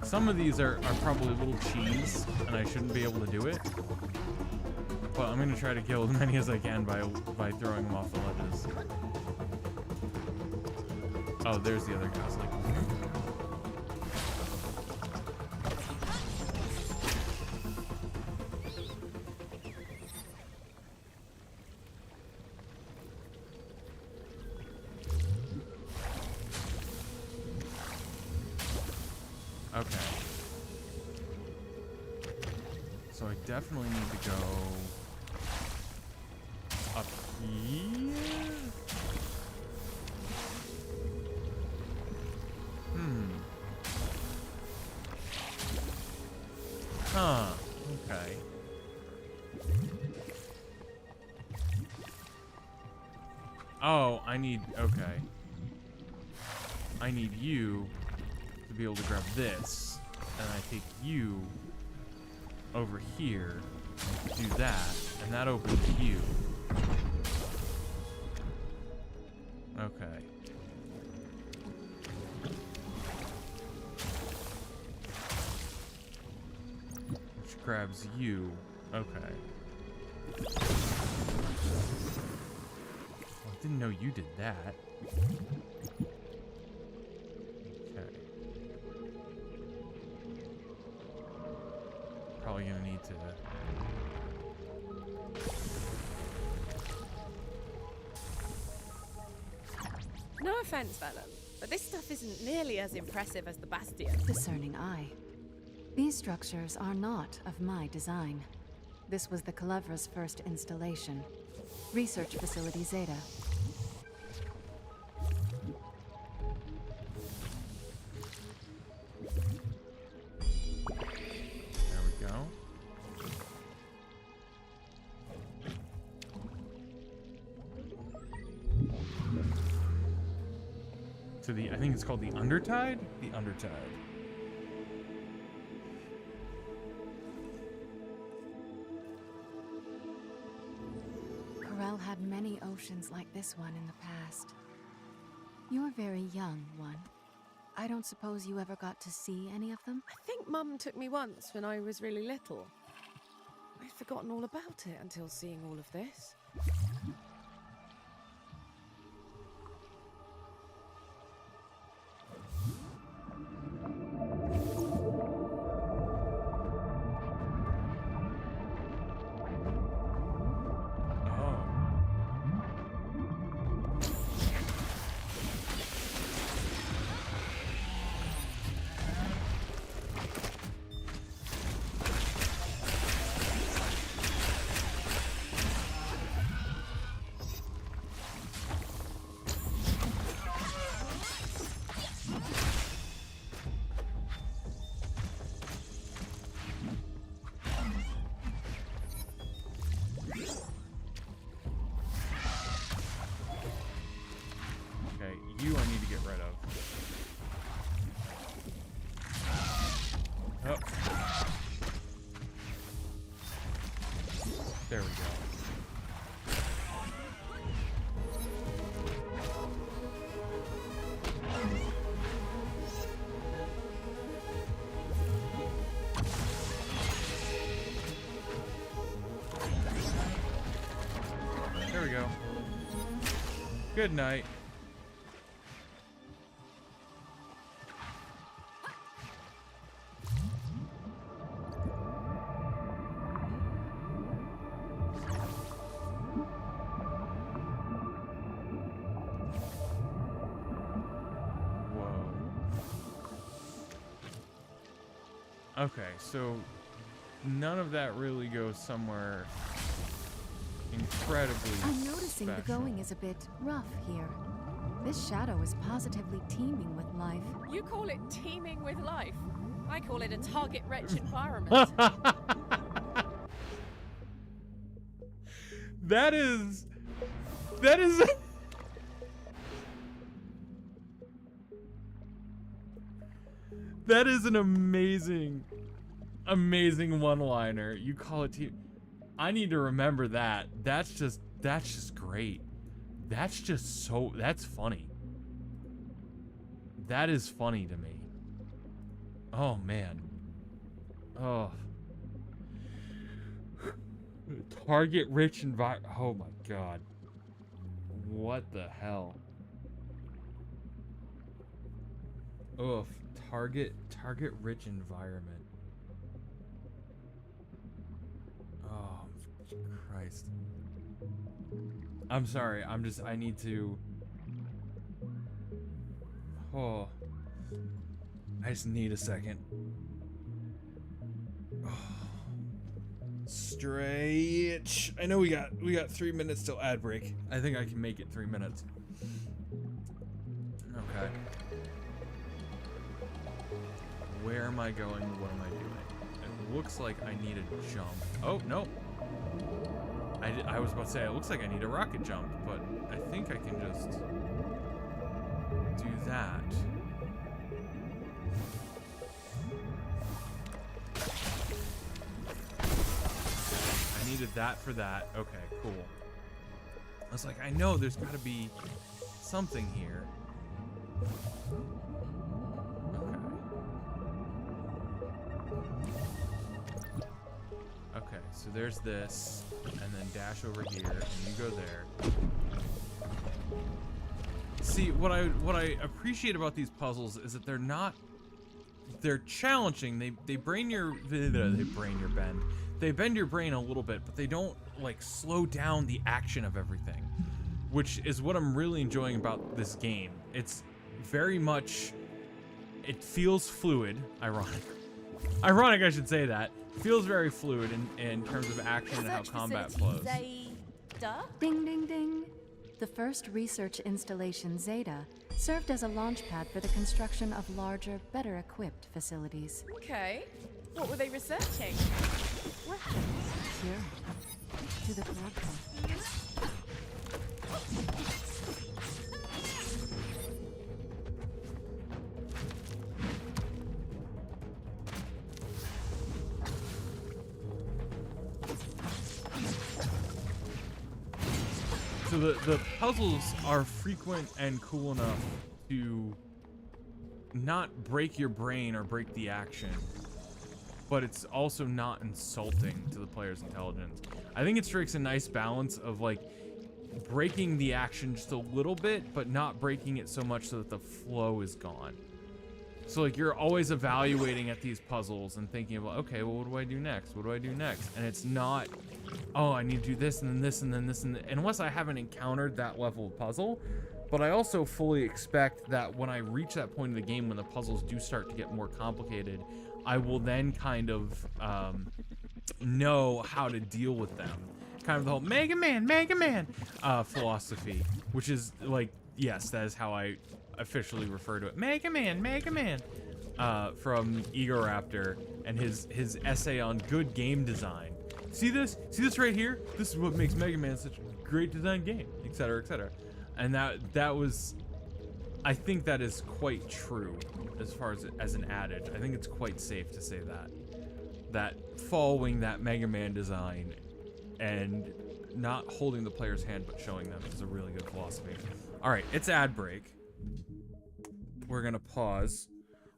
Speaker 1: Some of these are probably a little cheese, and I shouldn't be able to do it. But I'm gonna try to kill as many as I can by throwing them off the ledges. Oh, there's the other guy. I was like, okay. So I definitely need to go up here. Huh. Okay. Oh, okay. I need you to be able to grab this, and I take you over here, do that, and that opens you. Okay. Which grabs you. Okay. Well, I didn't know you did that. Okay. Probably gonna need to...
Speaker 3: No offense, Vellum, but this stuff isn't nearly as impressive as the Bastion.
Speaker 4: Discerning eye. These structures are not of my design. This was the Culevra's first installation. Research Facility Zeta.
Speaker 1: There we go. To the, I think it's called the Undertide? The Undertide.
Speaker 4: Corel had many oceans like this one in the past. You're very young, one. I don't suppose you ever got to see any of them?
Speaker 3: I think Mum took me once when I was really little. I'd forgotten all about it until seeing all of this.
Speaker 1: Good night. Okay, so none of that really goes somewhere incredibly
Speaker 4: I'm noticing the
Speaker 1: special.
Speaker 4: going is a bit rough here. This shadow is positively teeming with life.
Speaker 3: You call it teeming with life. I call it a target-rich environment.
Speaker 1: That is that is an amazing one-liner. You call it I need to remember that. That's just great. That's funny. That is funny to me. Oh man. Oh. Target rich environment. Oh my god. What the hell? Ugh. Target rich environment. Oh Christ. I'm sorry. I need to. Oh. I just need a second. Oh. Stretch. I know we got 3 minutes till ad break. I think I can make it 3 minutes. Okay. Where am I going? What am I doing? It looks like I need a jump. Oh, no. I was about to say, it looks like I need a rocket jump, but I think I can just do that. I needed that for that. Okay, cool. I was like, I know there's got to be something here. Okay, so there's this, and then dash over here, and you go there. See, what I appreciate about these puzzles is that they're challenging. They bend your brain. They bend your brain a little bit, but they don't like slow down the action of everything, which is what I'm really enjoying about this game. It's very much, it feels fluid, ironic I should say that. Feels very fluid in terms of action and how combat flows.
Speaker 3: Zeta?
Speaker 4: Ding, ding, ding. The first research installation, Zeta, served as a launchpad for the construction of larger, better equipped facilities.
Speaker 3: Okay. What were they researching?
Speaker 4: Here, to the corruption.
Speaker 1: So the puzzles are frequent and cool enough to not break your brain or break the action, but it's also not insulting to the player's intelligence. I think it strikes a nice balance of like breaking the action just a little bit, but not breaking it so much so that the flow is gone. So like you're always evaluating at these puzzles and thinking about, okay, well, what do I do next? What do I do next? And it's not, oh, I need to do this and then this and then this and unless I haven't encountered that level of puzzle. But I also fully expect that when I reach that point in the game when the puzzles do start to get more complicated, I will then kind of know how to deal with them. Kind of the whole Mega Man philosophy, which is like, yes, that is how I officially refer to it. Mega Man, from Egoraptor and his essay on good game design. See this right here? This is what makes Mega Man such a great design game, etc., etc. And that was, I think that is quite true as far as an adage. I think it's quite safe to say that following that Mega Man design and not holding the player's hand but showing them is a really good philosophy. All right, it's ad break. We're gonna pause.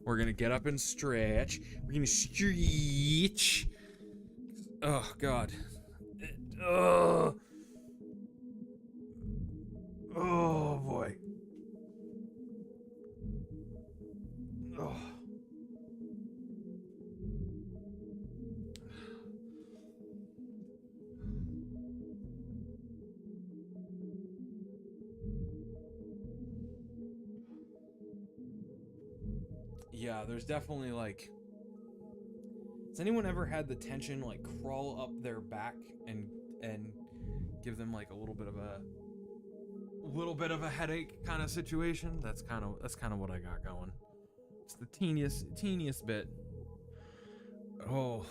Speaker 1: We're gonna get up and stretch. We're gonna stretch. Oh God. Oh.
Speaker 6: yeah, there's definitely like. Has anyone ever had the tension like crawl up their back and give them like a little bit of a headache kind of situation? That's kind of what I got going. It's the teeniest bit. Oh.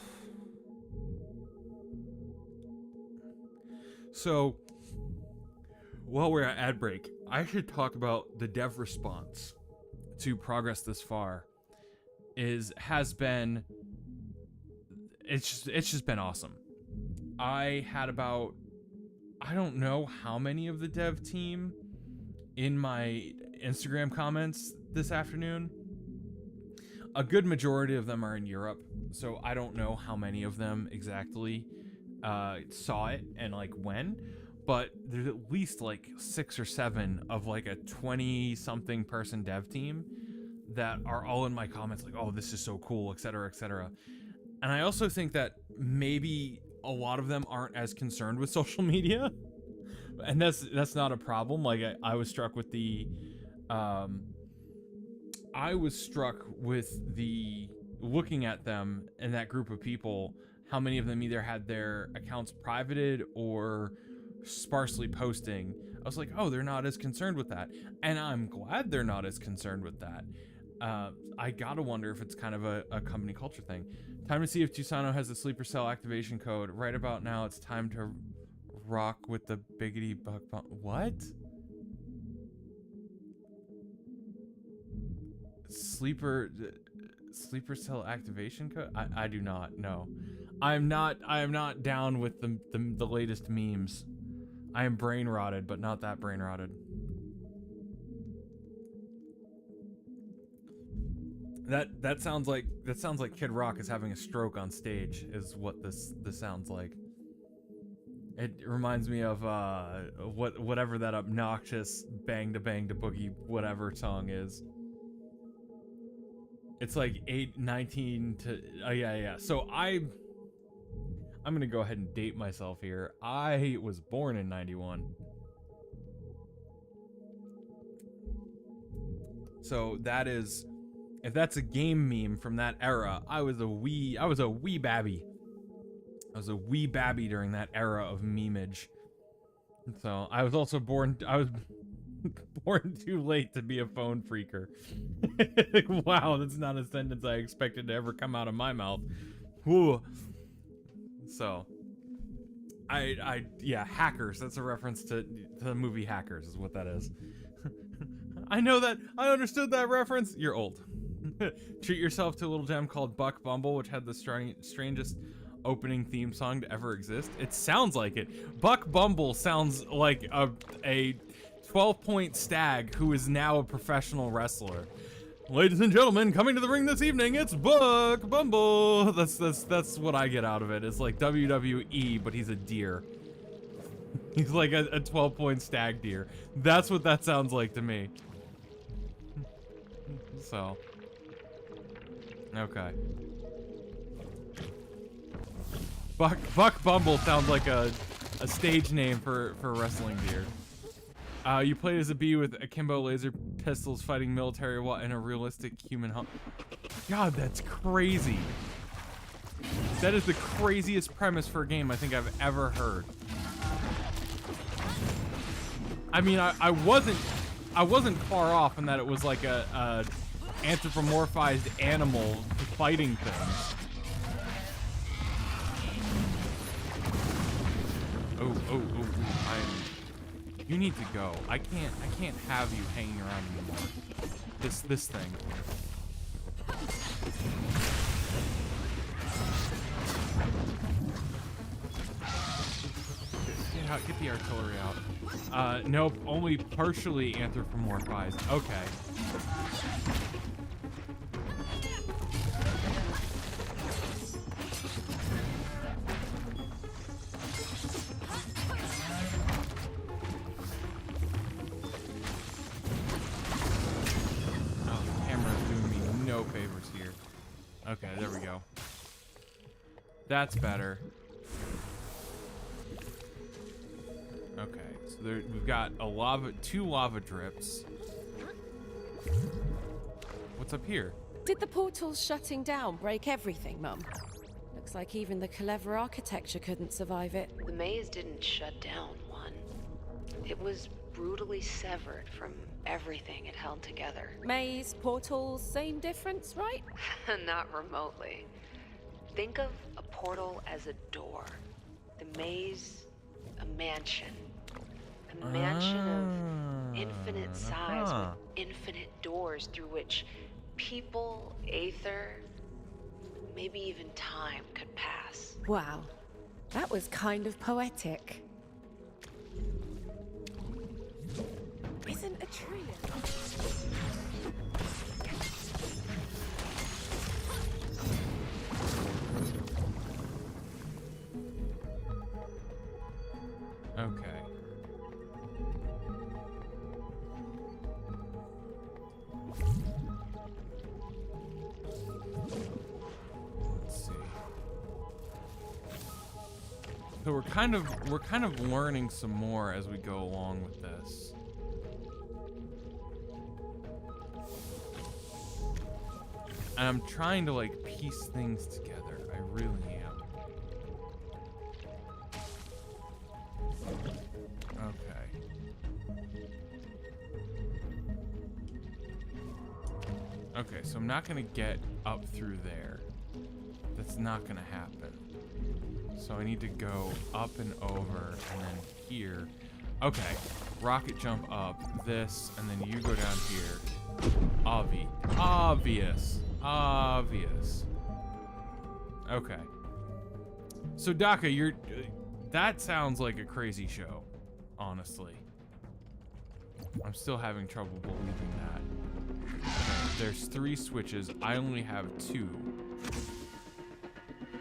Speaker 6: So, while we're at ad break, I should talk about the dev response to Progress This Far. It's just been awesome. I had about, I don't know how many of the dev team in my Instagram comments this afternoon. A good majority of them are in Europe, so I don't know how many of them exactly saw it and like when, but there's at least like 6 or 7 of like a 20-something person dev team that are all in my comments like, oh, this is so cool, etc., etc. And I also think that maybe a lot of them aren't as concerned with social media, and that's not a problem. Like I was struck with the looking at them and that group of people, how many of them either had their accounts privated or sparsely posting. I was like, oh, they're not as concerned with that. And I'm glad they're not as concerned with that. I gotta wonder if it's kind of a company culture thing. Time to see if Tusano has the sleeper cell activation code. Right about now, it's time to rock with the biggity buck bump. What? Sleeper cell activation code? I do not know. I am not down with the latest memes. I am brain rotted, but not that brain rotted. That sounds like Kid Rock is having a stroke on stage, is what this sounds like. It reminds me of whatever that obnoxious bang to boogie whatever song is. It's like 19 to yeah. So I'm gonna go ahead and date myself here. I was born in 91. So that is, if that's a game meme from that era, I was a wee babby. I was a wee babby during that era of memeage. So I was also born too late to be a phone freaker. Wow, that's not a sentence I expected to ever come out of my mouth. Whew. So, yeah, Hackers. That's a reference to the movie Hackers, is what that is. I know that. I understood that reference. You're old. Treat yourself to a little gem called Buck Bumble, which had the strangest opening theme song to ever exist. It sounds like it. Buck Bumble sounds like a 12-point stag who is now a professional wrestler. Ladies and gentlemen, coming to the ring this evening, it's Buck Bumble. That's what I get out of it. It's like WWE, but he's a deer. He's like a 12-point stag deer. That's what that sounds like to me. So, okay. Buck Bumble sounds like a stage name for a wrestling deer. You played as a bee with akimbo laser pistols fighting military in a realistic human home. God, that's crazy. That is the craziest premise for a game I think I've ever heard. I mean, I wasn't far off in that it was like a anthropomorphized animal fighting things. Oh, you need to go. I can't have you hanging around anymore. This thing. Get the artillery out. Nope, only partially anthropomorphized. Okay. Okay, there we go. That's better. Okay, so we've got two lava drips. What's up here?
Speaker 3: Did the portals shutting down break everything, Mum? Looks like even the clever architecture couldn't survive it.
Speaker 5: The maze didn't shut down, one. It was brutally severed from everything it held together.
Speaker 3: Maze, portals, same difference, right?
Speaker 5: Not remotely. Think of a portal as a door. The maze, a mansion. A mansion of infinite size with infinite doors through which people, aether, maybe even time could pass.
Speaker 3: Wow, that was kind of poetic. Isn't a tree?
Speaker 6: Okay. Let's see. So we're kind of learning some more as we go along with this. And I'm trying to like piece things together. I really am. Okay, so I'm not gonna get up through there. That's not gonna happen. So I need to go up and over and then here. Okay, rocket jump up, this, and then you go down here. Obvious. Okay. So Daka, that sounds like a crazy show, honestly. I'm still having trouble believing that. Okay, there's 3 switches. I only have 2.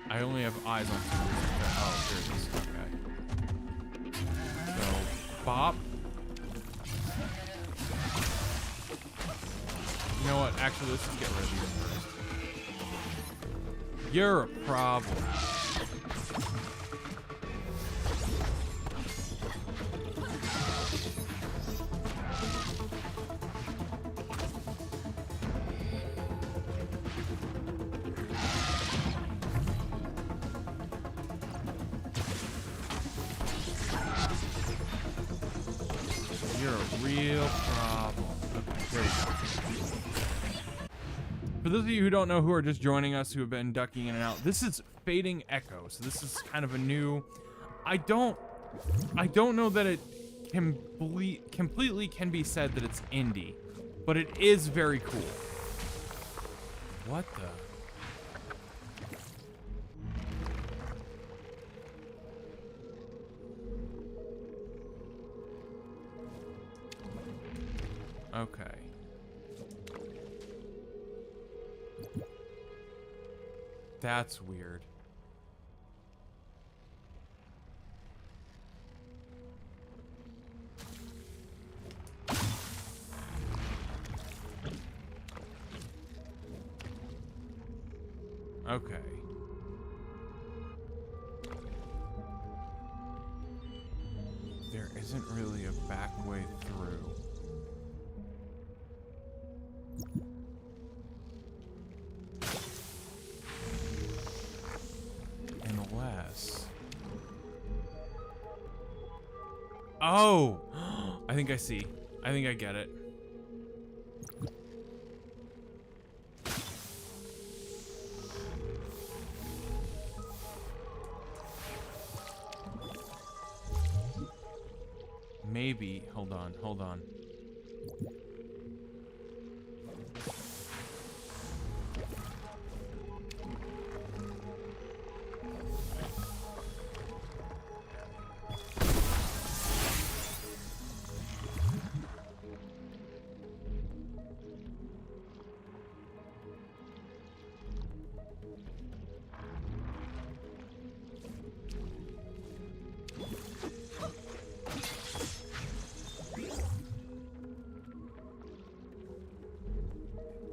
Speaker 6: I only have eyes on 2. Oh, there it is. Okay. So, bop. You know what? Actually, let's just get rid of you first. You're a problem. You're a real problem. Okay, there we go. For those of you who don't know, who are just joining us, who have been ducking in and out, this is Fading Echo. So this is kind of a new. I don't know that it completely can be said that it's indie, but it is very cool. What the? Okay. That's weird. Okay. There isn't really a back way through. Unless... Oh! I think I see. I think I get it. Maybe. Hold on. Hold on.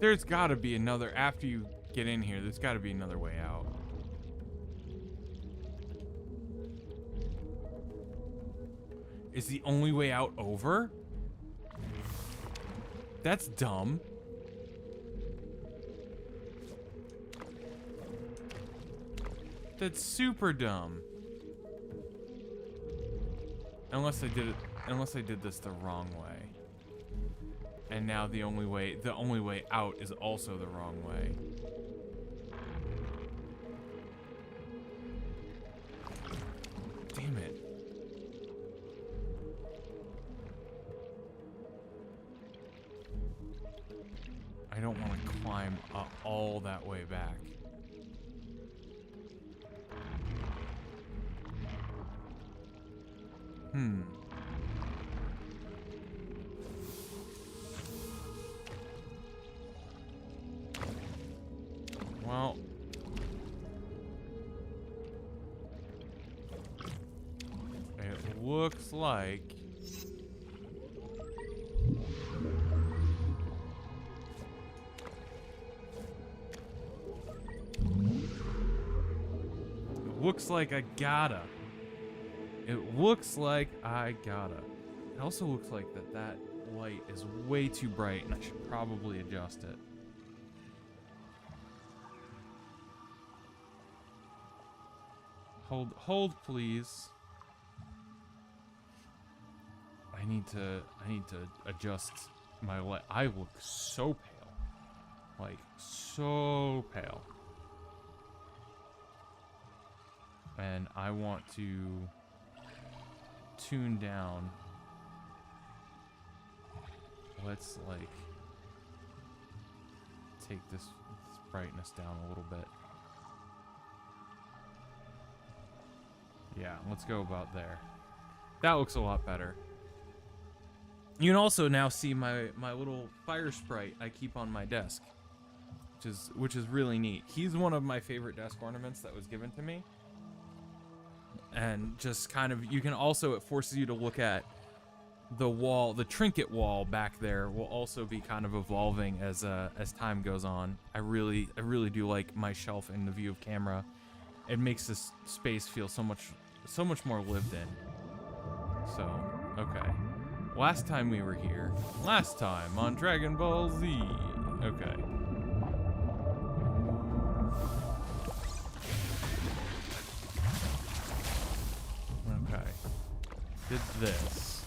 Speaker 6: There's gotta be another, after you get in here, there's gotta be another way out. Is the only way out over? That's dumb. That's super dumb. Unless I did this the wrong way. And now the only way out is also the wrong way. Damn it. I don't want to climb all that way back. Well, it looks like I gotta. It looks like I gotta. It also looks like that light is way too bright and I should probably adjust it. Hold please. I need to adjust my light. I look so pale. Like so pale. And I want to tune down. Let's like take this brightness down a little bit. Yeah, let's go about there. That looks a lot better. You can also now see my little fire sprite I keep on my desk, which is really neat. He's one of my favorite desk ornaments that was given to me. And just kind of, you can also, it forces you to look at the wall, the trinket wall back there will also be kind of evolving as time goes on. I really do like my shelf in the view of camera. It makes this space feel so much more lived in. So, okay. Last time we were here. Last time on Dragon Ball Z. Okay. Okay. Did this.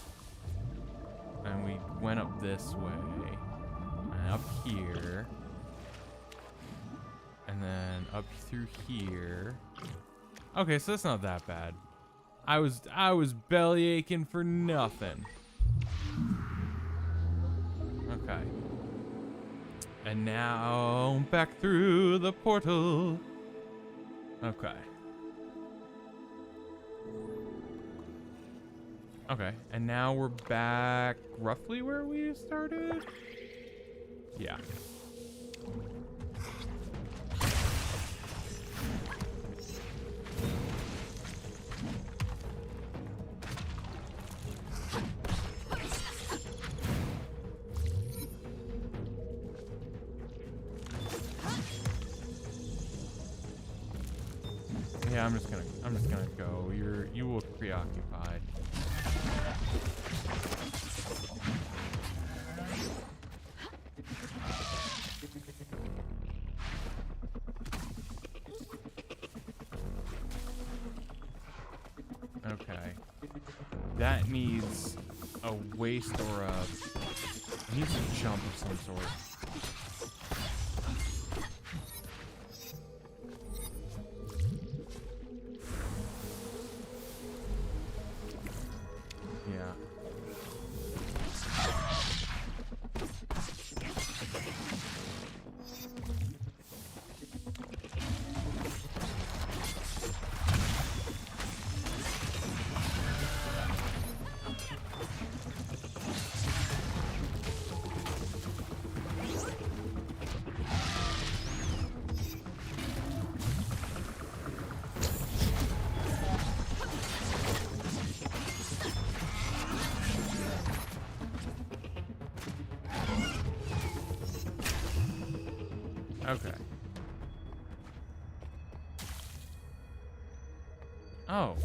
Speaker 6: And we went up this way. And up here. And then up through here. Okay, so that's not that bad. I was belly aching for nothing. Okay. And now back through the portal. Okay. Okay, and now we're back roughly where we started? Yeah. Yeah, I'm just gonna go. You look preoccupied. Okay. That needs a waist or it needs a jump of some sort. Okay. Oh.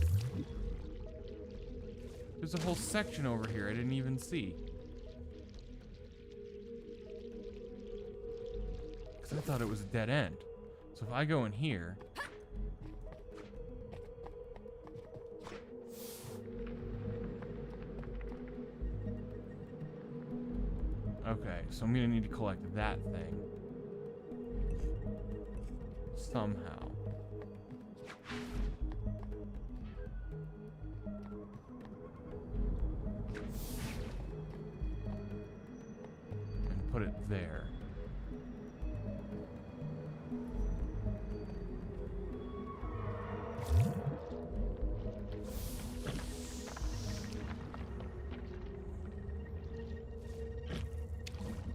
Speaker 6: There's a whole section over here I didn't even see. Because I thought it was a dead end. So if I go in here... Okay, so I'm gonna need to collect that thing. Somehow. And put it there.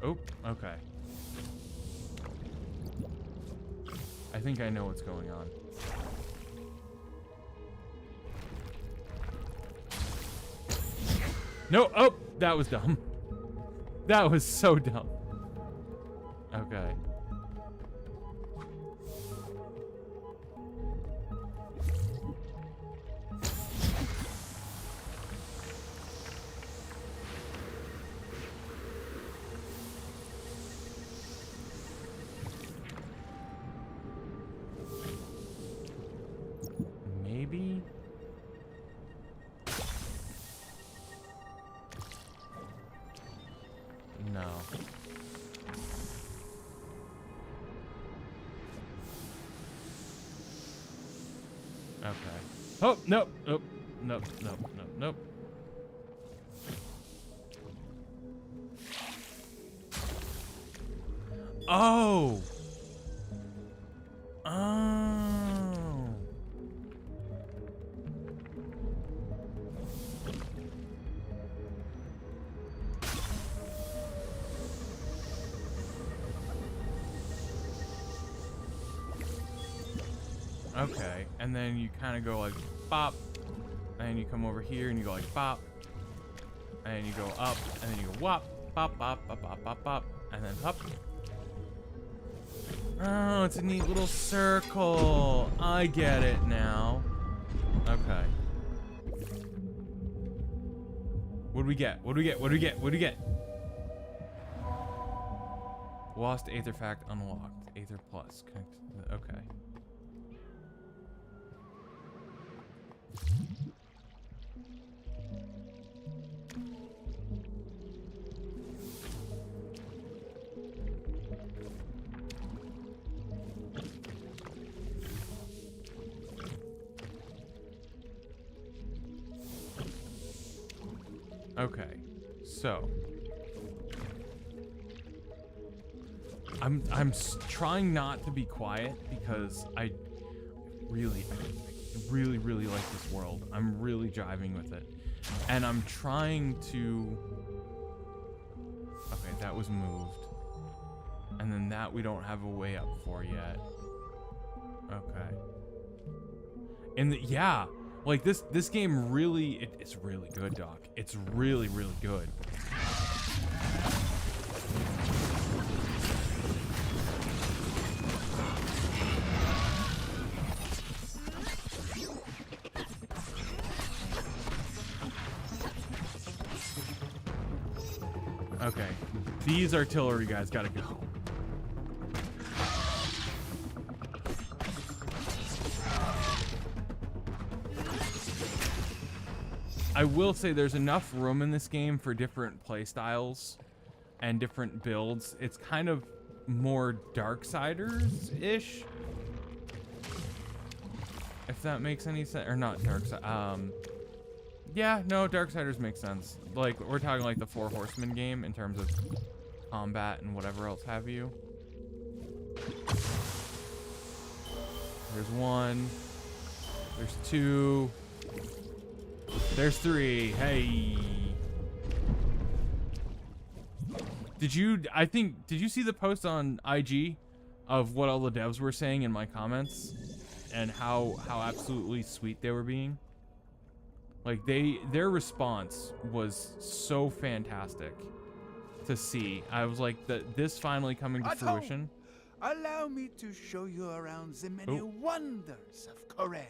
Speaker 6: Oh, okay. I think I know what's going on. No, oh, that was dumb. That was so dumb. Okay. Maybe? No. Okay. Oh, nope, nope, nope, nope, nope, nope. Oh! Oh! Okay, and then you kind of go like bop, and you come over here and you go like bop, and you go up, and then you go wop, bop, bop, bop, bop, bop, bop, and then up. Oh, it's a neat little circle. I get it now. Okay. What do we get? What do we get? What do we get? What do we get? Lost Aether Fact unlocked. Aether Plus. Okay. Okay, so I'm trying not to be quiet because I really like this world. I'm really jiving with it, and I'm trying to. Okay, that was moved, and then that we don't have a way up for yet. Okay, and yeah. Like this game really, it's really good, Doc. It's really good. Okay, these artillery guys gotta go. I will say there's enough room in this game for different playstyles and different builds. It's kind of more Darksiders-ish. If that makes any sense. Or not Darksiders. Yeah, no, Darksiders makes sense. Like, we're talking like the Four Horsemen game in terms of combat and whatever else have you. There's one. There's two. There's three. Hey. Did you see the post on IG of what all the devs were saying in my comments and how absolutely sweet they were being? Like their response was so fantastic to see. I was like, this finally coming to fruition.
Speaker 2: Allow me to show you around the many wonders of Corel.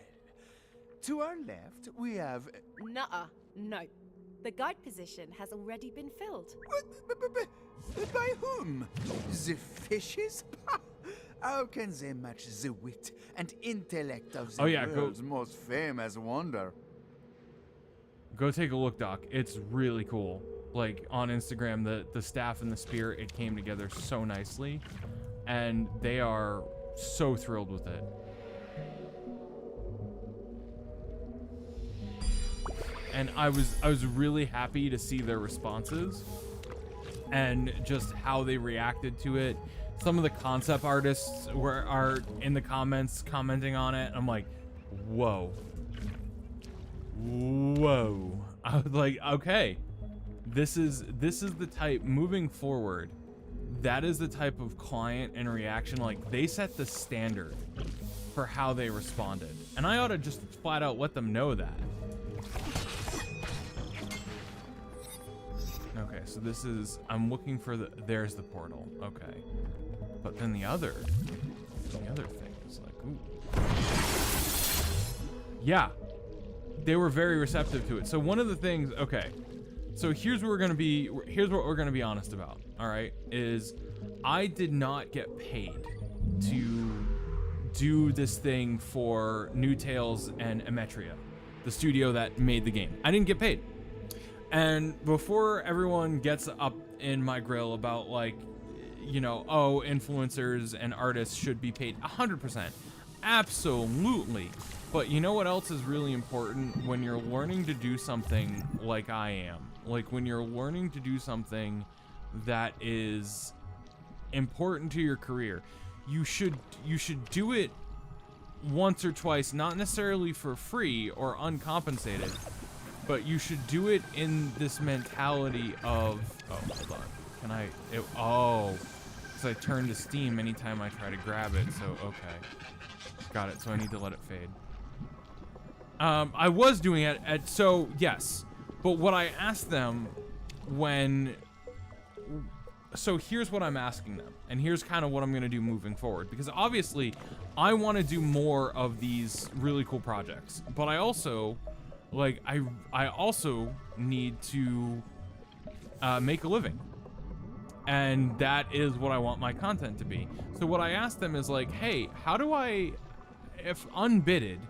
Speaker 2: To our left, we have...
Speaker 3: Nuh-uh. No. The guide position has already been filled.
Speaker 2: By whom? The fishes? How can they match the wit and intellect of the world's most famous wonder?
Speaker 6: Go take a look, Doc. It's really cool. like on Instagram, the staff and the spirit, it came together so nicely, and they are so thrilled with it. And I was really happy to see their responses and just how they reacted to it. Some of the concept artists are in the comments commenting on it. I'm like, whoa. I was like, okay, this is the type moving forward. That is the type of client and reaction. Like, they set the standard for how they responded, and I ought to just flat out let them know that. Okay, so this is, I'm looking for there's the portal. Okay, but then the other thing is like, ooh. Yeah, they were very receptive to it. So one of the things, okay, so here's what we're gonna be honest about. All right, is I did not get paid to do this thing for New Tales and Emetria, the studio that made the game. I didn't get paid. And before everyone gets up in my grill about, like, you know, oh, influencers and artists should be paid, 100%, absolutely. But you know what else is really important? When you're learning to do something like I am, like when you're learning to do something that is important to your career, you should do it once or twice, not necessarily for free or uncompensated, but you should do it in this mentality of, oh, hold on, can I, because I turn to Steam anytime I try to grab it, so okay, got it, so I need to let it fade. I was doing it so yes, but what I asked them so here's what I'm asking them, and here's kind of what I'm gonna do moving forward, because obviously I want to do more of these really cool projects, but I also, like, I also need to make a living, and that is what I want my content to be. So what I asked them is like, hey, how do I, if unbidded,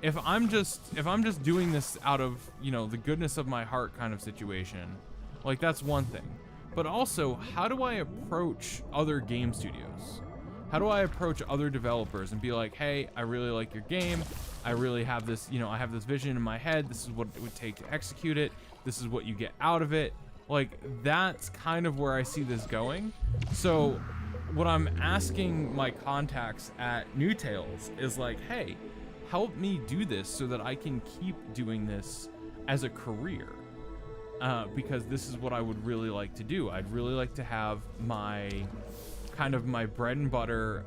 Speaker 6: if I'm just doing this out of, you know, the goodness of my heart kind of situation, like, that's one thing. But also, how do I approach other game studios? How do I approach other developers and be like, hey, I really like your game. I really have this, you know, I have this vision in my head. This is what it would take to execute it. This is what you get out of it. Like, that's kind of where I see this going. So what I'm asking my contacts at New Tales is like, hey, help me do this so that I can keep doing this as a career. Because this is what I would really like to do. I'd really like to have my kind of my bread and butter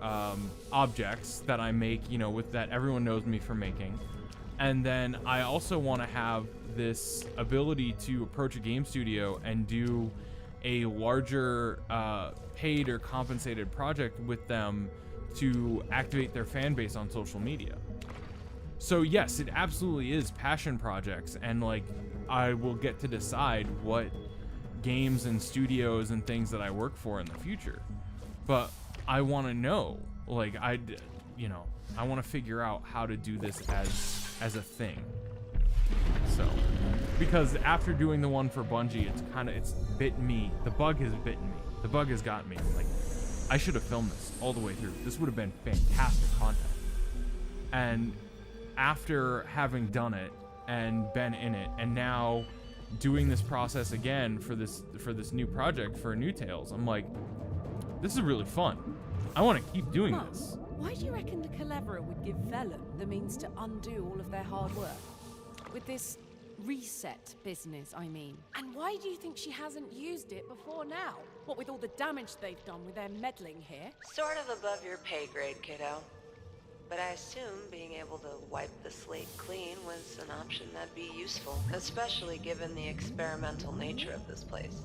Speaker 6: objects that I make, you know, with that everyone knows me for making. And then I also want to have this ability to approach a game studio and do a larger paid or compensated project with them to activate their fan base on social media. So yes, it absolutely is passion projects, and like, I will get to decide what games and studios and things that I work for in the future. But I want to know, like, I want to figure out how to do this as a thing. So, because after doing the one for Bungie, it's bitten me. The bug has bitten me. The bug has got me. Like, I should have filmed this all the way through. This would have been fantastic content. And after having done it and been in it, and now doing this process again for this new project for New Tales, I'm like, this is really fun. I want to keep doing this.
Speaker 3: Why do you reckon the Cleverer would give Vellum the means to undo all of their hard work? With this reset business, I mean. And why do you think she hasn't used it before now? What with all the damage they've done with their meddling here?
Speaker 5: Sort of above your pay grade, kiddo. But I assume being able to wipe the slate clean was an option that'd be useful, especially given the experimental nature of this place.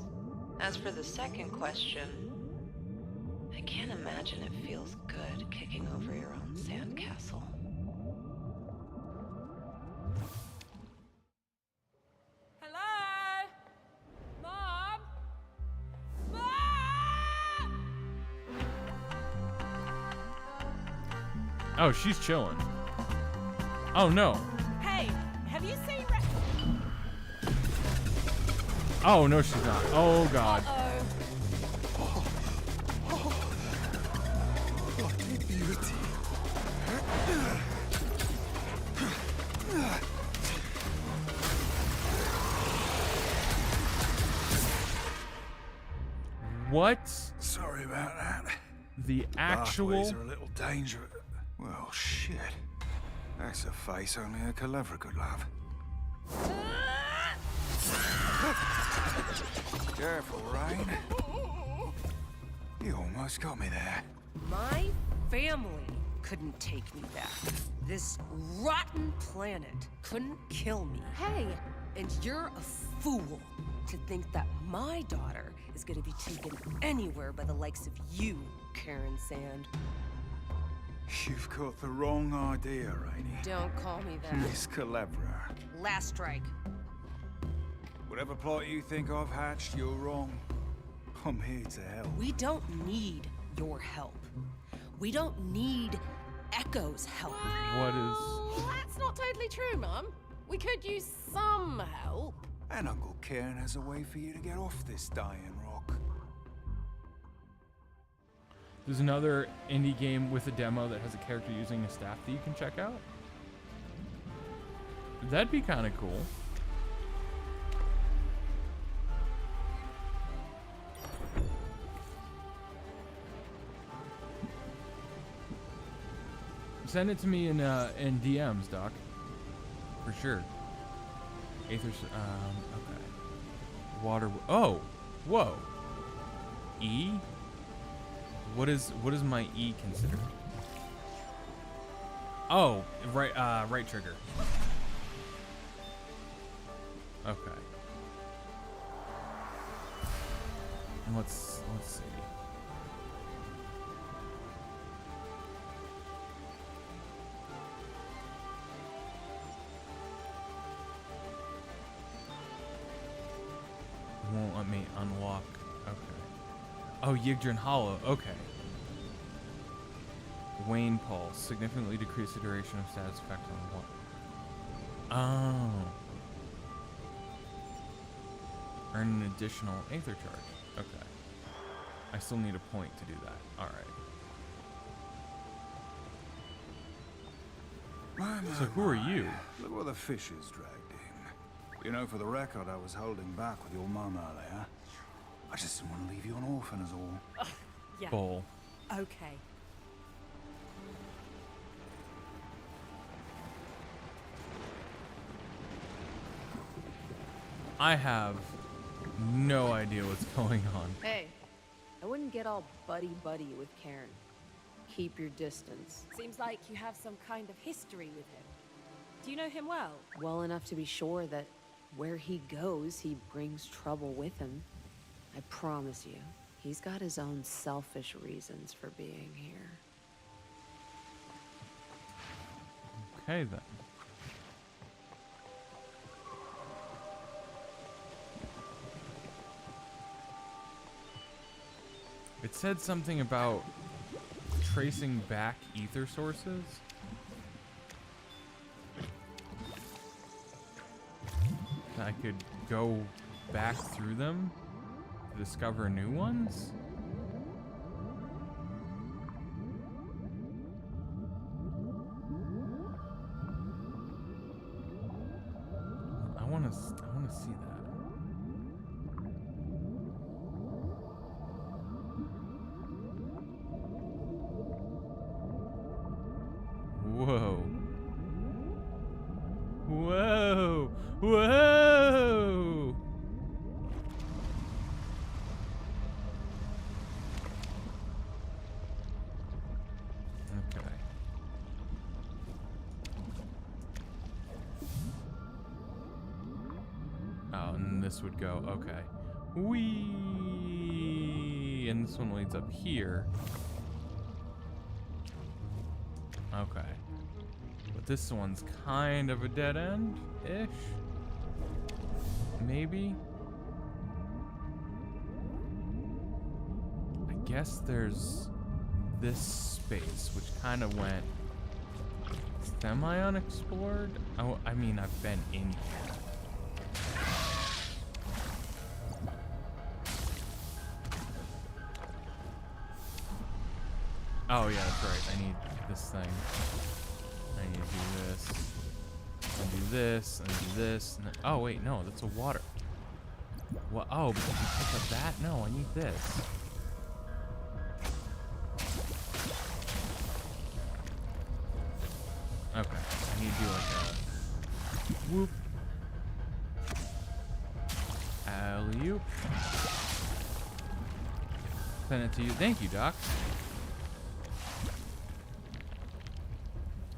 Speaker 5: As for the second question, I can't imagine it feels good kicking over your own sandcastle.
Speaker 3: Hello? Mom? Mom!
Speaker 6: Oh, she's chilling. Oh no.
Speaker 3: Hey, have you seen
Speaker 6: Oh, no, she's not. Oh, God.
Speaker 2: What a beauty.
Speaker 6: What
Speaker 7: Sorry about that.
Speaker 6: the actual...
Speaker 7: Pathways are a little dangerous. Well, shit. That's a face only a Calevra could love. Careful, Rain. You almost got me there.
Speaker 8: My family couldn't take me back. This rotten planet couldn't kill me.
Speaker 3: Hey,
Speaker 8: And you're a fool to think that my daughter is gonna be taken anywhere by the likes of you, Karen Sand.
Speaker 7: You've got the wrong idea, Rainey.
Speaker 8: Don't call me that.
Speaker 7: Miss Calevra.
Speaker 8: Last strike.
Speaker 7: Whatever plot you think I've hatched, you're wrong. I'm here to help.
Speaker 8: We don't need your help. We don't need Echo's help.
Speaker 6: What is...
Speaker 3: well, that's not totally true, Mum. We could use some help.
Speaker 7: And Uncle Ken has a way for you to get off this dying rock.
Speaker 6: There's another indie game with a demo that has a character using a staff that you can check out. That'd be kind of cool. Send it to me in DMs, Doc. For sure. Aether's, okay. Water, oh, whoa. E? What is my E considered? Oh, right trigger. Okay. Let's see. Won't let me unlock. Okay. Oh, Yggdrasil Hollow. Okay. Wane Pulse. Significantly decrease the duration of status effect on what? Oh. Earn an additional Aether charge. Okay. I still need a point to do that. Alright. So who are you?
Speaker 7: Look what the fishes dragged in. You know, for the record, I was holding back with your mum earlier. I just didn't want to leave you an orphan is all.
Speaker 3: Yeah.
Speaker 6: Bull.
Speaker 3: Okay.
Speaker 6: I have no idea what's going on.
Speaker 5: Hey, I wouldn't get all buddy-buddy with Karen. Keep your distance.
Speaker 3: Seems like you have some kind of history with him. Do you know him well?
Speaker 5: Well enough to be sure that where he goes, he brings trouble with him. I promise you, he's got his own selfish reasons for being here.
Speaker 6: Okay, then. It said something about tracing back ether sources. I could go back through them to discover new ones. I want to see that. Whoa. Whoa. Whoa. Okay. Oh, and this would go, okay. Whee! And this one leads up here. Okay. But this one's kind of a dead end-ish? Maybe? I guess there's this space, which kind of went semi-unexplored. Oh, I mean, I've been in here. Oh yeah, that's right. I need this thing. I need to do this. And do this, and do this. And then, oh wait, no, that's a water. What? Oh, because you pick up that? No, I need this. Okay, I need to do like a whoop. Alley-oop. Send it to you. Thank you, Doc.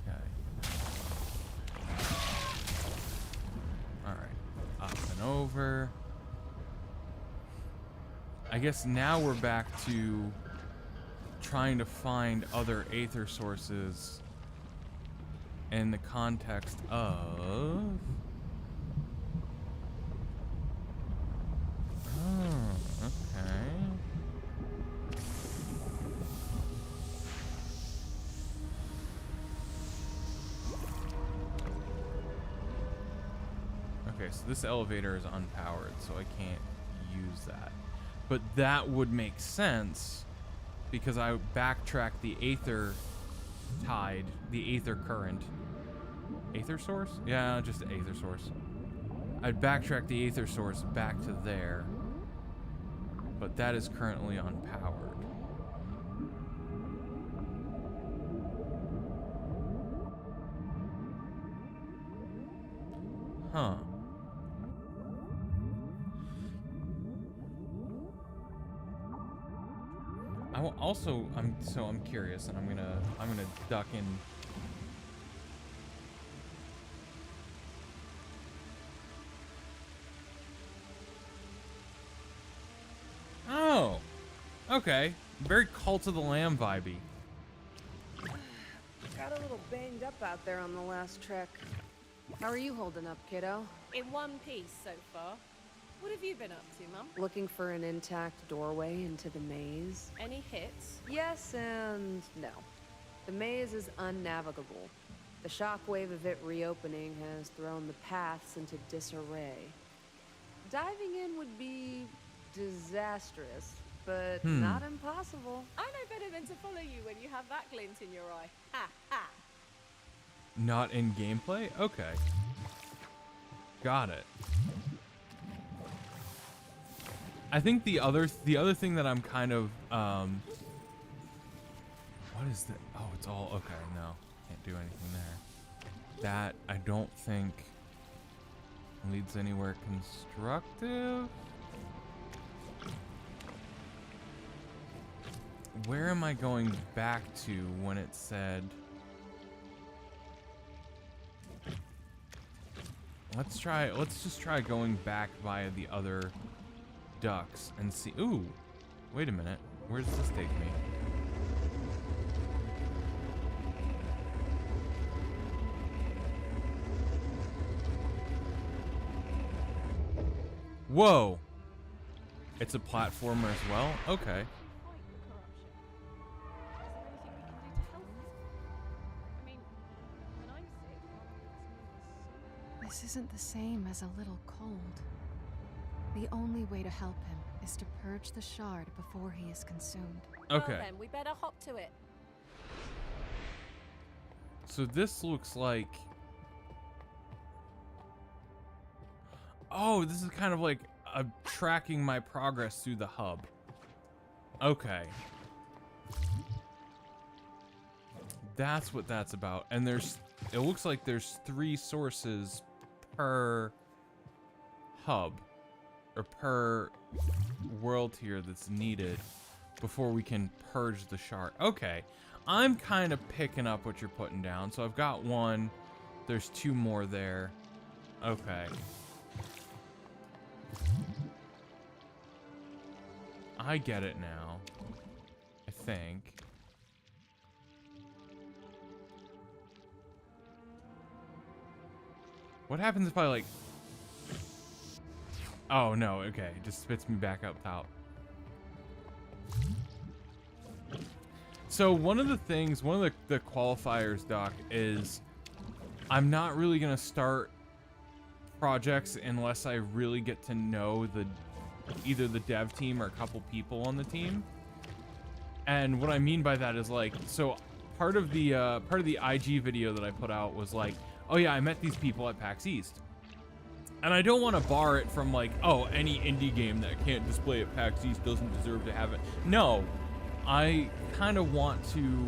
Speaker 6: Okay. Alright. Up and over. I guess now we're back to trying to find other aether sources in the context of... Oh, okay. Okay, so this elevator is unpowered, so I can't use that. But that would make sense because I backtracked the aether tide, the aether current. Aether source? Yeah, just the aether source. I'd backtrack the aether source back to there, but that is currently unpowered. Huh. I'm curious, and I'm gonna duck in. Oh, okay. Very Cult of the Lamb vibey.
Speaker 5: Got a little banged up out there on the last trek. How are you holding up, kiddo?
Speaker 3: In one piece so far. What have you been up to, Mum?
Speaker 5: Looking for an intact doorway into the maze?
Speaker 3: Any hits?
Speaker 5: Yes and no. The maze is unnavigable. The shockwave of it reopening has thrown the paths into disarray. Diving in would be disastrous, but not impossible.
Speaker 3: I know better than to follow you when you have that glint in your eye. Ha ha!
Speaker 6: Not in gameplay? Okay. Got it. I think the other thing that I'm kind of what is that? Oh, it's all okay. No, can't do anything there. That I don't think leads anywhere constructive. Where am I going back to when it said? Let's just try going back via the other ducks and see. Ooh, wait a minute. Where does this take me? Whoa. It's a platformer as well? Okay.
Speaker 4: This isn't the same as a little cold. The only way to help him is to purge the shard before he is consumed.
Speaker 6: Okay.
Speaker 3: Well then, we better hop to it.
Speaker 6: So this looks like... Oh, this is kind of like tracking my progress through the hub. Okay. That's what that's about. And it looks like there's 3 sources per hub. Or per world tier that's needed before we can purge the shard. Okay, I'm kind of picking up what you're putting down. So I've got 1. There's 2 more there. Okay. I get it now. I think. What happens if I like... Oh, no, okay. It just spits me back up top. So one of the qualifiers, Doc, is I'm not really going to start projects unless I really get to know either the dev team or a couple people on the team. And what I mean by that is like, so part of the IG video that I put out was like, oh yeah, I met these people at PAX East. And I don't want to bar it from like, oh, any indie game that can't display at PAX East doesn't deserve to have it. No, I kind of want to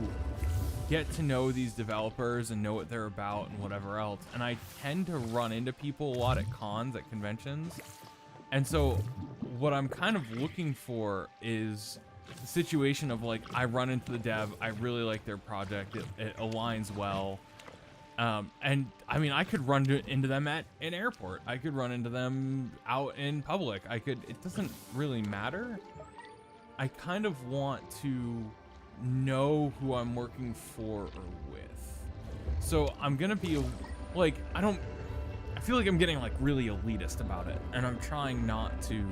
Speaker 6: get to know these developers and know what they're about and whatever else. And I tend to run into people a lot at cons, at conventions. And so what I'm kind of looking for is the situation of like, I run into the dev, I really like their project, it aligns well. And I mean, I could run into them at an airport. I could run into them out in public. It doesn't really matter. I kind of want to know who I'm working for or with. So I'm gonna be like, I feel like I'm getting like really elitist about it, and I'm trying not to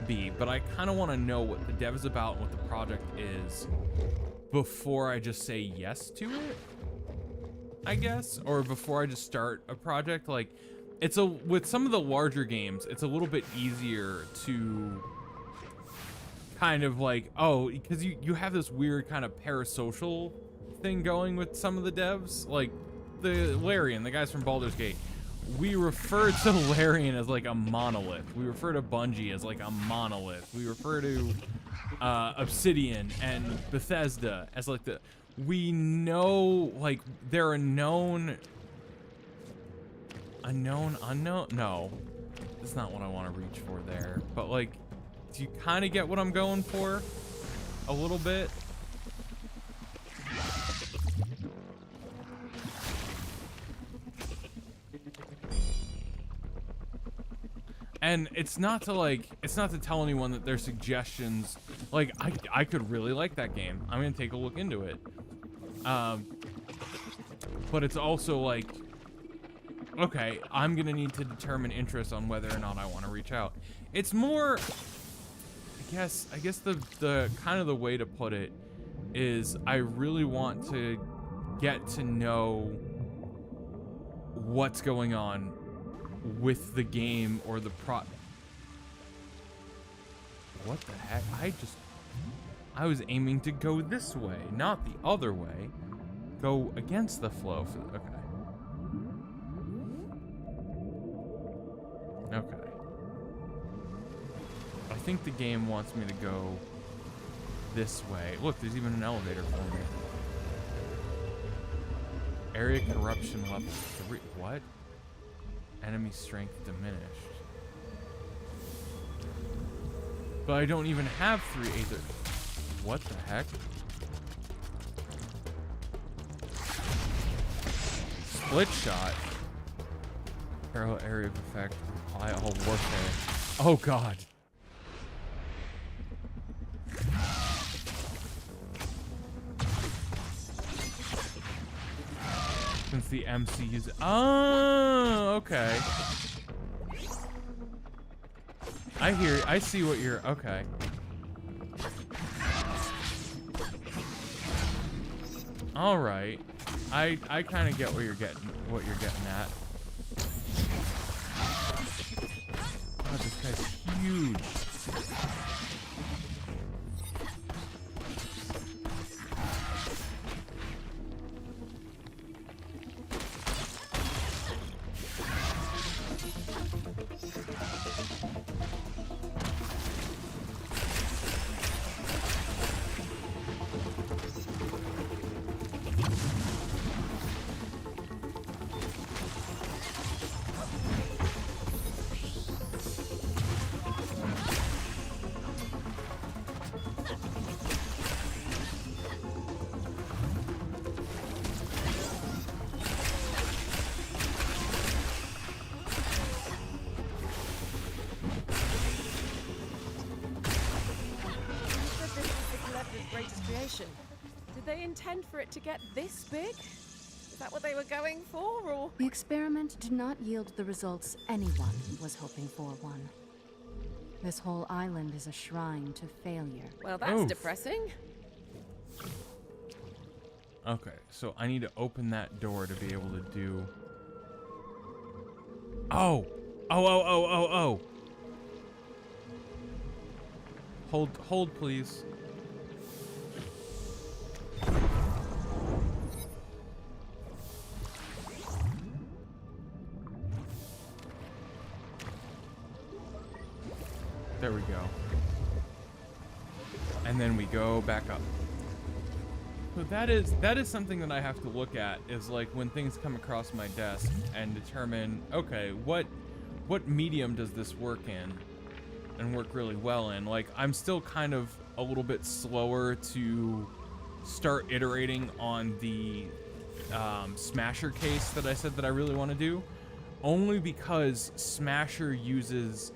Speaker 6: be, but I kind of want to know what the dev is about and what the project is before I just say yes to it, I guess, or before I just start a project. Like, with some of the larger games, it's a little bit easier to kind of like, oh, because you have this weird kind of parasocial thing going with some of the devs, like the Larian, the guys from Baldur's Gate. We refer to Larian as like a monolith. We refer to Bungie as like a monolith. We refer to Obsidian and Bethesda as like we know, like, they're a known unknown? No, that's not what I want to reach for there. But like, do you kind of get what I'm going for? A little bit? And it's not to tell anyone that their suggestions, like, I could really like that game. I'm gonna take a look into it. But it's also like, okay, I'm gonna need to determine interest on whether or not I want to reach out. It's more, I guess the kind of the way to put it is, I really want to get to know what's going on with the game or the what the heck? I was aiming to go this way, not the other way. Go against the flow. Okay. I think the game wants me to go this way. Look, there's even an elevator for me. Area corruption level 3. What? Enemy strength diminished. But I don't even have 3 either. What the heck? Split shot. Parallel area of effect. Apply all warfare. Oh god. Since the MC's. Oh, okay. I see what you're. Okay. All right. I kind of get what you're getting at. Oh, this guy's huge.
Speaker 3: Did they intend for it to get this big? Is that what they were going for, or?
Speaker 4: The experiment did not yield the results anyone was hoping for one. This whole island is a shrine to failure.
Speaker 3: Well, that's depressing.
Speaker 6: Okay, so I need to open that door to be able to do... Oh! Hold, please. There we go. And then we go back up. So that is something that I have to look at, is like when things come across my desk and determine, okay, what medium does this work in and work really well in? Like, I'm still kind of a little bit slower to start iterating on the Smasher case that I said that I really want to do, only because Smasher uses,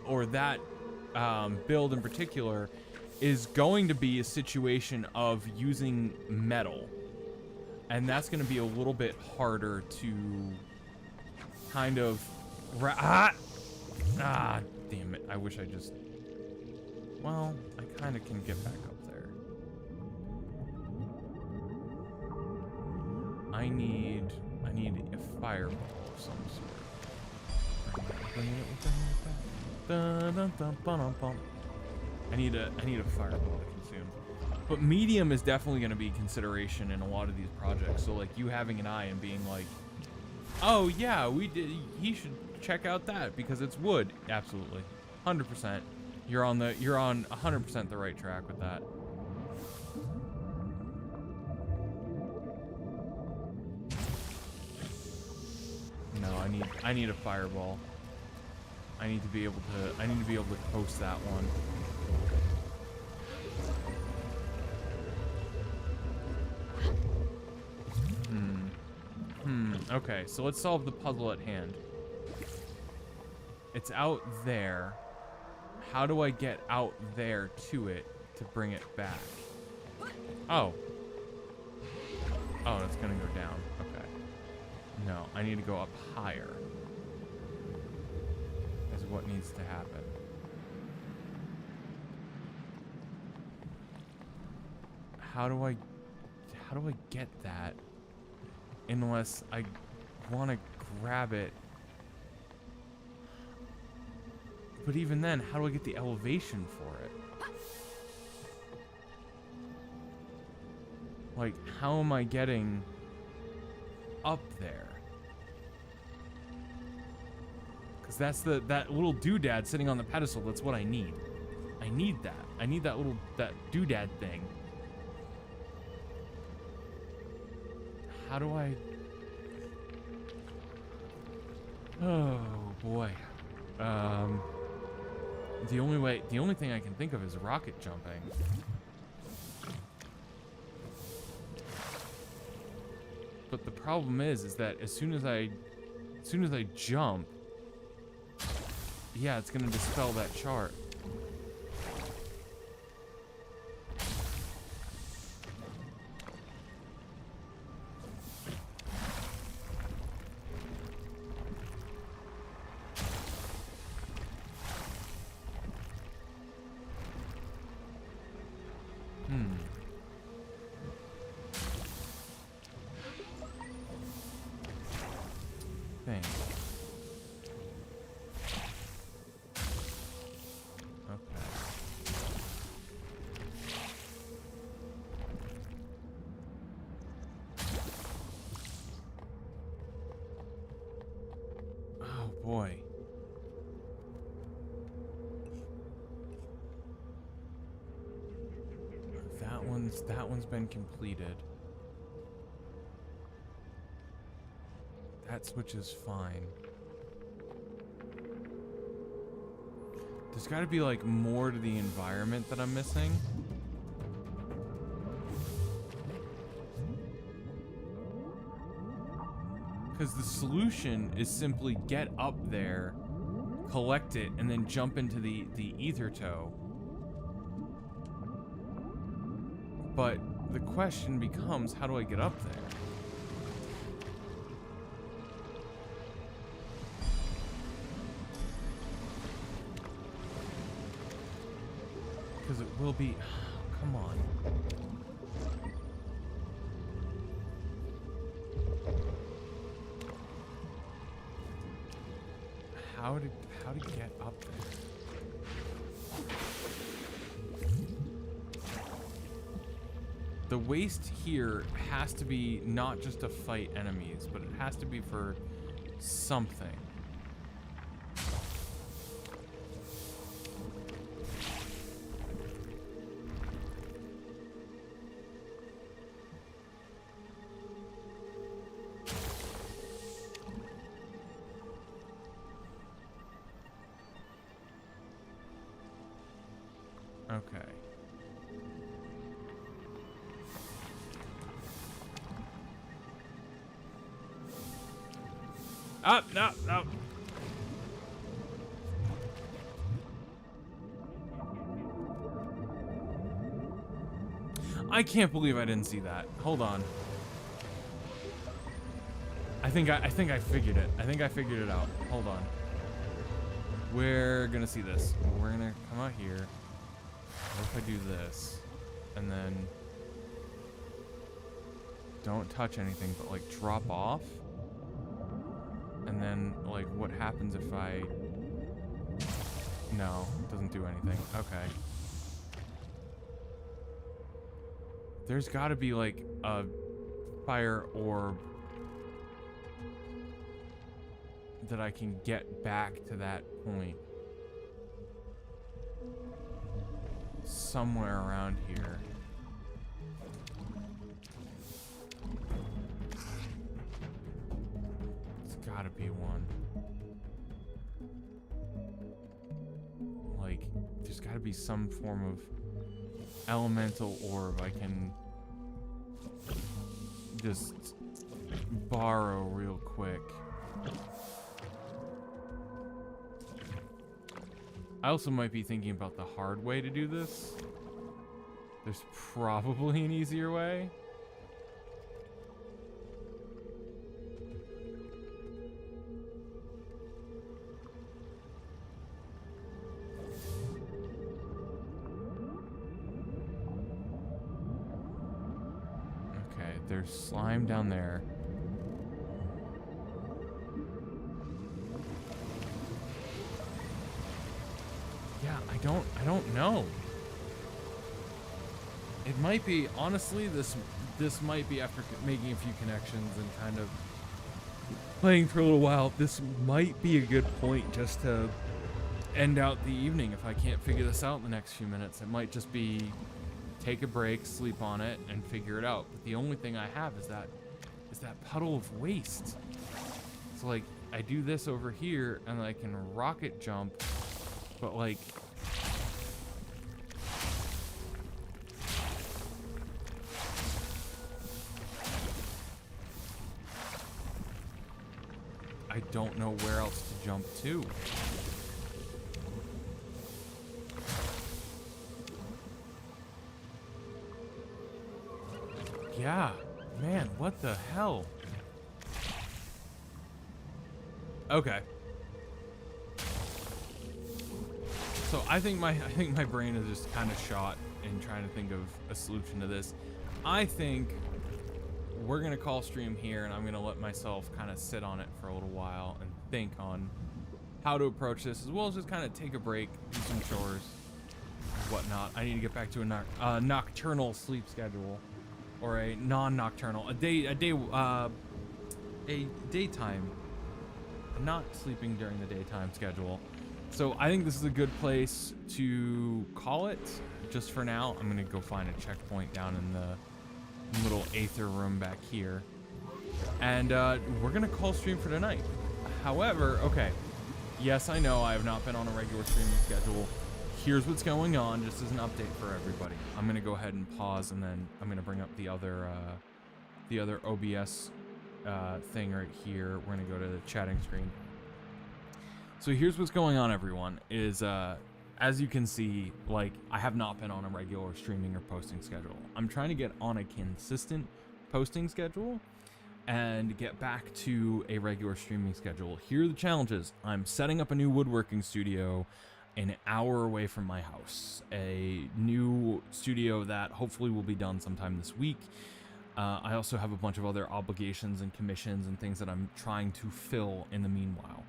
Speaker 6: or that build in particular is going to be a situation of using metal, and that's going to be a little bit harder to kind of damn it. I wish I just, well, I kind of can get back up there. I need a fireball of some sort. I need a fireball to consume. But medium is definitely going to be consideration in a lot of these projects. So like you having an eye and being like, oh yeah, he should check out that because it's wood. Absolutely. 100%. You're on 100% the right track with that. No, I need a fireball. I need to be able to coast that one. Okay, so let's solve the puzzle at hand. It's out there. How do I get out there to it to bring it back? Oh. Oh, it's gonna go down. Okay. No, I need to go up higher. Is what needs to happen. How do I get that? Unless I want to grab it. But even then, how do I get the elevation for it? Like, how am I getting up there? Because that's that little doodad sitting on the pedestal. That's what I need. I need that. I need that doodad thing. How do I? Oh boy. The only thing I can think of is rocket jumping. But the problem is that as soon as I jump, yeah, it's gonna dispel that chart. Boy. That one's been completed. That switch is fine. There's got to be like more to the environment that I'm missing. Because the solution is simply get up there, collect it, and then jump into the ether toe. But the question becomes, how do I get up there? Because it will be... Oh, come on. How to get up there? The waste here has to be not just to fight enemies, but it has to be for something. Okay. Up, no, no. I can't believe I didn't see that. Hold on. I think I figured it. I think I figured it out. Hold on. We're gonna see this. We're gonna come out here. What if I do this? And then don't touch anything, but like drop off? And then like what happens if I... No, it doesn't do anything. Okay. There's gotta be like a fire orb that I can get back to that point. Somewhere around here. There's gotta be one. Like, there's gotta be some form of elemental orb I can just borrow real quick. I also might be thinking about the hard way to do this. There's probably an easier way. Okay, there's slime down there. Yeah, I don't know. It might be, honestly, this might be, after making a few connections and kind of playing for a little while, this might be a good point just to end out the evening if I can't figure this out in the next few minutes. It might just be take a break, sleep on it, and figure it out. But the only thing I have is that puddle of waste. So like, I do this over here, and I can rocket jump, but like, I don't know where else to jump to. Yeah, man, what the hell? Okay. So I think my brain is just kind of shot in trying to think of a solution to this. I think we're gonna call stream here, and I'm gonna let myself kind of sit on it for a little while and think on how to approach this, as well as just kind of take a break, do some chores, and whatnot. I need to get back to a nocturnal sleep schedule, or a non-nocturnal, a daytime, not sleeping during the daytime schedule. So I think this is a good place to call it just for now. I'm gonna go find a checkpoint down in the little Aether room back here, and we're gonna call stream for tonight. However, okay, yes, I know I have not been on a regular streaming schedule. Here's what's going on, just as an update for everybody. I'm gonna go ahead and pause, and then I'm gonna bring up the other OBS thing right here. We're gonna go to the chatting screen. So here's what's going on, everyone, is as you can see, like, I have not been on a regular streaming or posting schedule. I'm trying to get on a consistent posting schedule and get back to a regular streaming schedule. Here are the challenges. I'm setting up a new woodworking studio an hour away from my house. A new studio that hopefully will be done sometime this week. I also have a bunch of other obligations and commissions and things that I'm trying to fill in the meanwhile.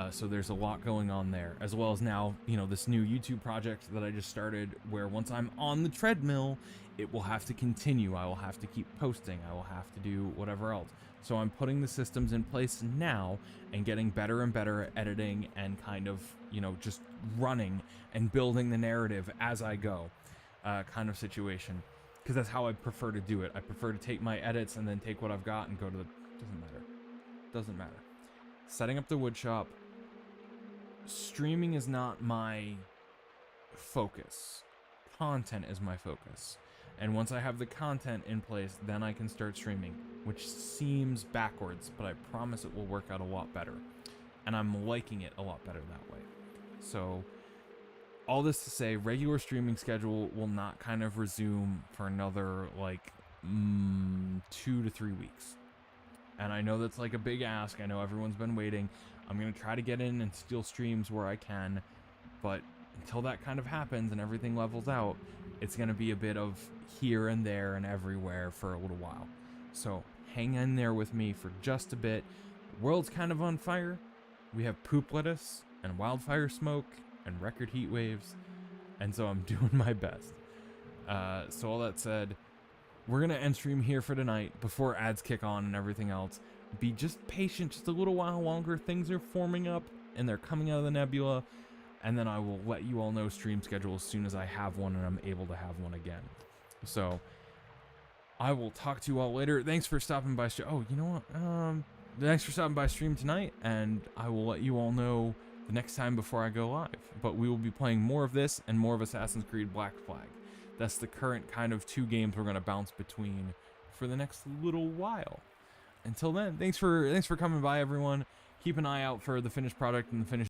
Speaker 6: So there's a lot going on there, as well as now, you know, this new YouTube project that I just started, where once I'm on the treadmill, it will have to continue. I will have to keep posting. I will have to do whatever else. So I'm putting the systems in place now and getting better and better at editing and kind of, you know, just running and building the narrative as I go, kind of situation. Because that's how I prefer to do it. I prefer to take my edits and then take what I've got and go to the... Doesn't matter. Setting up the wood shop. Streaming is not my focus. content is my focus. And once I have the content in place, then I can start streaming, which seems backwards, but I promise it will work out a lot better. And I'm liking it a lot better that way. So all this to say, regular streaming schedule will not kind of resume for another like 2 to 3 weeks. And I know that's like a big ask. I know everyone's been waiting. I'm going to try to get in and steal streams where I can. But until that kind of happens and everything levels out, it's going to be a bit of here and there and everywhere for a little while. So hang in there with me for just a bit. The world's kind of on fire. We have poop lettuce and wildfire smoke and record heat waves. And so I'm doing my best. So all that said, we're going to end stream here for tonight before ads kick on and everything else. Be just patient just a little while longer. Things are forming up and they're coming out of the nebula. And then I will let you all know stream schedule as soon as I have one and I'm able to have one again. So I will talk to you all later. Thanks for stopping by. Oh, you know what? Thanks for stopping by stream tonight. And I will let you all know the next time before I go live. But we will be playing more of this and more of Assassin's Creed Black Flag. That's the current kind of 2 games we're going to bounce between for the next little while. Until then, thanks for coming by, everyone. Keep an eye out for the finished product and the finished